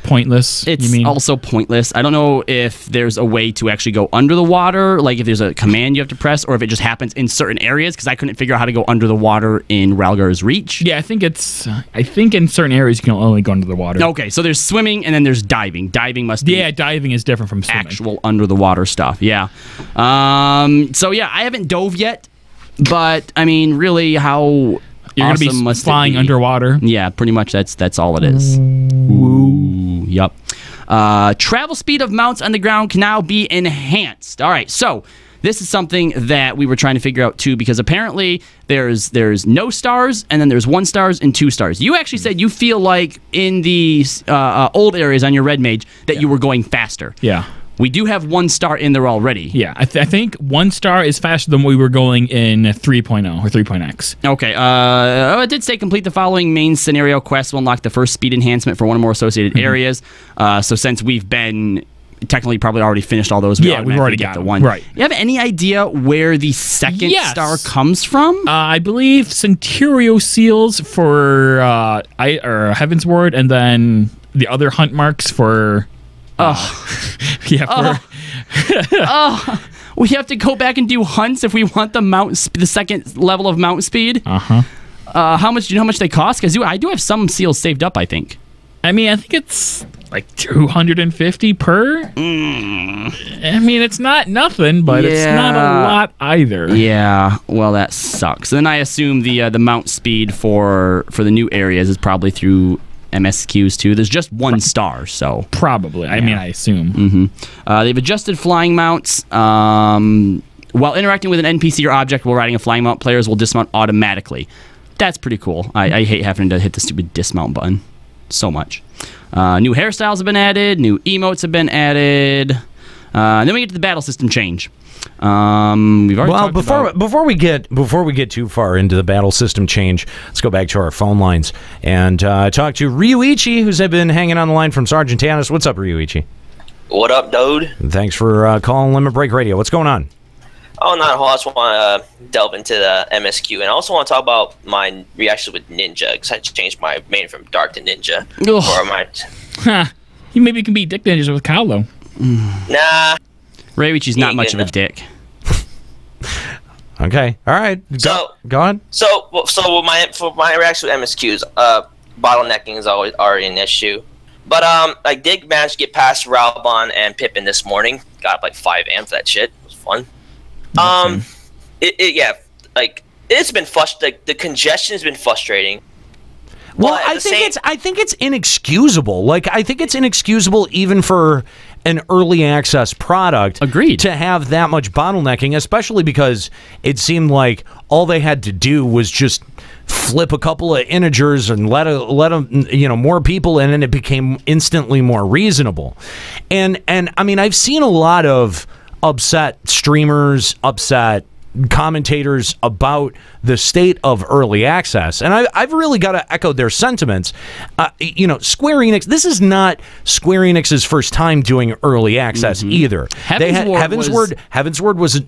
Pointless. It's also pointless. I don't know if there's a way to actually go under the water, like if there's a command you have to press, or if it just happens in certain areas, because I couldn't figure out how to go under the water in Ralgar's Reach. Yeah, I think in certain arees you can only go under the water. Okay, so there's swimming and then there's diving. Diving must be... Yeah, diving is different from swimming. Actual under the water stuff, yeah. So yeah, I haven't dove yet, but I mean, really, how... You're awesome going to be flying underwater. Yeah, pretty much that's all it is. Ooh. Yup. Travel speed of mounts on the ground can now be enhanced. All right, so this is something that we were trying to figure out too, because apparently there's no stars, and then there's 1 stars and 2 stars. You actually said you feel like in the old areas on your red mage that you were going faster. Yeah. We do have 1 star in there already. Yeah, I think 1 star is faster than we were going in 3.0 or 3.x. Okay, it did say complete the following main scenario quests will unlock the first speed enhancement for 1 or more associated areas. So since we've been technically probably already finished all those, we've already got the 1. Right. You have any idea where the second star comes from? I believe Centurio seals for Heaven's Ward, and then the other hunt marks for... we have to go back and do hunts if we want the second level of mount speed. How much? Do you know how much they cost? Because I do have some seals saved up, I think. I mean, I think it's like 250 per. I mean, it's not nothing, but it's not a lot either. Yeah. Well, that sucks. Then I assume the mount speed for the new areas is probably through MSQs too. There's just 1 star, so probably. I mean, I assume. They've adjusted flying mounts. While interacting with an NPC or object while riding a flying mount, players will dismount automatically. That's pretty cool. I hate having to hit the stupid dismount button so much. New hairstyles have been added. New emotes have been added. And then we get to the battle system change. We've already talked about... before we get too far into the battle system change, let's go back to our phone lines and talk to Ryuichi, who's been hanging on the line from Sergeant Tannis. What's up, Ryuichi? What up, dude? Thanks for calling Limit Break Radio. What's going on? Oh, not a whole lot. I just want to delve into the MSQ, and I also want to talk about my reaction with Ninja, because I changed my main from Dark to Ninja. You maybe can beat Dick Ninjas with Kyle, though. Nah. Raiwichi's not much of a dick. Okay. All right. Go on. So for my reaction with MSQs, bottlenecking is already an issue. But I did manage to get past Raubuan and Pippin this morning. Got up like 5 AM for that shit. It was fun. It's been frustrating. The congestion has been frustrating. Well, I think it's inexcusable. Like, I think it's inexcusable even for an early access product. Agreed. To have that much bottlenecking, especially because it seemed like all they had to do was just flip a couple of integers and let them, more people in, and it became instantly more reasonable. And I mean, I've seen a lot of upset streamers, upset commentators about the state of early access, and I've really got to echo their sentiments. Square Enix, this is not Square Enix's first time doing early access either. Heavensward was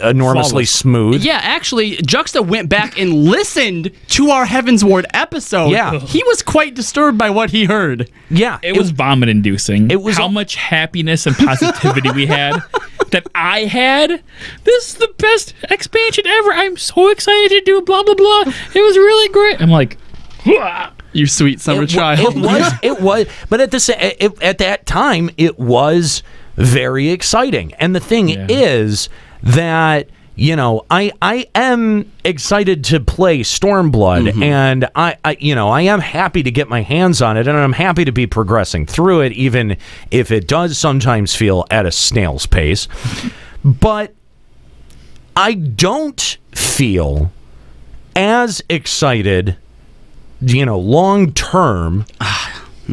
enormously smooth. Yeah, actually, Juxta went back and listened to our Heavensward episode. Yeah. He was quite disturbed by what he heard. Yeah. It was vomit-inducing. It was how much happiness and positivity we had. That I had. This is the best expansion ever. I'm so excited to do blah blah blah. It was really great. I'm like, you sweet summer child. It was, but at that time, it was very exciting. And the thing is that, I am excited to play Stormblood, and I am happy to get my hands on it, and I'm happy to be progressing through it, even if it does sometimes feel at a snail's pace. But I don't feel as excited, long term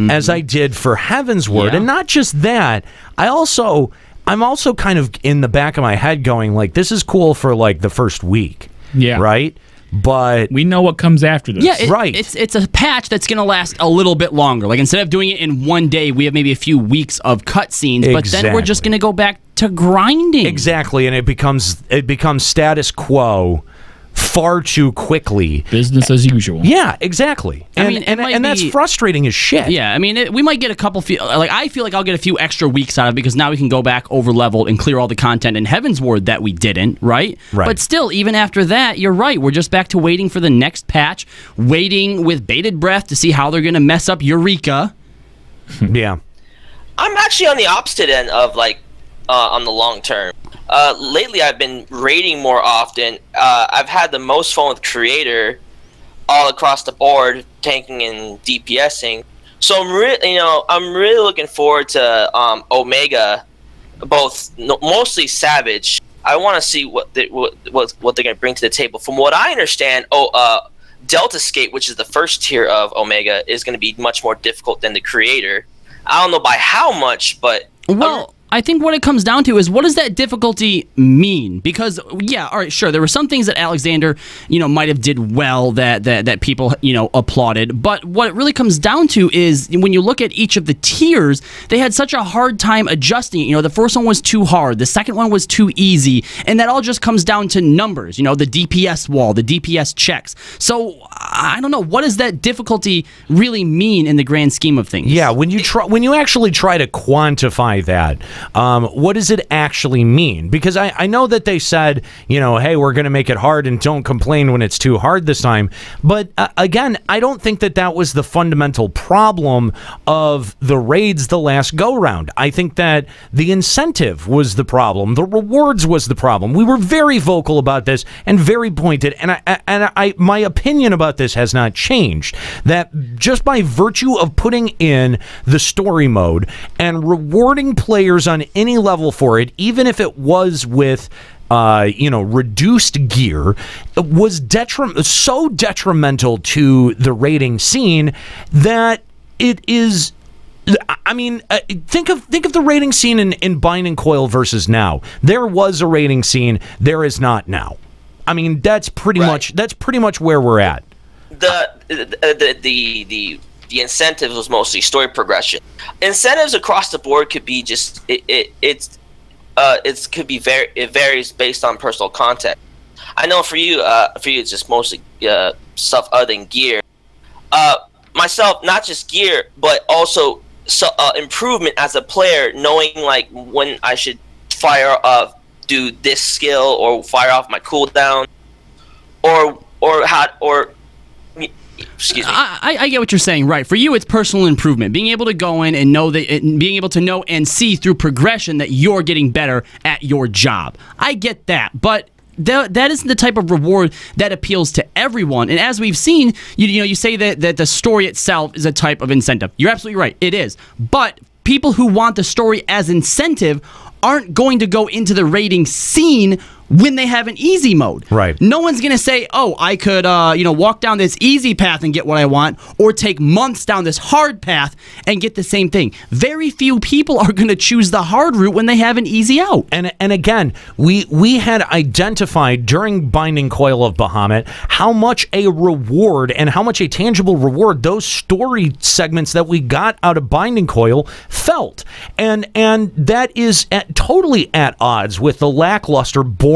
as I did for Heavensward. Yeah. And not just that, I'm also kind of in the back of my head going, like, this is cool for like the first week. Yeah. Right? But we know what comes after this. Yeah, right. It's a patch that's going to last a little bit longer. Like, instead of doing it in one day, we have maybe a few weeks of cutscenes, but then we're just going to go back to grinding. Exactly, and it becomes status quo far too quickly. Business as usual. Yeah, exactly. And that's frustrating as shit. Yeah, I mean, we might get a couple. I feel like I'll get a few extra weeks out of it because now we can go back over level and clear all the content in Heavensward that we didn't, right? Right. But still, even after that, you're right. We're just back to waiting for the next patch, waiting with bated breath to see how they're going to mess up Eureka. Yeah. I'm actually on the opposite end of on the long term. Lately, I've been raiding more often. I've had the most fun with Creator all across the board, tanking and DPSing. So I'm really looking forward to Omega, mostly Savage. I want to see what they're going to bring to the table. From what I understand, Delta Skate, which is the first tier of Omega, is going to be much more difficult than the Creator. I don't know by how much, but I think what it comes down to is, what does that difficulty mean? Because, yeah, all right, sure, there were some things that Alexander, might have did well that people, applauded. But what it really comes down to is, when you look at each of the tiers, they had such a hard time adjusting it. The first one was too hard. The second one was too easy. And that all just comes down to numbers, the DPS wall, the DPS checks. So, I don't know, what does that difficulty really mean in the grand scheme of things? Yeah, when you actually try to quantify that, what does it actually mean? Because I know that they said, hey, we're going to make it hard and don't complain when it's too hard this time. But again, I don't think that was the fundamental problem of the raids the last go-round. I think that the incentive was the problem. The rewards was the problem. We were very vocal about this and very pointed. And my opinion about this has not changed. That just by virtue of putting in the story mode and rewarding players on any level for it, even if it was with reduced gear, was so detrimental to the raiding scene that it is. I mean, think of the raiding scene in Binding Coil versus now. There was a raiding scene. There is not now. I mean, that's pretty much where we're at. The the incentives was mostly story progression. Incentives across the board could be just it varies based on personal context. I know for you it's just mostly stuff other than gear. Myself, not just gear, but also improvement as a player, knowing like when I should do this skill or fire off my cooldown, excuse me. I get what you're saying, right? For you, it's personal improvement. Being able to go in and being able to know and see through progression that you're getting better at your job. I get that, but that isn't the type of reward that appeals to everyone. And as we've seen, you say that the story itself is a type of incentive. You're absolutely right. It is. But people who want the story as incentive aren't going to go into the raiding scene when they have an easy mode. Right. No one's going to say, oh, I could walk down this easy path and get what I want, or take months down this hard path and get the same thing. Very few people are going to choose the hard route when they have an easy out. And again, we had identified during Binding Coil of Bahamut how much a reward and how much a tangible reward those story segments that we got out of Binding Coil felt. And that is totally at odds with the lackluster, boring,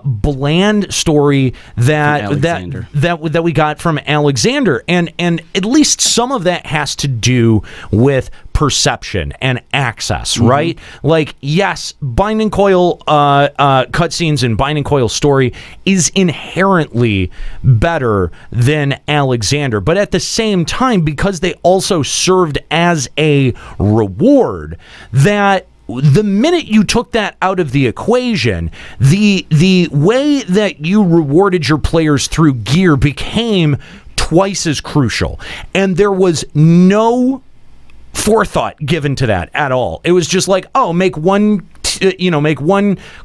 bland story that we got from Alexander, and at least some of that has to do with perception and access, right? Like, yes, Binding Coil cutscenes and Binding Coil story is inherently better than Alexander, but at the same time, because they also served as a reward, that the minute you took that out of the equation, the way that you rewarded your players through gear became twice as crucial, and there was no forethought given to that at all. It was just like, oh, make one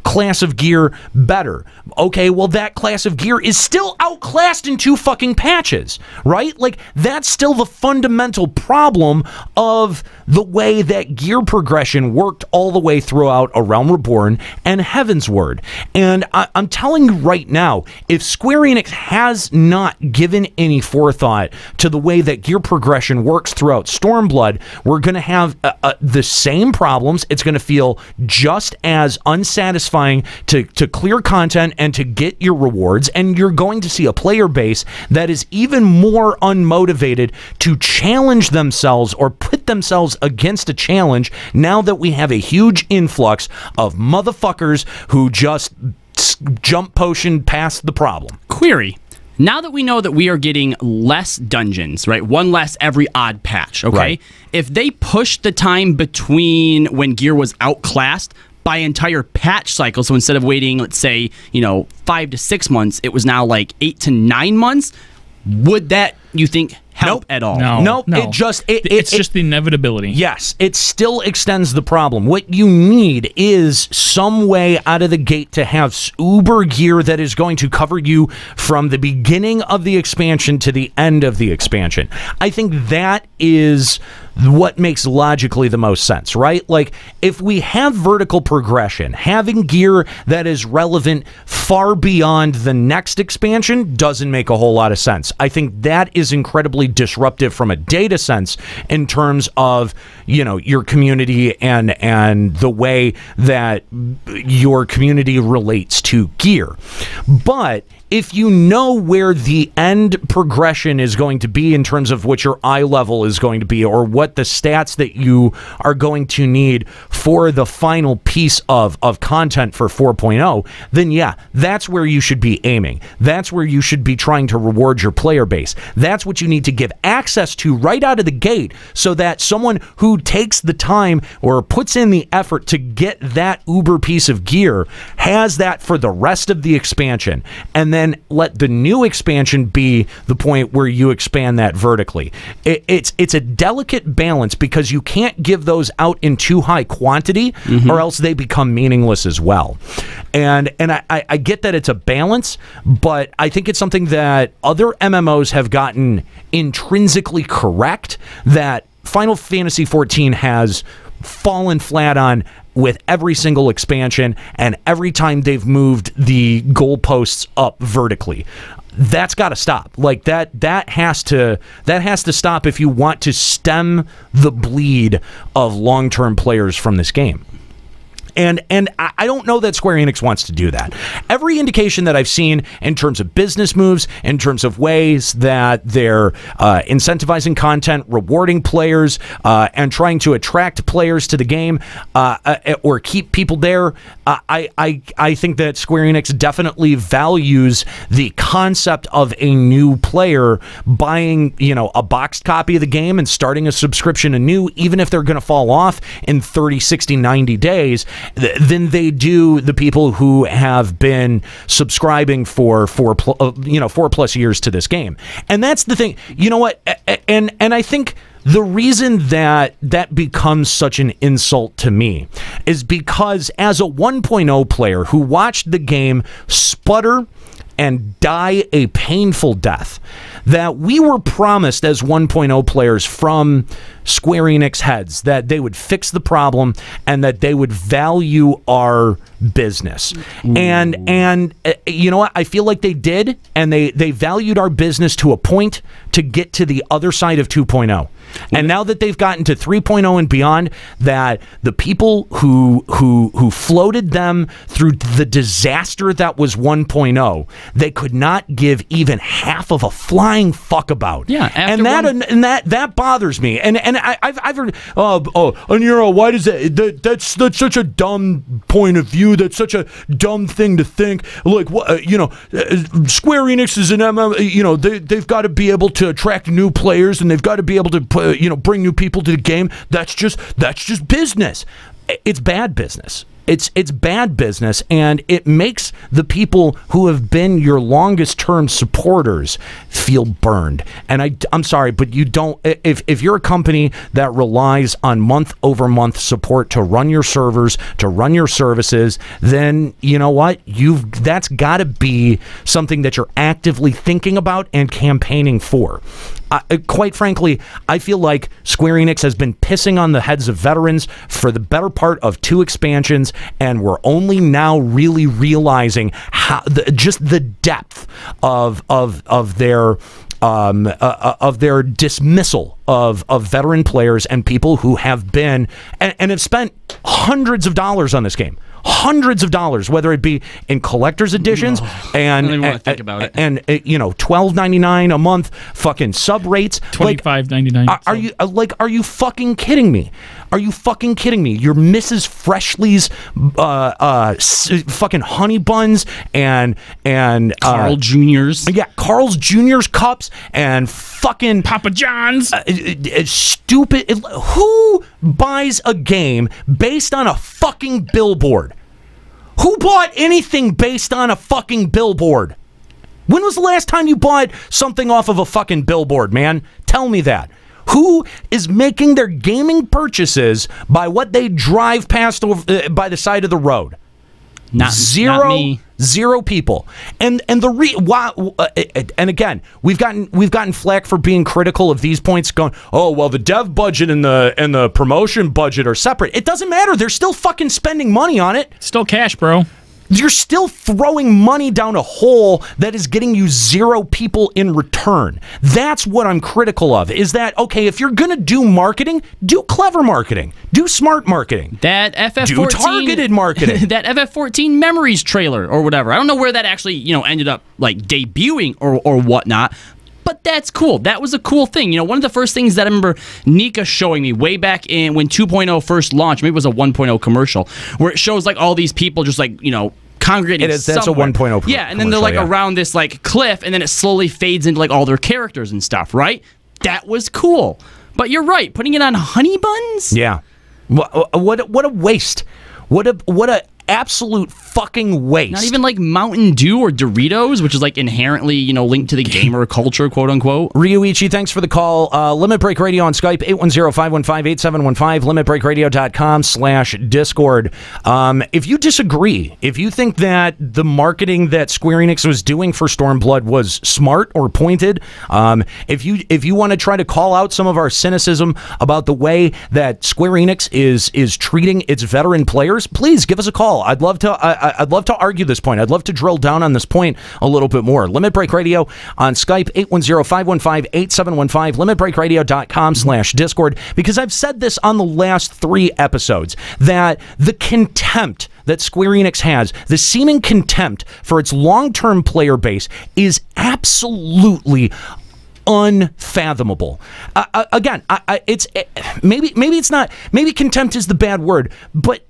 class of gear better. Okay, well, that class of gear is still outclassed in 2 fucking patches, right? Like, that's still the fundamental problem of the way that gear progression worked all the way throughout A Realm Reborn and Heavensward. And I'm telling you right now, if Square-Enix has not given any forethought to the way that gear progression works throughout Stormblood, we're going to have the same problems. It's going to feel just as unsatisfying to clear content and to get your rewards, and you're going to see a player base that is even more unmotivated to challenge themselves or put themselves against a challenge now that we have a huge influx of motherfuckers who just jump potion past the problem. Query. Now that we know that we are getting less dungeons, right? One less every odd patch, okay? Right. If they pushed the time between when gear was outclassed by entire patch cycle, so instead of waiting, let's say, 5 to 6 months, it was now like 8 to 9 months, would that, you think, help at all? No. It's just the inevitability. Yes, it still extends the problem. What you need is some way out of the gate to have uber gear that is going to cover you from the beginning of the expansion to the end of the expansion. I think that is what makes logically the most sense, right? Like, if we have vertical progression, having gear that is relevant far beyond the next expansion doesn't make a whole lot of sense. I think that is incredibly disruptive from a data sense in terms of, your community and the way that your community relates to gear. But if you know where the end progression is going to be in terms of what your eye level is going to be, or what the stats that you are going to need for the final piece of content for 4.0, then yeah, that's where you should be aiming. That's where you should be trying to reward your player base. That's what you need to give access to right out of the gate, so that someone who takes the time or puts in the effort to get that uber piece of gear has that for the rest of the expansion, and then let the new expansion be the point where you expand that vertically. It's a delicate balance, because you can't give those out in too high quantity, or else they become meaningless as well. And I get that it's a balance, but I think it's something that other MMOs have gotten intrinsically correct, that Final Fantasy XIV has fallen flat on with every single expansion and every time they've moved the goalposts up vertically. that's got to stop. Like that has to stop if you want to stem the bleed of long-term players from this game. And I don't know that Square Enix wants to do that. Every indication that I've seen in terms of business moves, in terms of ways that they're incentivizing content, rewarding players, and trying to attract players to the game or keep people there, I think that Square Enix definitely values the concept of a new player buying, a boxed copy of the game and starting a subscription anew, even if they're going to fall off in 30, 60, 90 days. Than they do the people who have been subscribing for 4+ years to this game. And that's the thing. You know what? And I think the reason that becomes such an insult to me is because as a 1.0 player who watched the game sputter and die a painful death, that we were promised as 1.0 players from Square Enix heads that they would fix the problem and that they would value our business. And you know what? I feel like they did, and they valued our business to a point to get to the other side of 2.0. And now that they've gotten to 3.0 and beyond, that the people who floated them through the disaster that was 1.0, they could not give even half of a flying fuck about. Yeah, and that bothers me. And I've heard, why does that's such a dumb point of view? That's such a dumb thing to think. Like, Square Enix is an they've got to be able to attract new players, and they've got to be able to bring new people to the game. That's just business. It's bad business. It's bad business, and it makes the people who have been your longest term supporters feel burned. And I'm sorry, but you don't. If you're a company that relies on month-over-month support to run your servers, to run your services, then you know what? That's got to be something that you're actively thinking about and campaigning for. Quite frankly, I feel like Square Enix has been pissing on the heads of veterans for the better part of 2 expansions, and we're only now really realizing how just the depth of their dismissal of veteran players and people who have been and have spent hundreds of dollars on this game. Hundreds of dollars, whether it be in collector's editions and $12.99 a month, fucking sub rates, $25.99. Are you fucking kidding me? Are you fucking kidding me? Your Mrs. Freshly's fucking honey buns and Carl Jr.'s. Yeah, Carl's Jr.'s cups and fucking Papa John's. Stupid. Who buys a game based on a fucking billboard? Who bought anything based on a fucking billboard? When was the last time you bought something off of a fucking billboard, man? Tell me that. Who is making their gaming purchases by what they drive past by the side of the road? Not me. Zero people. And again, we've gotten flack for being critical of these points, going, oh well, the dev budget and the promotion budget are separate. It doesn't matter. They're still fucking spending money on it. Still cash, bro. You're still throwing money down a hole that is getting you 0 people in return. That's what I'm critical of, is that, okay, if you're going to do marketing, do clever marketing. Do smart marketing. That FF14... Do targeted marketing. That FF14 Memories trailer or whatever. I don't know where that actually, ended up, debuting or whatnot. But that's cool. That was a cool thing. One of the first things that I remember Nika showing me way back in when 2.0 first launched, maybe it was a 1.0 commercial, where it shows all these people just congregating that's a 1.0 yeah, and then they're around this cliff, and then it slowly fades into all their characters and stuff, right? That was cool. But you're right, putting it on honey buns? Yeah. What a waste. What a absolute fucking waste. Not even Mountain Dew or Doritos, which is inherently, linked to the gamer culture, quote unquote. Ryuichi, thanks for the call. Limit Break Radio on Skype, 810-515-8715, limitbreakradio.com/Discord. If you disagree, if you think that the marketing that Square Enix was doing for Stormblood was smart or pointed, if you want to try to call out some of our cynicism about the way that Square Enix is treating its veteran players, please give us a call. well. I'd love to argue this point. I'd love to drill down on this point a little bit more. Limit Break Radio on Skype, 810-515-8715, limitbreakradio.com/Discord, because I've said this on the last 3 episodes, that the contempt that Square Enix has, the seeming contempt for its long-term player base, is absolutely unfathomable. Again, maybe it's not. Maybe contempt is the bad word, but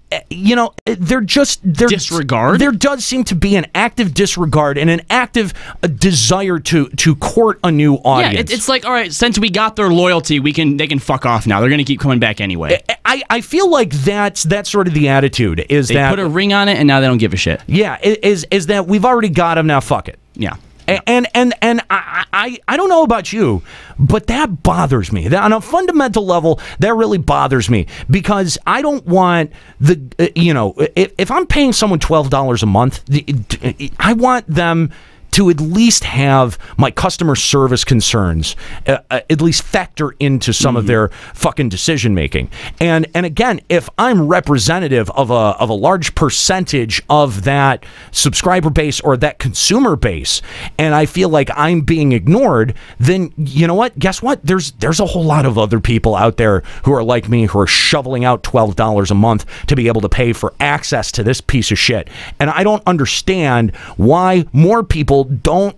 disregard. There does seem to be an active disregard and an active desire to court a new audience. Yeah, it's like, all right, since we got their loyalty, they can fuck off now. They're going to keep coming back anyway. I feel like that's sort of the attitude. Is they put a ring on it and now they don't give a shit. Yeah, is that we've already got them, now fuck it. Yeah. And I don't know about you, but that bothers me. That, on a fundamental level, that really bothers me, because I don't want if I'm paying someone $12 a month, I want them to at least have my customer service concerns at least factor into some of their fucking decision making. And again, if I'm representative of a large percentage of that subscriber base or that consumer base, and I feel like I'm being ignored, then you know what? Guess what? There's a whole lot of other people out there who are like me, who are shoveling out $12 a month to be able to pay for access to this piece of shit. And I don't understand why more people don't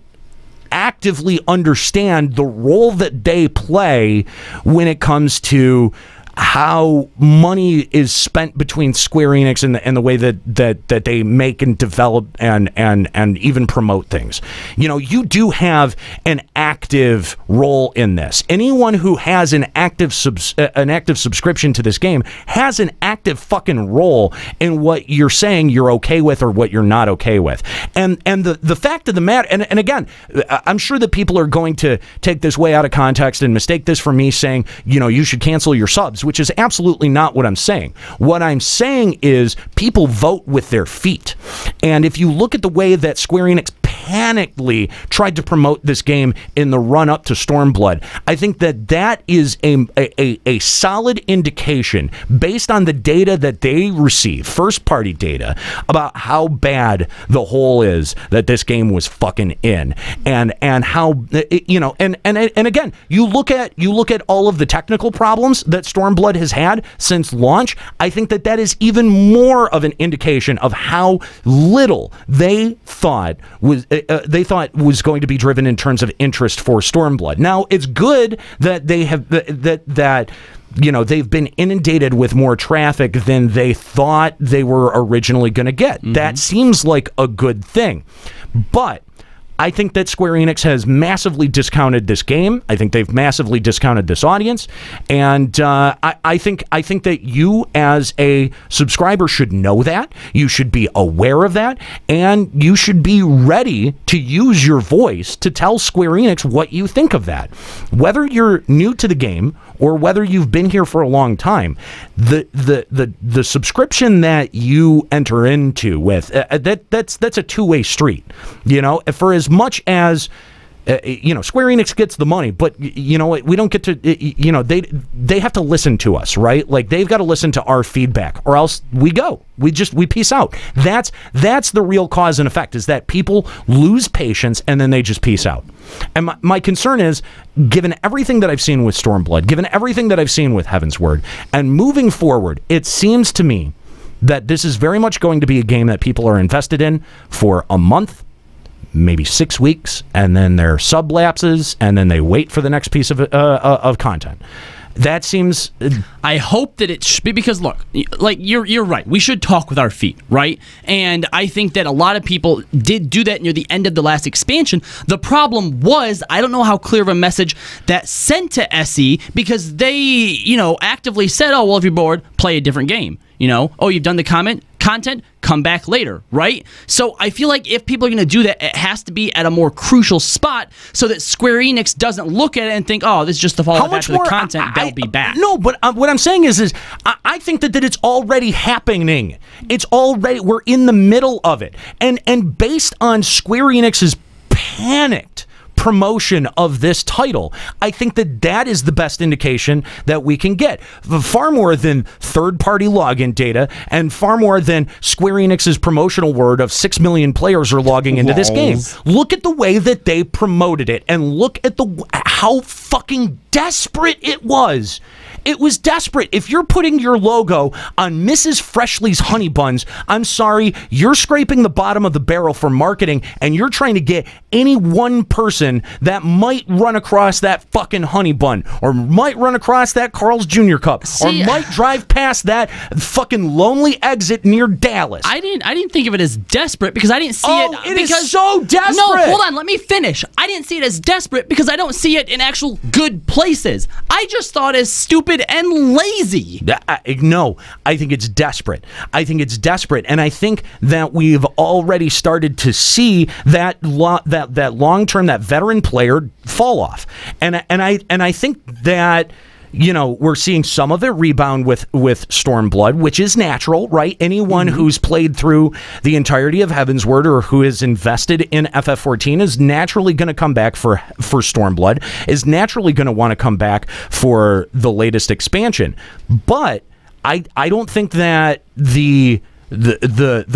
actively understand the role that they play when it comes to how money is spent between Square Enix and the way that they make and develop and even promote things. You do have an active role in this. Anyone who has an active subscription to this game has an active fucking role in what you're saying you're okay with or what you're not okay with. And the fact of the matter, and again, I'm sure that people are going to take this way out of context and mistake this for me saying, you should cancel your subs, which is absolutely not what I'm saying. What I'm saying is people vote with their feet. And if you look at the way that Square Enix panickedly tried to promote this game in the run-up to Stormblood, I think that is a solid indication, based on the data that they receive, first-party data, about how bad the hole is that this game was fucking in, and how and again, you look at all of the technical problems that Stormblood has had since launch. I think that is even more of an indication of how little they thought was going to be driven in terms of interest for Stormblood. Now, it's good that they have they've been inundated with more traffic than they thought they were originally going to get. That seems like a good thing, but I think that Square Enix has massively discounted this game. I think they've massively discounted this audience, and I think that you as a subscriber should know that. You should be aware of that, and you should be ready to use your voice to tell Square Enix what you think of that. Whether you're new to the game or whether you've been here for a long time, the subscription that you enter into with that's a two-way street. For as much as Square Enix gets the money, but we don't get to. They have to listen to us, right? Like, they've got to listen to our feedback, or else we go. We peace out. That's the real cause and effect, is that people lose patience and then they just peace out. And my concern is, given everything that I've seen with Stormblood, given everything that I've seen with Heaven's Word, and moving forward, it seems to me that this is very much going to be a game that people are invested in for a month, maybe 6 weeks, and then there are sub lapses, and then they wait for the next piece of content. That seems. I hope that it should be, because look, like you're right. We should talk with our feet, right? And I think that a lot of people did do that near the end of the last expansion. The problem was, I don't know how clear of a message that sent to SE, because they, actively said, "Oh, well, if you're bored, play a different game." Oh, you've done the content, come back later, right? So I feel like if people are going to do that, it has to be at a more crucial spot, so that Square Enix doesn't look at it and think, "Oh, this is just the fall back to the content, they'll be back." No, but what I'm saying is I think that it's already happening. We're in the middle of it. And based on Square Enix's panicked promotion of this title. I think that is the best indication that we can get. Far more than third-party login data and far more than Square Enix's promotional word of 6 million players are logging into this game. Look at the way that they promoted it and look at how fucking desperate it was. It was desperate. If you're putting your logo on Mrs. Freshly's Honey Buns, I'm sorry, you're scraping the bottom of the barrel for marketing, and you're trying to get any one person that might run across that fucking honey bun, or might run across that Carl's Jr. cup, or might drive past that fucking lonely exit near Dallas. I didn't think of it as desperate because I didn't see it. It is so desperate. No, hold on, let me finish. I didn't see it as desperate because I don't see it in actual good places. I just thought it as stupid and lazy. No, I think it's desperate. I think it's desperate, and I think that we've already started to see that long-term, that veteran player fall off, and I think that, you know, we're seeing some of it rebound with Stormblood, which is natural, right? Anyone who's played through the entirety of Heavensward or who is invested in FF14 is naturally going to come back for Stormblood, is naturally going to want to come back for the latest expansion. But I don't think that the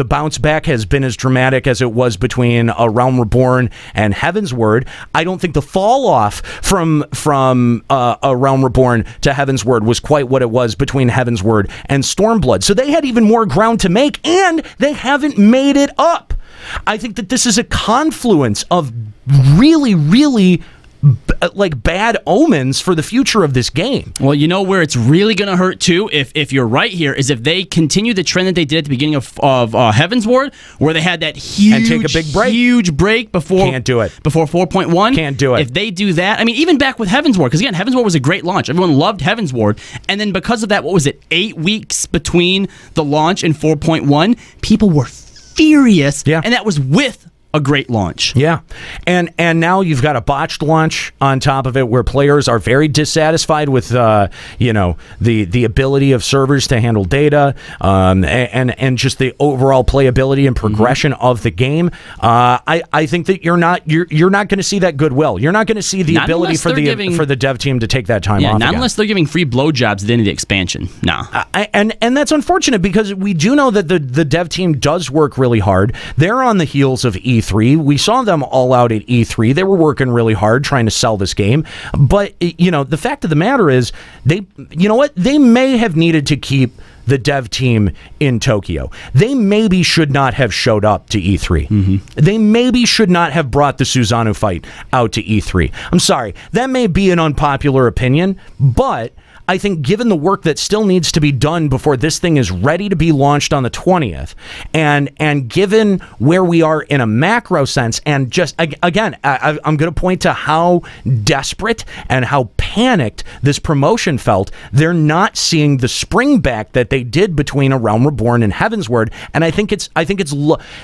bounce back has been as dramatic as it was between A Realm Reborn and Heavensward. I don't think the fall off from A Realm Reborn to Heavensward was quite what it was between Heavensward and Stormblood. So they had even more ground to make, and they haven't made it up. I think that this is a confluence of really, really like bad omens for the future of this game. Well, you know where it's really going to hurt too, if you're right here, is if they continue the trend that they did at the beginning of Heavensward, where they had that huge, and take a big break. Huge break before. Can't do it. Before 4.1. Can't do it. If they do that, I mean, even back with Heavensward, because again, Heavensward was a great launch. Everyone loved Heavensward, and then because of that, what was it? 8 weeks between the launch and 4.1, people were furious. Yeah, and that was with a great launch. Yeah. And now you've got a botched launch on top of it where players are very dissatisfied with you know, the ability of servers to handle data, and just the overall playability and progression of the game. I think that you're not going to see that goodwill. You're not going to see the ability for the dev team to take that time off. Not unless they're giving free blowjobs at the end of the expansion. Nah. And that's unfortunate because we do know that the dev team does work really hard. They're on the heels of E3. We saw them all out at E3. They were working really hard trying to sell this game. But, you know, the fact of the matter is, you know what? They may have needed to keep the dev team in Tokyo. They maybe should not have showed up to E3. They maybe should not have brought the Susanoo fight out to E3. I'm sorry. That may be an unpopular opinion, but I think given the work that still needs to be done before this thing is ready to be launched on the 20th, and given where we are in a macro sense, and just, again, I'm going to point to how desperate and how panicked this promotion felt. They're not seeing the spring back that they did between A Realm Reborn and Heavensward, and I think it's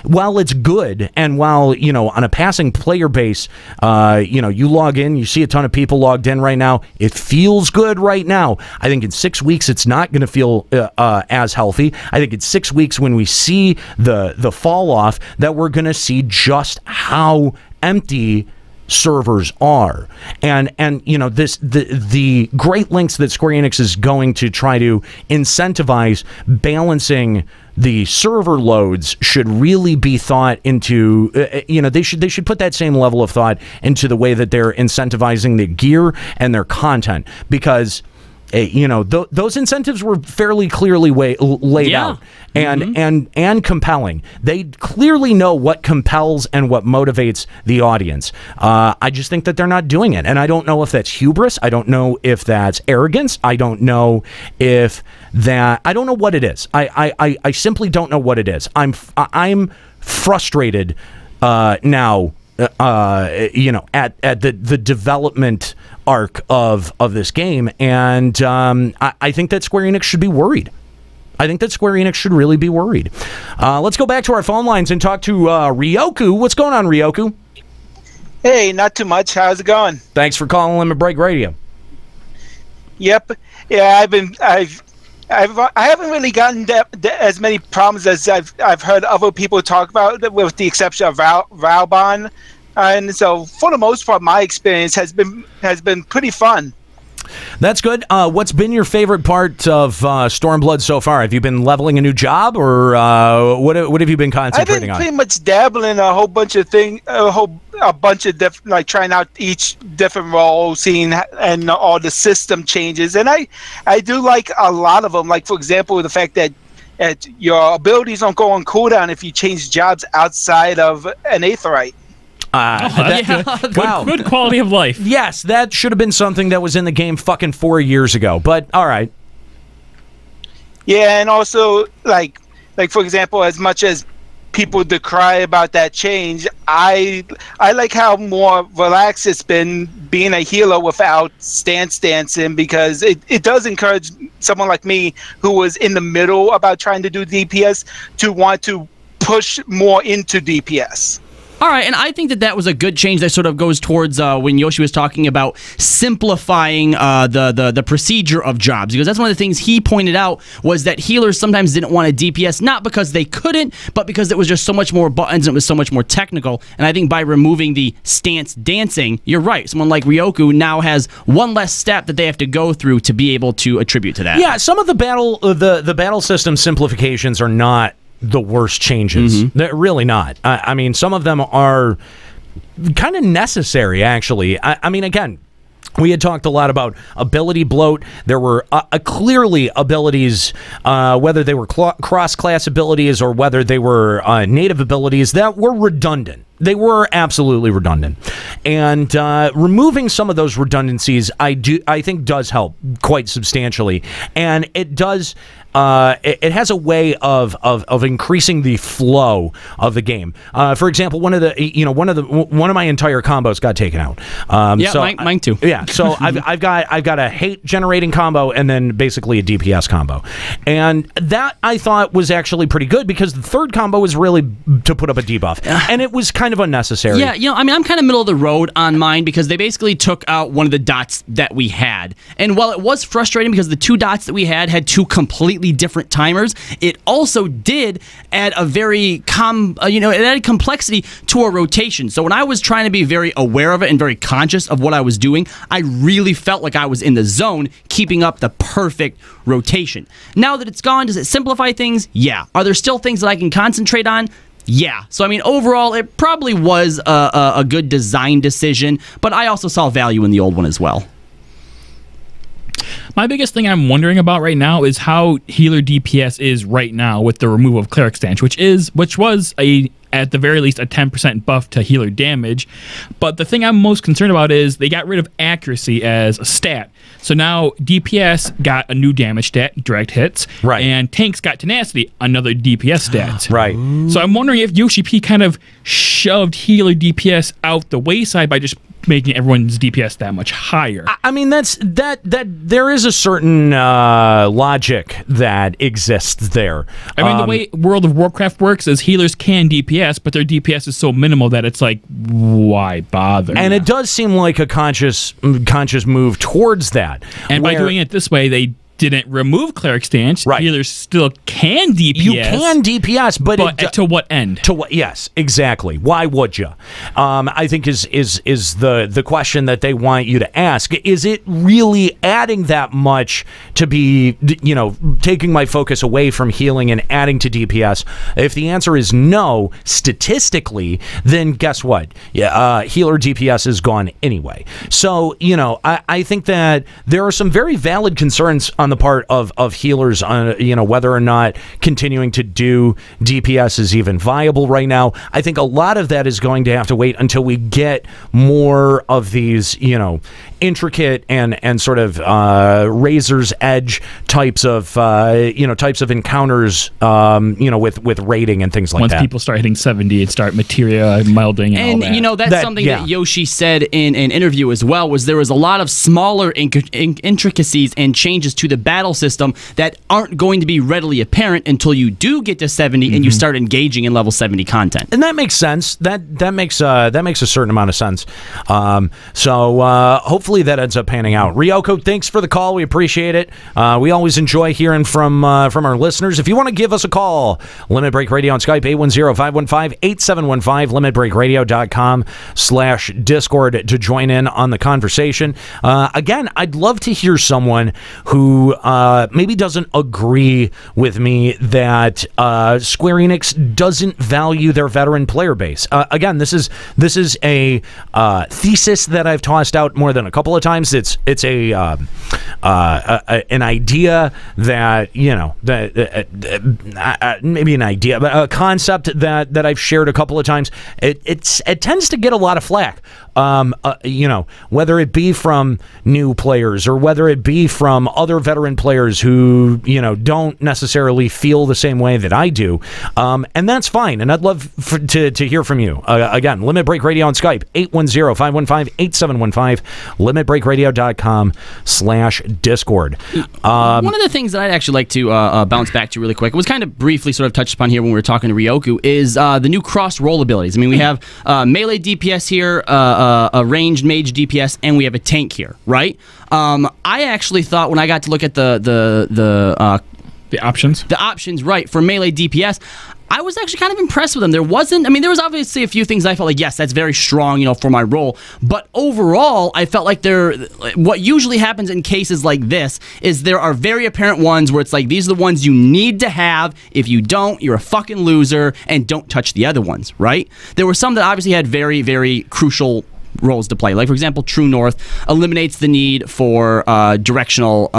while it's good, and while, you know, on a passing player base, you know, you log in, you see a ton of people logged in right now, it feels good right now. I think in 6 weeks it's not going to feel as healthy. I think in 6 weeks when we see the fall off that we're going to see just how empty servers are, and you know, the great lengths that Square Enix is going to try to incentivize balancing the server loads should really be thought into. You know, they should put that same level of thought into the way that they're incentivizing the gear and their content, because you know, those incentives were fairly clearly laid out and compelling. They clearly know what compels and what motivates the audience. I just think that they're not doing it, and I don't know if that's hubris. I don't know if that's arrogance. I don't know if that. I don't know what it is. I simply don't know what it is. I'm frustrated now. You know, at the development arc of this game, and I think that Square Enix should be worried. I think that Square Enix should really be worried. Let's go back to our phone lines and talk to Ryoku. What's going on, Ryoku? Hey, not too much. How's it going? Thanks for calling Limit Break Radio. Yep. Yeah, I haven't really gotten as many problems as I've heard other people talk about, with the exception of Raubuan. And so, for the most part, my experience has been pretty fun. That's good. What's been your favorite part of Stormblood so far? Have you been leveling a new job, or what have you been concentrating on? I've been pretty much dabbling a whole bunch of things, a bunch of different, like trying out each different role, seeing and all the system changes, and I do like a lot of them. Like, for example, the fact that your abilities don't go on cooldown if you change jobs outside of an Aetheryte. Good quality of life. Yes, that should have been something that was in the game fucking 4 years ago, but all right. Yeah, and also, like for example, as much as people decry about that change, I like how more relaxed it's been being a healer without stance dancing, because it does encourage someone like me who was in the middle about trying to do DPS to want to push more into DPS. All right, and I think that was a good change that sort of goes towards when Yoshi was talking about simplifying the procedure of jobs, because that's one of the things he pointed out was that healers sometimes didn't want to DPS, not because they couldn't, but because it was just so much more buttons and it was so much more technical. And I think by removing the stance dancing, you're right. Someone like Ryoku now has one less step that they have to go through to be able to attribute to that. Yeah, some of the battle system simplifications are not the worst changes. They're really not. I mean, some of them are kind of necessary, actually. I mean, again, we had talked a lot about ability bloat. There were clearly abilities, whether they were cross-class abilities or whether they were native abilities, that were redundant. They were absolutely redundant. And removing some of those redundancies, I think does help quite substantially. And it does... it has a way of increasing the flow of the game. For example, one of my entire combos got taken out. Mine too. Yeah, so I've got a hate generating combo and then basically a DPS combo, and that I thought was actually pretty good because the third combo was really to put up a debuff, and it was kind of unnecessary. Yeah, I mean, I'm kind of middle of the road on mine because they basically took out one of the dots that we had, and while it was frustrating because the two dots that we had two completely different timers, it also did add a very it added complexity to a rotation. So when I was trying to be very aware of it and very conscious of what I was doing, I really felt like I was in the zone, keeping up the perfect rotation. Now that it's gone, does it simplify things? Yeah. Are there still things that I can concentrate on? Yeah. So, I mean, overall, it probably was a good design decision, but I also saw value in the old one as well. My biggest thing I'm wondering about right now is how healer DPS is right now with the removal of cleric stench, which was at the very least a 10% buff to healer damage. But the thing I'm most concerned about is they got rid of accuracy as a stat. So now DPS got a new damage stat, direct hits, right, and tanks got tenacity, another DPS stat. Right. So I'm wondering if Yoshi P kind of shoved healer DPS out the wayside by just making everyone's DPS that much higher. I mean, that there is a certain logic that exists there. I mean, the way World of Warcraft works is healers can DPS, but their DPS is so minimal that it's like, why bother? And it does seem like a conscious move towards that. And by doing it this way, they didn't remove cleric stance. Right. Healers still can DPS. You can DPS, but to what end? To what? Yes, exactly. Why would you? I think is the question that they want you to ask. Is it really adding that much to be, taking my focus away from healing and adding to DPS? If the answer is no, statistically, then guess what? Yeah, healer DPS is gone anyway. So, I think that there are some very valid concerns on the part of healers on whether or not continuing to do DPS is even viable right now. I think a lot of that is going to have to wait until we get more of these intricate and sort of razor's edge types of encounters with raiding and things like that. Once people start hitting 70 and start materia melding and all that. That's something that Yoshi said in an interview as well, was there was a lot of smaller intricacies and changes to the battle system that aren't going to be readily apparent until you do get to 70 and you start engaging in level 70 content. And that makes sense. That makes a certain amount of sense. So hopefully hopefully that ends up panning out. Ryoko, thanks for the call. We appreciate it. We always enjoy hearing from our listeners. If you want to give us a call, Limit Break Radio on Skype, 810-515-8715, limitbreakradio.com/Discord to join in on the conversation. Again, I'd love to hear someone who maybe doesn't agree with me that Square Enix doesn't value their veteran player base. Again, this is a thesis that I've tossed out more than a couple of times. It's an idea that, you know, maybe an idea, but a concept that I've shared a couple of times. It tends to get a lot of flack. You know, whether it be from new players or whether it be from other veteran players who, you know, don't necessarily feel the same way that I do. And that's fine. And I'd love to hear from you. Again, Limit Break Radio on Skype, 810-515-8715, limitbreakradio.com/Discord. One of the things that I'd actually like to bounce back to really quick, it was kind of briefly sort of touched upon here when we were talking to Ryoku, is the new cross-roll abilities. I mean, we have melee DPS here, a ranged mage DPS, and we have a tank here, right? I actually thought when I got to look at the options. The options, right, for melee DPS, I was actually kind of impressed with them. There was obviously a few things I felt like, yes, that's very strong, you know, for my role. But overall, I felt like what usually happens in cases like this is there are very apparent ones where it's like, these are the ones you need to have. If you don't, you're a fucking loser, and don't touch the other ones, right? There were some that obviously had very, very crucial roles to play. Like, for example, True North eliminates the need for directional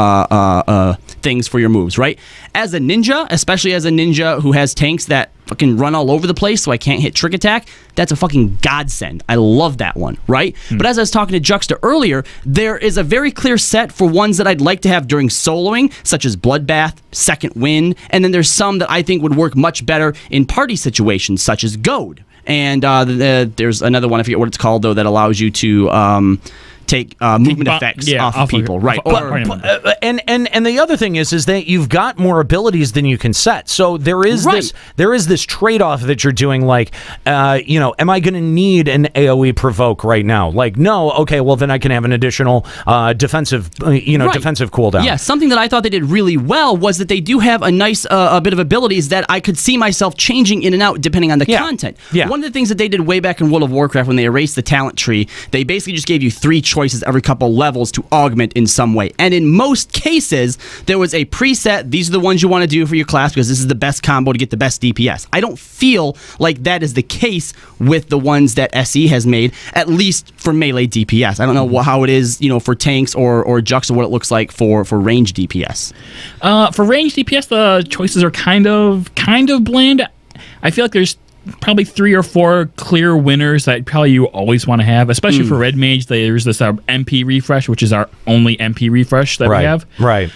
things for your moves, right? As a ninja, especially as a ninja who has tanks that fucking run all over the place so I can't hit trick attack, that's a fucking godsend. I love that one, right? But as I was talking to Juxta earlier, there is a very clear set for ones that I'd like to have during soloing, such as Bloodbath, Second Wind, and then there's some that I think would work much better in party situations, such as Goad. And there's another one, I forget what it's called, though, that allows you to take movement effects off of people, right? And the other thing is that you've got more abilities than you can set. So there is this trade-off that you're doing. Like, you know, am I going to need an AOE provoke right now? Like, no. Okay, well then I can have an additional defensive cooldown. Yeah, something that I thought they did really well was that they do have a nice a bit of abilities that I could see myself changing in and out depending on the content. Yeah. One of the things that they did way back in World of Warcraft when they erased the talent tree, they basically just gave you 3 choices every couple levels to augment in some way. And in most cases, there was a preset, these are the ones you want to do for your class because this is the best combo to get the best DPS. I don't feel like that is the case with the ones that SE has made, at least for melee DPS. I don't know how it is, you know, for tanks or Juxta, what it looks like for range DPS. For range DPS, the choices are kind of bland. I feel like there's probably 3 or 4 clear winners that probably you always want to have, especially for Red Mage. There's this MP refresh, which is our only MP refresh that we have. Right.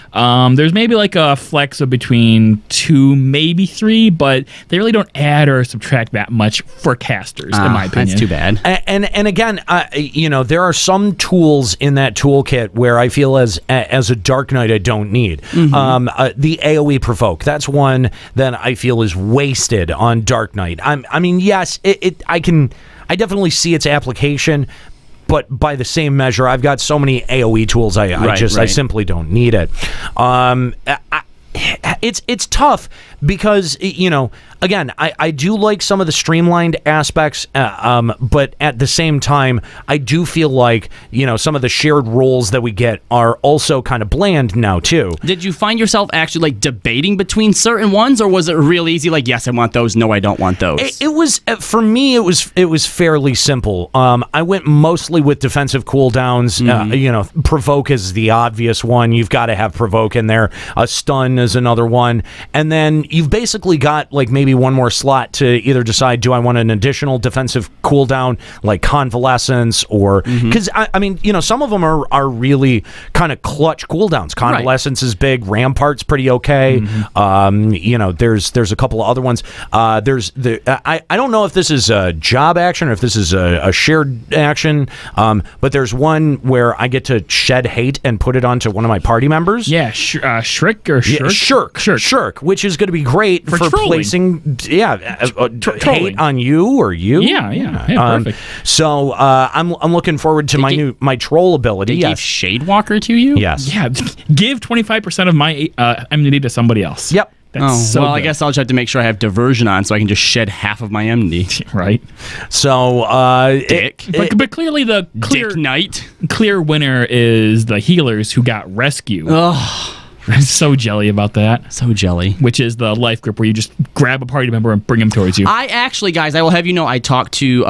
There's maybe like a flex of between 2, maybe 3, but they really don't add or subtract that much for casters, in my opinion. That's too bad. And again, you know, there are some tools in that toolkit where I feel as a Dark Knight I don't need. The AOE provoke, that's one that I feel is wasted on Dark Knight. I mean, yes, I definitely see its application, but by the same measure, I've got so many AOE tools, I simply don't need it. It's tough because, you know, again, I do like some of the streamlined aspects, but at the same time, I do feel like, you know, some of the shared roles that we get are also kind of bland now, too. Did you find yourself actually, like, debating between certain ones, or was it real easy, like, yes, I want those, no, I don't want those? It was, for me, it was fairly simple. I went mostly with defensive cooldowns. You know, provoke is the obvious one. You've got to have provoke in there. A stun is another one. And then you've basically got, like, maybe one more slot to either decide, do I want an additional defensive cooldown like Convalescence, or because I mean, you know, some of them are really kind of clutch cooldowns. Convalescence is big. Rampart's pretty okay. You know, there's a couple of other ones. I don't know if this is a job action or if this is a shared action, but there's one where I get to shed hate and put it onto one of my party members. Yeah, Shriek or Shirk. Shirk, which is going to be great for trolling. placing, hate on you or you. Yeah, perfect. So I'm looking forward to my troll ability. They gave Shadewalker to you? Yes. Yeah, give 25% of my enmity to somebody else. Yep. That's so well, good. I guess I'll just have to make sure I have diversion on so I can just shed half of my enmity. Right. So, Dick. But clearly the Dick Knight. Clear winner is the healers who got rescue. Oh, I'm so jelly about that. So jelly. Which is the life grip where you just grab a party member and bring them towards you. I actually, guys, I will have you know, I talked to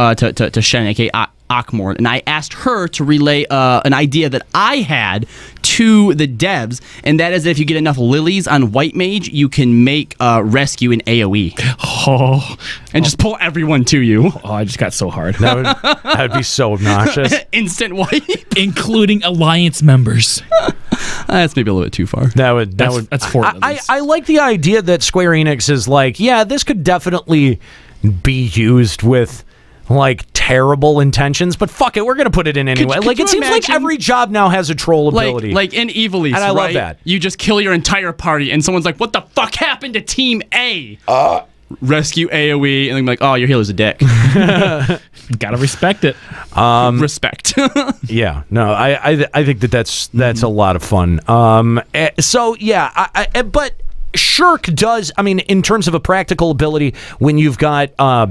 Shen, aka Akmor, and I asked her to relay an idea that I had to the devs, and that is that if you get enough lilies on White Mage, you can make rescue in AoE. And just pull everyone to you. Oh, I just got so hard. That would be so obnoxious. Instant wipe. Including Alliance members. That's maybe a little bit too far. That's 4 I like the idea that Square Enix is like, yeah, this could definitely be used with like terrible intentions, but fuck it, we're gonna put it in anyway. Could like you it seems like imagine- every job now has a troll ability. Like in Evilise, and I right? love that. You just kill your entire party, and someone's like, "What the fuck happened to Team A?" Rescue AoE, and they're like, "Oh, your healer's a dick." Gotta respect it. Respect. Yeah, no, I think that's a lot of fun. So yeah, but Shirk does. I mean, in terms of a practical ability, when you've got Off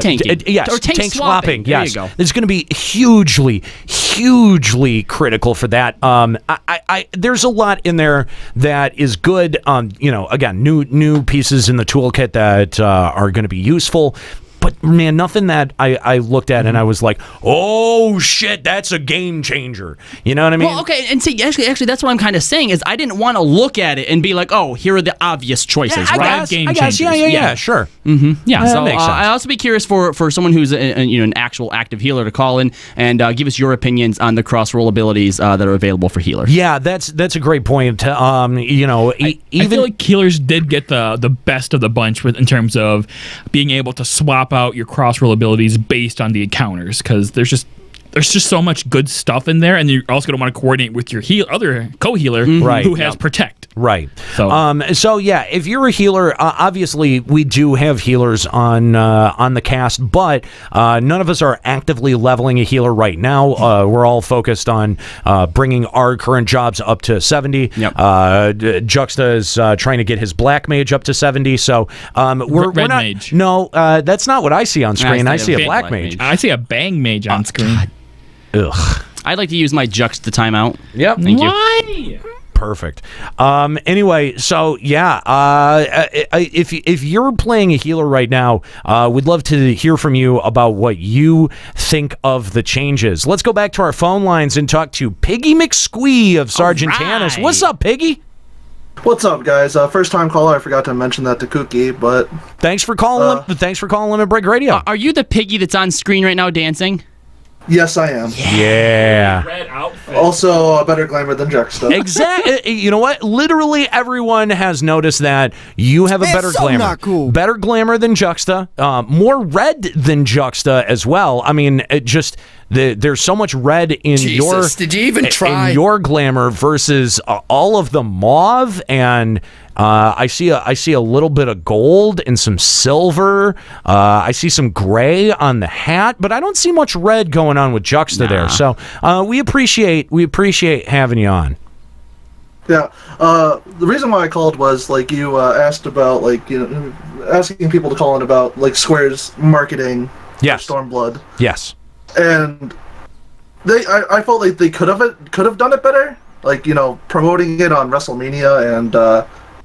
tanking. yes, Or tank swapping. There Yes, you go. it's going to be hugely critical for that. There's a lot in there that is good. Again, new pieces in the toolkit that are going to be useful. But man, nothing that I looked at and I was like, oh shit, that's a game changer. You know what I mean? Well, okay, and see, actually, that's what I'm kind of saying is I didn't want to look at it and be like, oh, here are the obvious choices, I right? guess, yeah, sure. Yeah, so that makes sense. I'd also be curious for someone who's an actual active healer to call in and give us your opinions on the cross roll abilities that are available for healers. Yeah, that's a great point. I feel like healers did get the best of the bunch in terms of being able to swap out your cross roll abilities based on the encounters, because there's just so much good stuff in there, and you're also going to want to coordinate with your other co-healer who has protect. Right. So yeah, if you're a healer, obviously we do have healers on the cast, but none of us are actively leveling a healer right now. We're all focused on bringing our current jobs up to 70. Yep. Juxta is trying to get his black mage up to 70. So we're Red not. mage. No, that's not what I see on screen. I see a black mage. I see a bang mage on screen. Ugh. I'd like to use my Juxta timeout. Yep. Thank you. Why? Perfect. Anyway, so yeah, if you're playing a healer right now, we'd love to hear from you about what you think of the changes. Let's go back to our phone lines and talk to Piggy McSquee of Sergeant Tanis. What's up, Piggy? What's up, guys? First time caller. I forgot to mention that to Kookie, but thanks for calling. Thanks for calling Limit Break Radio. Are you the piggy that's on screen right now dancing? yes, I am. Yeah. Red outfit. Also, a better glamour than Juxta. Exactly. You know what? Literally everyone has noticed that you have a better glamour. Not cool. Better glamour than Juxta. More red than Juxta as well. I mean, there's so much red in Did you even try? in your glamour versus all of the mauve, and I see a little bit of gold and some silver. I see some gray on the hat, but I don't see much red going on with Juxta there. So we appreciate having you on. Yeah. The reason why I called was like you asked about asking people to call in about like Square's marketing. Yes. For Stormblood. Yes. And I felt like they could have done it better. Like, promoting it on WrestleMania and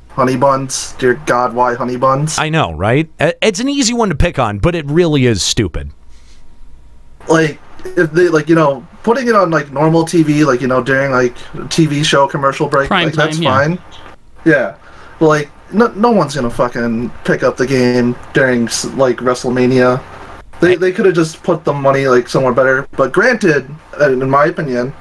Honey Buns. Dear God, why Honey Buns? I know, right? It's an easy one to pick on, but it really is stupid. Like, if they, putting it on, normal TV, during, TV show commercial break, Prime that's time, fine. Yeah. But, no one's gonna fucking pick up the game during, WrestleMania. They could have just put the money, somewhere better. But granted, in my opinion,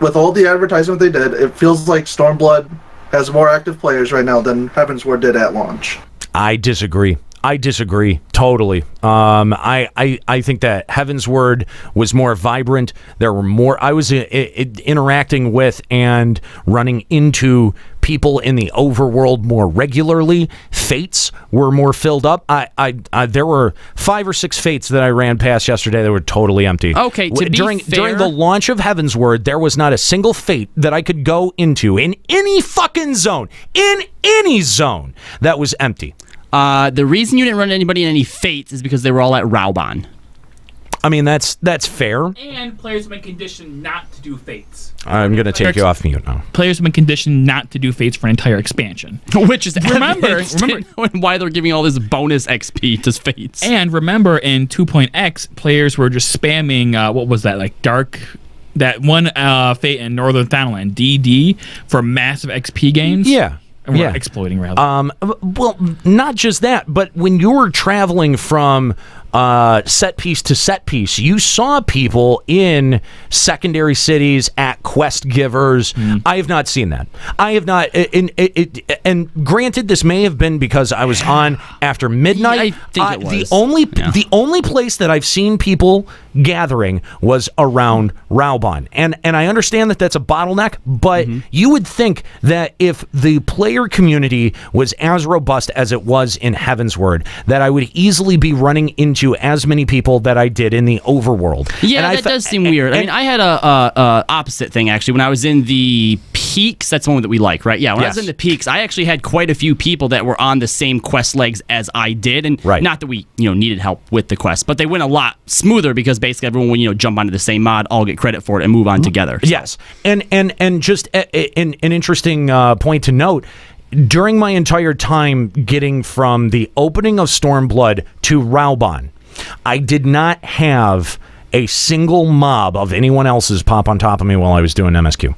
with all the advertisement they did, it feels like Stormblood has more active players right now than Heavensward did at launch. I disagree. I disagree totally. I think that Heavensward was more vibrant. There were more. I was interacting with and running into people in the overworld more regularly. Fates were more filled up. There were 5 or 6 fates that I ran past yesterday that were totally empty. Okay, during the launch of Heavensward, there was not a single fate that I could go into in any fucking zone, in any zone, that was empty. The reason you didn't run anybody in any fates is because they were all at Raubuan. I mean, that's fair. And players have been conditioned not to do fates. I'm going to take you off mute now. Players have been conditioned not to do fates for an entire expansion. Which is remember why they're giving all this bonus XP to fates. And remember, in 2.x, players were just spamming, what was that, like Dark... That one fate in Northern Thanalan, DD, for massive XP gains. Yeah. And we're exploiting, rather. Well, not just that, but when you were traveling from set piece to set piece, you saw people in secondary cities at quest givers. I have not seen that. I have not. And granted, this may have been because I was on after midnight. I think it was. The only place that I've seen people gathering was around Raubuan, and I understand that that's a bottleneck, but you would think that if the player community was as robust as it was in Heavensward, that I would easily be running into as many people that I did in the overworld. Yeah, that does seem weird. I mean, I had a opposite thing, actually. When I was in the peaks, that's the one that we like, right? Yeah, when I was in the peaks, I actually had quite a few people that were on the same quest legs as I did, and not that we needed help with the quest, but they went a lot smoother because basically everyone would jump onto the same mod, all get credit for it, and move on together. So. Yes, and just an interesting point to note. During my entire time getting from the opening of Stormblood to Raubuan, I did not have a single mob of anyone else's pop on top of me while I was doing MSQ.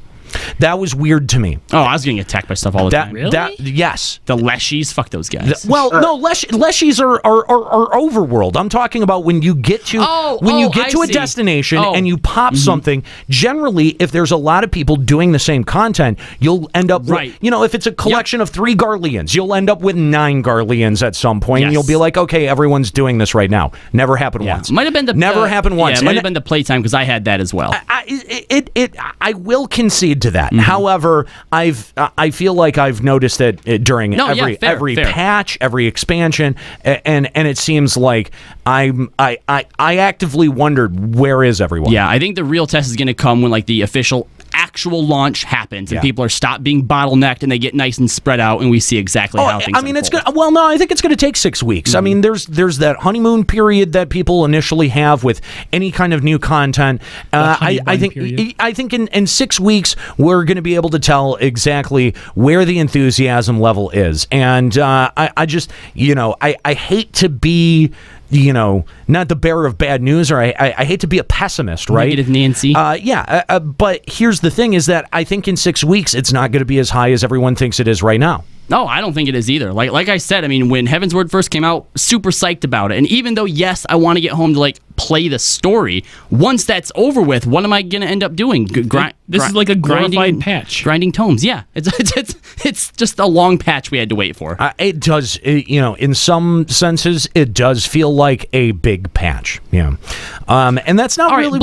That was weird to me. Oh, I was getting attacked by stuff all the time. Really? Yes. The Leshies, fuck those guys. No, Leshies are overworld. I'm talking about when you get to a destination and you pop something. Generally, if there's a lot of people doing the same content, you'll end up with, if it's a collection of 3 Garleans, you'll end up with 9 Garleans at some point. And you'll be like, okay, everyone's doing this right now. Never happened once. Might have been happened once. Yeah, it might have been the playtime because I had that as well. I will concede to that. However, I feel like I've noticed that during every patch, every expansion, and it seems like I actively wondered, where is everyone? Yeah, I think the real test is going to come when the actual launch happens and people are stopped being bottlenecked and they get nice and spread out and we see exactly how things unfold. It's good. Well, no, I think it's going to take 6 weeks. I mean, there's that honeymoon period that people initially have with any kind of new content. I think in 6 weeks we're going to be able to tell exactly where the enthusiasm level is, and I just I hate to be not the bearer of bad news, or I hate to be a pessimist, right? Negative Nancy. But here's the thing is that I think in 6 weeks it's not going to be as high as everyone thinks it is right now. No, I don't think it is either. Like I said, I mean, when Heavensward first came out, super psyched about it. And even though, yes, I want to get home to play the story, once that's over with, what am I going to end up doing? This is like a glorified patch. Grinding tomes, yeah. It's just a long patch we had to wait for. It does, in some senses, it does feel like a big patch. Yeah. And that's not really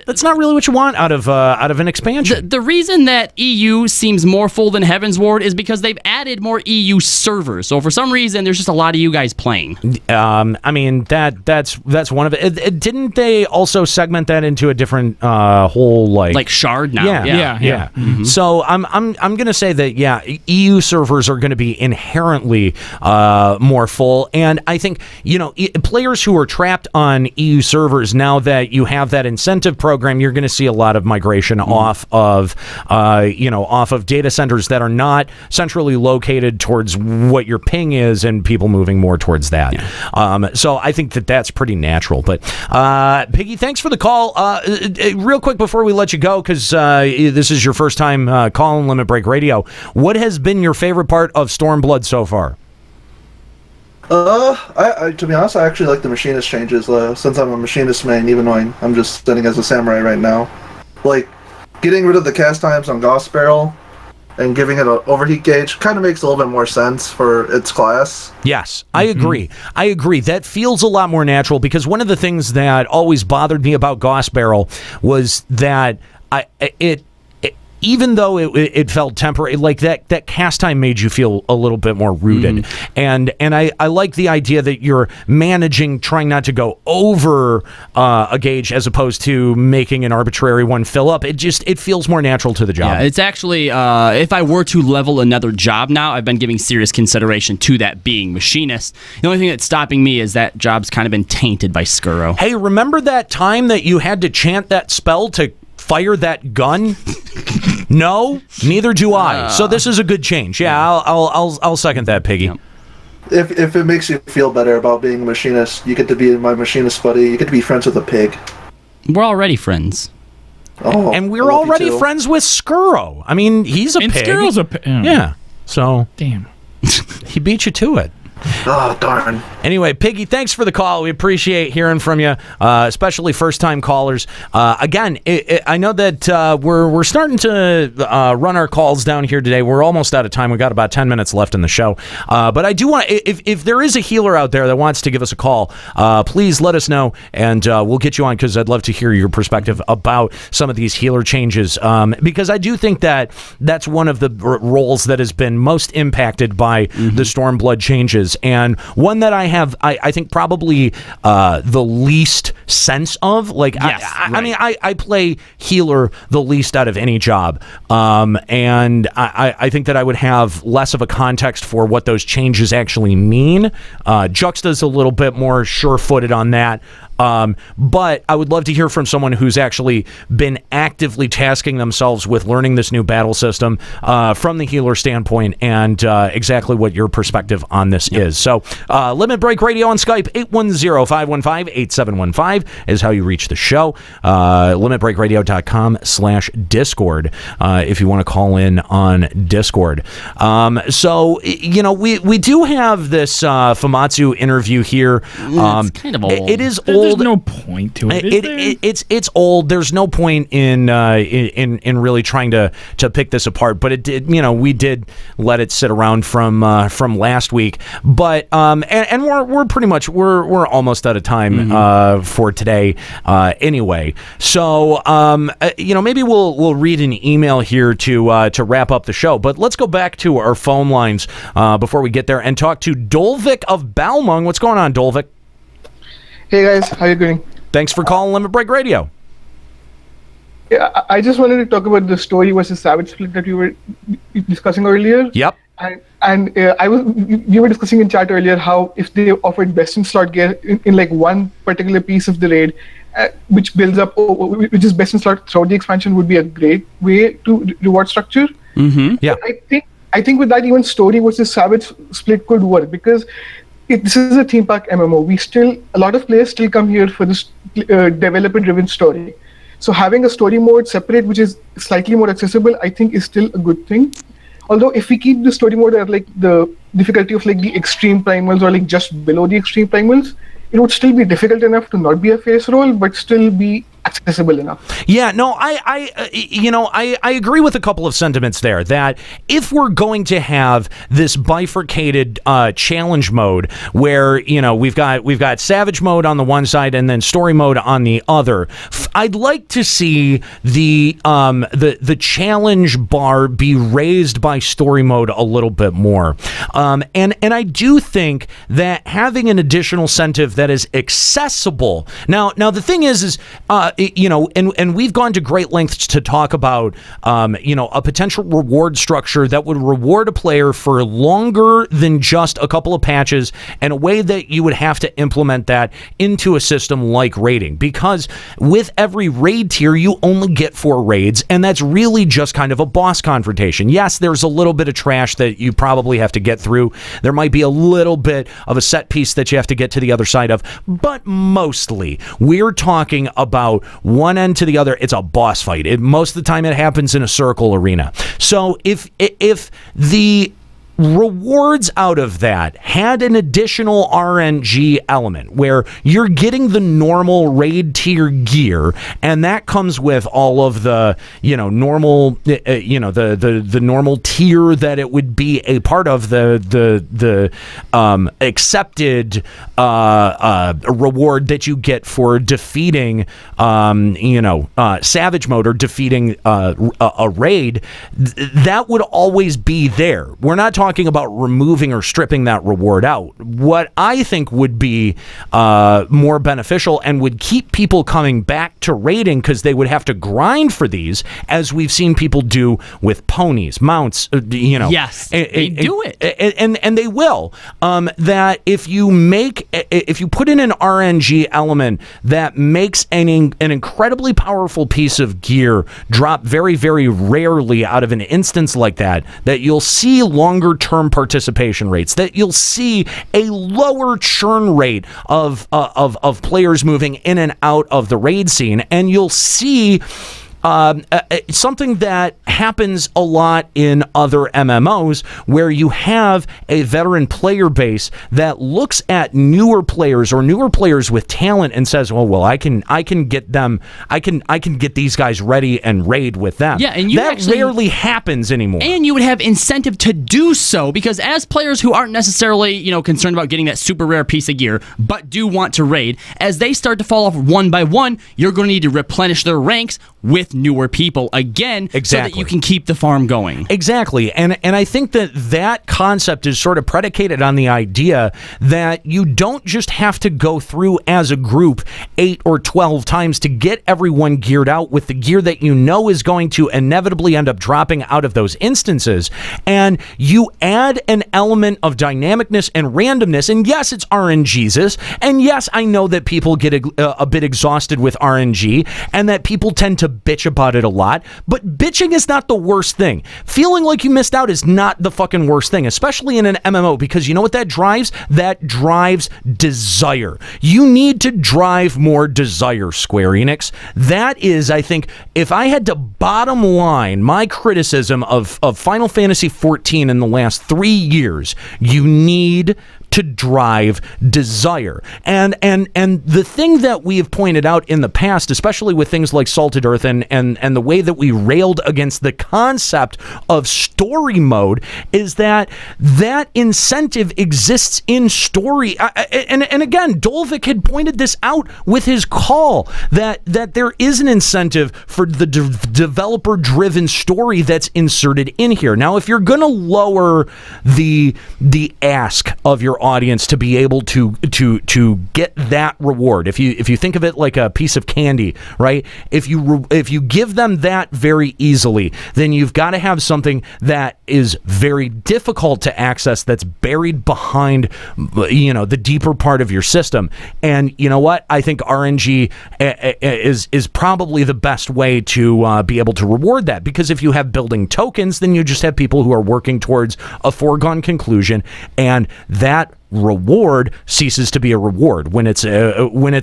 that's not really what you want out of an expansion. The reason that EU seems more full than Heavensward is because they've added more EU servers. So for some reason, there's just a lot of you guys playing. I mean, that's one of it. Didn't they also segment that into a different whole shard now? Yeah. So I'm gonna say that EU servers are going to be inherently more full, and I think players who are trapped on EU servers, now that you have that incentive program, you're going to see a lot of migration off of data centers that are not centrally located towards what your ping is, and people moving more towards that. So I think that's pretty natural. But Piggy, thanks for the call. Real quick before we let you go, because this is your first time calling Limit Break Radio, what has been your favorite part of Stormblood so far? To be honest, I actually like the machinist changes, since I'm a machinist main, even though I'm just sitting as a samurai right now. Getting rid of the cast times on Goss Barrel and giving it an overheat gauge kind of makes a little bit more sense for its class. Yes, I agree. I agree. That feels a lot more natural, because one of the things that always bothered me about Gauss Barrel was that even though it felt temporary, like that cast time made you feel a little bit more rooted. And I like the idea that you're managing, trying not to go over a gauge as opposed to making an arbitrary one fill up. It feels more natural to the job. Yeah, it's actually, if I were to level another job now, I've been giving serious consideration to that being machinist. The only thing that's stopping me is that job's kind of been tainted by Skuro. Hey, remember that time that you had to chant that spell to fire that gun? No, neither do I. So this is a good change. Yeah, I'll second that, Piggy. Yep. If it makes you feel better about being a machinist, you get to be my machinist buddy. You get to be friends with a pig. We're already friends. Oh, and we're already friends with Skuro. I mean, he's a pig. Skuro's a pig. Yeah. So damn, he beat you to it. Oh, darn. Anyway, Piggy, thanks for the call. We appreciate hearing from you, especially first-time callers. Again, I know that we're starting to run our calls down here today. We're almost out of time. We've got about 10 minutes left in the show. But I do want, if there is a healer out there that wants to give us a call, please let us know, and we'll get you on, because I'd love to hear your perspective about some of these healer changes, because I do think that that's one of the roles that has been most impacted by the Stormblood changes. And one that I have, I think, probably the least sense of. Like, yes, I mean, I play healer the least out of any job. And I think that I would have less of a context for what those changes actually mean. Juxta's a little bit more sure-footed on that. But I would love to hear from someone who's actually been actively tasking themselves with learning this new battle system from the healer standpoint, and exactly what your perspective on this is. So Limit Break Radio on Skype, 810-515-8715 is how you reach the show. LimitBreakRadio.com/Discord if you want to call in on Discord. So, you know, we do have this Famitsu interview here. It's kind of old. It is old. There's no point to it. It's old. There's no point in really trying to pick this apart. But it did. You know, we did let it sit around from last week. But and we're pretty much we're almost out of time for today anyway. So you know, maybe we'll read an email here to wrap up the show. But let's go back to our phone lines before we get there and talk to Dolvik of Balmung. What's going on, Dolvik? Hey guys, how you doing? Thanks for calling Limit Break Radio. Yeah, I just wanted to talk about the story versus Savage split that you were discussing earlier. Yep. And you were discussing in chat earlier how if they offered best in slot gear in like one particular piece of the raid, which builds up, which is best in slot throughout the expansion, would be a great way to reward structure. Yeah. I think with that, even story versus Savage split could work, because this is a theme park MMO. A lot of players still come here for this developer-driven story. So having a story mode separate, which is slightly more accessible, I think is still a good thing. Although if we keep the story mode at like the difficulty of like the extreme primals or like just below the extreme primals, it would still be difficult enough to not be a face roll, but still be accessible enough. Yeah, no, I agree with a couple of sentiments there, that if we're going to have this bifurcated challenge mode where, you know, we've got savage mode on the one side and then story mode on the other, I'd like to see the challenge bar be raised by story mode a little bit more. And I do think that having an additional incentive that is accessible. Now the thing is you know, and we've gone to great lengths to talk about, you know, a potential reward structure that would reward a player for longer than just a couple of patches, and a way that you would have to implement that into a system like raiding. Because with every raid tier, you only get 4 raids, and that's really just kind of a boss confrontation. Yes, there's a little bit of trash that you probably have to get through. There might be a little bit of a set piece that you have to get to the other side of, but mostly we're talking about one end to the other. It's a boss fight. Most of the time it happens in a circle arena. So if the rewards out of that had an additional RNG element where you're getting the normal raid tier gear, and that comes with all of the normal the normal tier that it would be a part of the accepted reward that you get for defeating Savage Mode or defeating a raid. That would always be there. We're not talking about removing or stripping that reward out. What I think would be more beneficial and would keep people coming back to raiding, because they would have to grind for these, as we've seen people do with ponies, mounts, Yes, they do it. And they will. That if you put in an RNG element that makes an incredibly powerful piece of gear drop very, very rarely out of an instance like that you'll see longer term participation rates, that you'll see a lower churn rate of players moving in and out of the raid scene, and you'll see something that happens a lot in other MMOs, where you have a veteran player base that looks at newer players or newer players with talent and says, well, I can get them, I can get these guys ready and raid with them. Yeah, and that rarely happens anymore. And you would have incentive to do so, because as players who aren't necessarily, concerned about getting that super rare piece of gear, but do want to raid, as they start to fall off one by one, you're going to need to replenish their ranks with newer people again, so that you can keep the farm going. Exactly. And I think that concept is sort of predicated on the idea that you don't just have to go through as a group 8 or 12 times to get everyone geared out with the gear that is going to inevitably end up dropping out of those instances. And you add an element of dynamicness and randomness. And yes, it's RNGesus. And yes, I know that people get a bit exhausted with RNG, and that people tend to bitch about it a lot, but bitching is not the worst thing. Feeling like you missed out is not the fucking worst thing, especially in an MMO, because you know what that drives? That drives desire. You need to drive more desire, Square Enix. That is, I think, if I had to bottom line my criticism of Final Fantasy XIV in the last 3 years, you need to drive desire. And the thing that we have pointed out in the past, especially with things like Salted Earth and the way that we railed against the concept of story mode, is that incentive exists in story. And again, Dolvik had pointed this out with his call, that there is an incentive for the developer-driven story that's inserted in here. Now, if you're going to lower the ask of your audience to be able to get that reward, if you think of it like a piece of candy, right? If you give them that very easily, then you've got to have something that is very difficult to access, that's buried behind the deeper part of your system. And you know what? I think RNG is probably the best way to be able to reward that, because if you have building tokens, then you just have people who are working towards a foregone conclusion, and that reward ceases to be a reward. When it's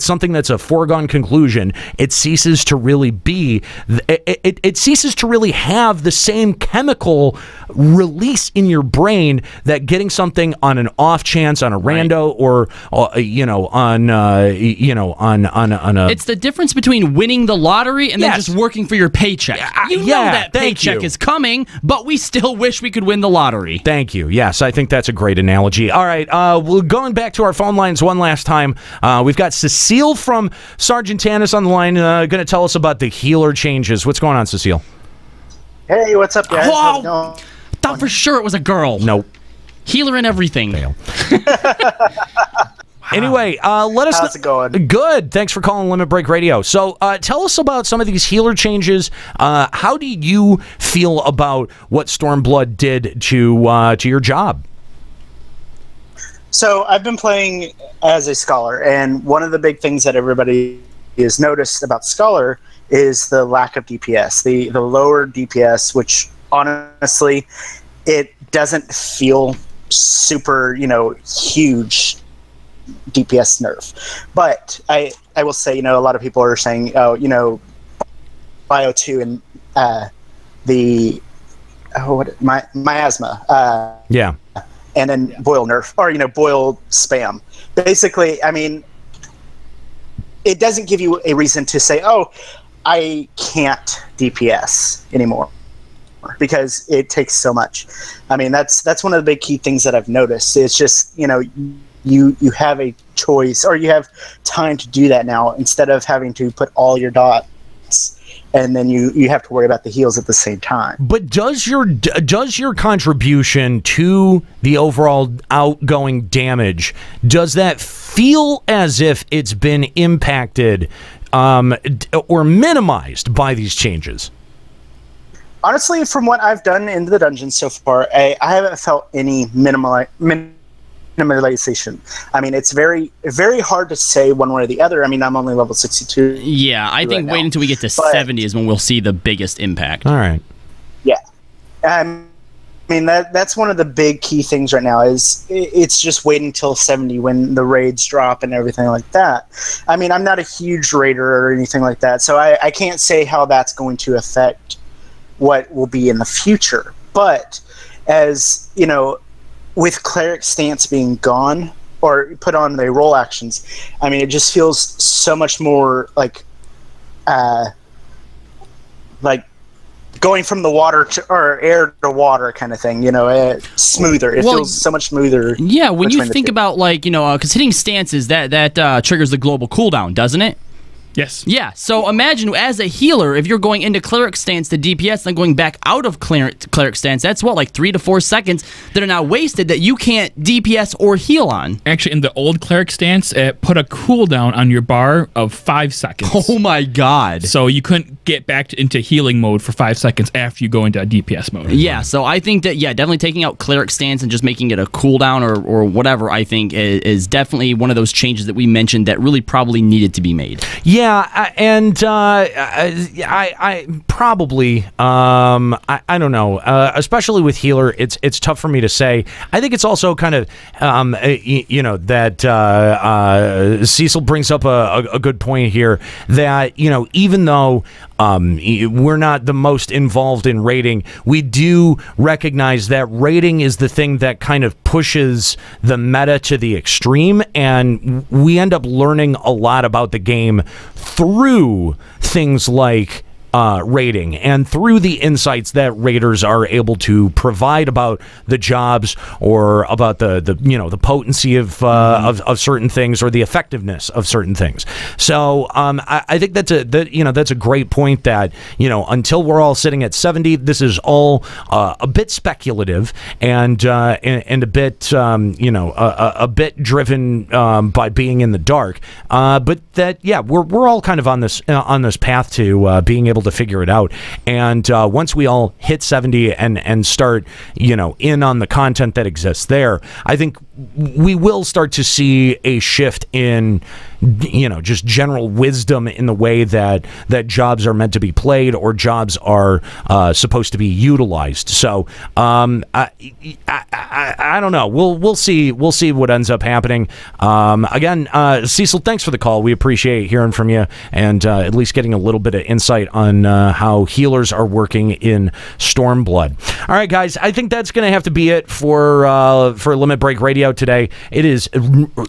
something that's a foregone conclusion, it ceases to really be, it ceases to really have the same chemical release in your brain that getting something on an off chance, on a rando, or on a. It's the difference between winning the lottery and then just working for your paycheck. You know that paycheck is coming, but we still wish we could win the lottery. Thank you. Yes, I think that's a great analogy. All right, we're going back to our phone lines one last time. We've got Cecile from Sergeant Tannis on the line, going to tell us about the healer changes. What's going on, Cecile? Hey, what's up, guys? How's it going? I thought for sure it was a girl. Nope. Healer and everything. Fail. Anyway, let us. How's it going? Good. Thanks for calling Limit Break Radio. So, tell us about some of these healer changes. How do you feel about what Stormblood did to your job? So, I've been playing as a scholar, and one of the big things that everybody has noticed about scholar is the lack of DPS, the lower DPS, which honestly, it doesn't feel super, huge DPS nerf. But I will say, a lot of people are saying, Bio 2 and the miasma. Yeah. And then boil nerf, or boil spam. Basically, I mean, it doesn't give you a reason to say, "Oh, I can't DPS anymore," because it takes so much. I mean, that's one of the big key things that I've noticed. It's just you have a choice, or you have time to do that now, instead of having to put all your dots, and then you have to worry about the heals at the same time. But does your contribution to the overall outgoing damage, does that feel as if it's been impacted or minimized by these changes? Honestly, from what I've done in the dungeon so far, I haven't felt any minimalization. I mean, it's very, very hard to say one way or the other. I mean, I'm only level 62. Yeah, I think wait until we get to 70 is when we'll see the biggest impact. All right. Yeah. I mean, that's one of the big key things right now is it's just waiting until 70 when the raids drop and everything like that. I mean, I'm not a huge raider or anything like that, so I can't say how that's going to affect what will be in the future. But as, with cleric stance being gone or put on the role actions, I mean, it just feels so much more like going from the water or air to water kind of thing, smoother. It feels so much smoother. Yeah, when you think about because hitting stances, that triggers the global cooldown, doesn't it? Yes. Yeah, so imagine as a healer, if you're going into cleric stance to DPS, then going back out of cleric stance, that's like 3 to 4 seconds that are now wasted that you can't DPS or heal on. Actually, in the old cleric stance, it put a cooldown on your bar of 5 seconds. Oh my god. So you couldn't get back into healing mode for 5 seconds after you go into DPS mode. Yeah, so I think that, definitely taking out cleric stance and just making it a cooldown or whatever, I think is definitely one of those changes that we mentioned that really probably needed to be made. Yeah, and I probably I don't know, especially with healer, it's tough for me to say. I think it's also kind of that Cecil brings up a good point here, that even though we're not the most involved in raiding, we do recognize that raiding is the thing that kind of pushes the meta to the extreme, and we end up learning a lot about the game through things like raiding and through the insights that raiders are able to provide about the jobs or about the potency of certain things or the effectiveness of certain things. So I think that's a great point, that until we're all sitting at 70, this is all a bit speculative and a bit a bit driven by being in the dark, but that we're all kind of on this path to being able to figure it out. And once we all hit 70 and start in on the content that exists there, I think we will start to see a shift in just general wisdom in the way that jobs are meant to be played or jobs are supposed to be utilized. So I don't know. We'll see what ends up happening. Again, Cecil, thanks for the call. We appreciate hearing from you and at least getting a little bit of insight on how healers are working in Stormblood. All right, guys, I think that's going to have to be it for Limit Break Radio today. It is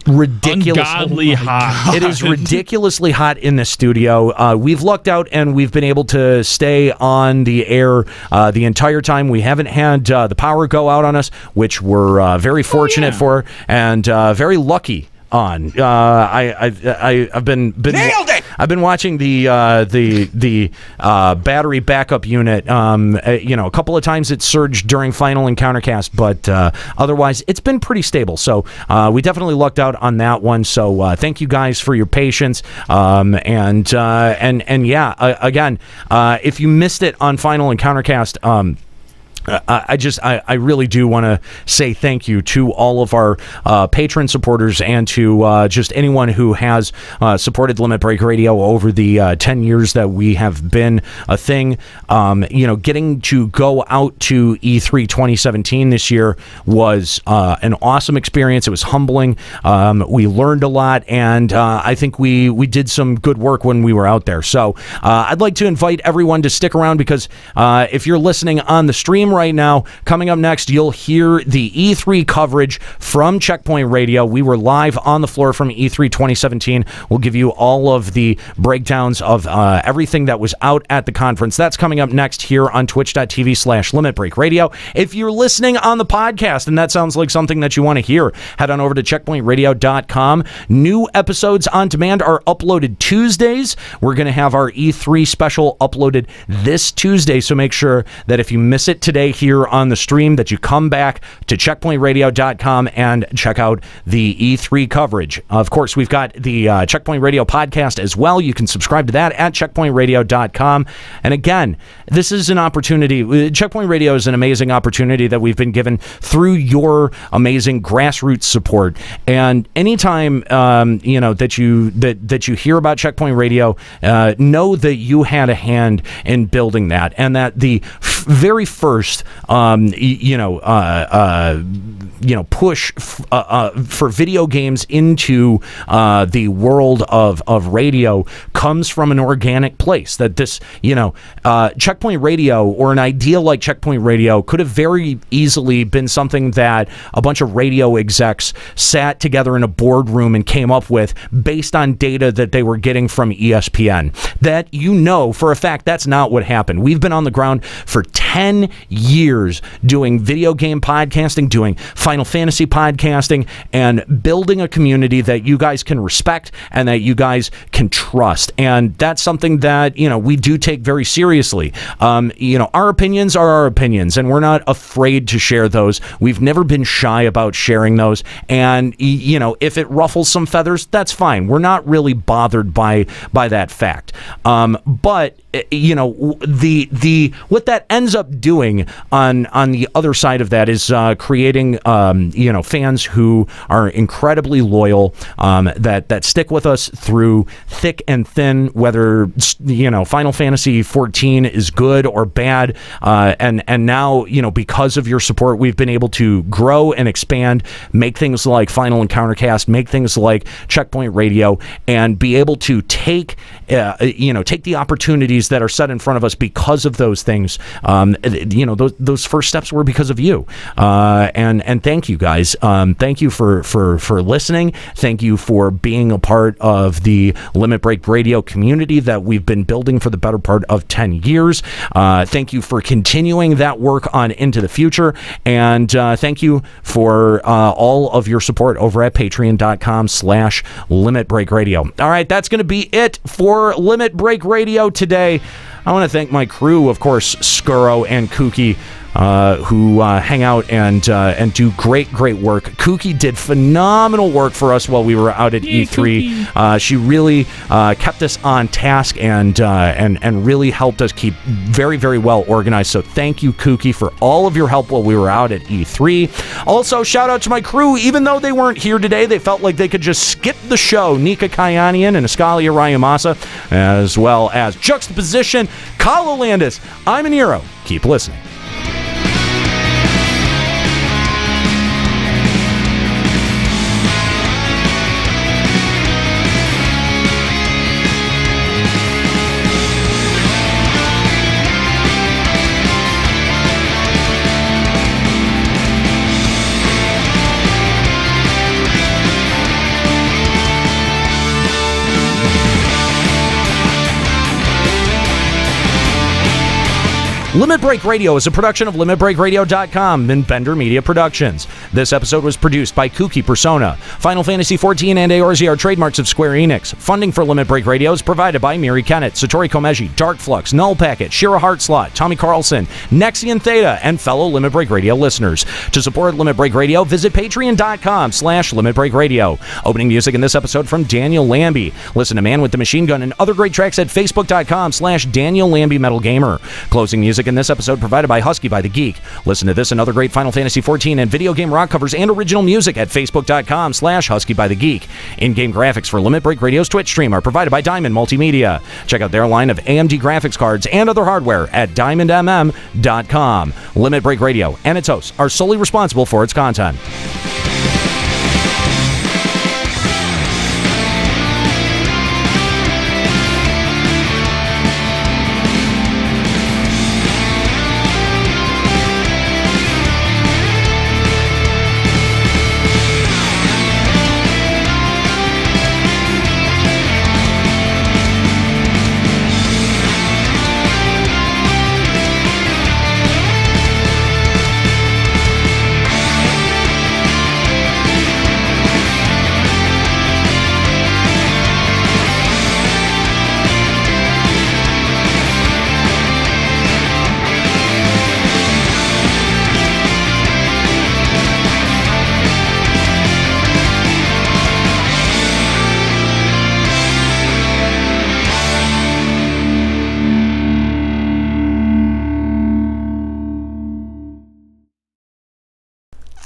ridiculous. Ungodly hot. It is ridiculously hot in the studio. We've lucked out and we've been able to stay on the air the entire time. We haven't had the power go out on us, which we're very fortunate for and very lucky on. I've been nailed it. I've been watching the battery backup unit. A couple of times it surged during final encounter cast, but otherwise it's been pretty stable. So we definitely lucked out on that one. So thank you guys for your patience. Again, if you missed it on final encounter cast, I really do want to say thank you to all of our patron supporters and to just anyone who has supported Limit Break Radio over the 10 years that we have been a thing. Getting to go out to E3 2017 this year was an awesome experience. It was humbling. We learned a lot, and I think we did some good work when we were out there. So I'd like to invite everyone to stick around, because if you're listening on the stream right now. Coming up next, you'll hear the E3 coverage from Checkpoint Radio. We were live on the floor from E3 2017. We'll give you all of the breakdowns of everything that was out at the conference. That's coming up next here on twitch.tv/Limit Break Radio. If you're listening on the podcast and that sounds like something that you want to hear, head on over to checkpointradio.com. New episodes on demand are uploaded Tuesdays. We're going to have our E3 special uploaded this Tuesday, so make sure that if you miss it today here on the stream, that you come back to checkpointradio.com and check out the E3 coverage. Of course, we've got the Checkpoint Radio podcast as well. You can subscribe to that at checkpointradio.com. And again, this is an opportunity. Checkpoint Radio is an amazing opportunity that we've been given through your amazing grassroots support. And anytime that you hear about Checkpoint Radio, know that you had a hand in building that, and that the very first push for video games into the world of radio comes from an organic place. That this Checkpoint Radio, or an idea like Checkpoint Radio, could have very easily been something that a bunch of radio execs sat together in a boardroom and came up with based on data that they were getting from ESPN. That for a fact that's not what happened. We've been on the ground for 10 years doing video game podcasting, doing Final Fantasy podcasting, and building a community that you guys can respect and that you guys can trust. And that's something that, we do take very seriously. Our opinions are our opinions, and we're not afraid to share those. We've never been shy about sharing those. And, if it ruffles some feathers, that's fine. We're not really bothered by that fact. But what that ends up doing on the other side of that is creating fans who are incredibly loyal, that stick with us through thick and thin, whether Final Fantasy XIV is good or bad, and now because of your support, we've been able to grow and expand, make things like Final Encountercast, make things like Checkpoint Radio, and be able to take the opportunities that are set in front of us because of those things. Those first steps were because of you, and thank you guys. Thank you for listening. Thank you for being a part of the Limit Break Radio community that we've been building for the better part of 10 years. Thank you for continuing that work on into the future, and thank you for all of your support over at patreon.com/Limit Break Radio. All right, that's going to be it for Limit Break Radio today. I want to thank my crew, of course, Skuro and Kooky, who hang out and do great work. Kooky did phenomenal work for us while we were out at E3. She really kept us on task and really helped us keep very well organized. So thank you, Kooky, for all of your help while we were out at E3. Also, shout out to my crew. Even though they weren't here today, they felt like they could just skip the show. Nika Kayanian and Ascalia Rayamasa, as well as Juxtaposition, Kalo Landis. I'm an hero. Keep listening. Limit Break Radio is a production of LimitBreakRadio.com and Bender Media Productions. This episode was produced by Kooky Persona. Final Fantasy XIV and Eorze are trademarks of Square-Enix. Funding for Limit Break Radio is provided by Miri Kennett, Satori Komeji, Dark Flux, Null Packet, Shira Heartslot, Tommy Carlson, Nexian Theta, and fellow Limit Break Radio listeners. To support Limit Break Radio, visit patreon.com/Limit Break Radio. Opening music in this episode from Daniel Lambie. Listen to Man with the Machine Gun and other great tracks at facebook.com/Daniel Lambie Metal Gamer. Closing music in this episode provided by Husky by the Geek. Listen to this and other great Final Fantasy XIV and video game rock covers and original music at facebook.com/Husky by the Geek. In-game graphics for Limit Break Radio's Twitch stream are provided by Diamond Multimedia. Check out their line of AMD graphics cards and other hardware at diamondmm.com. Limit Break Radio and its hosts are solely responsible for its content.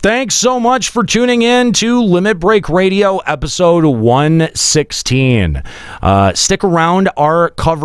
Thanks so much for tuning in to Limit Break Radio episode 116. Stick around. Our cover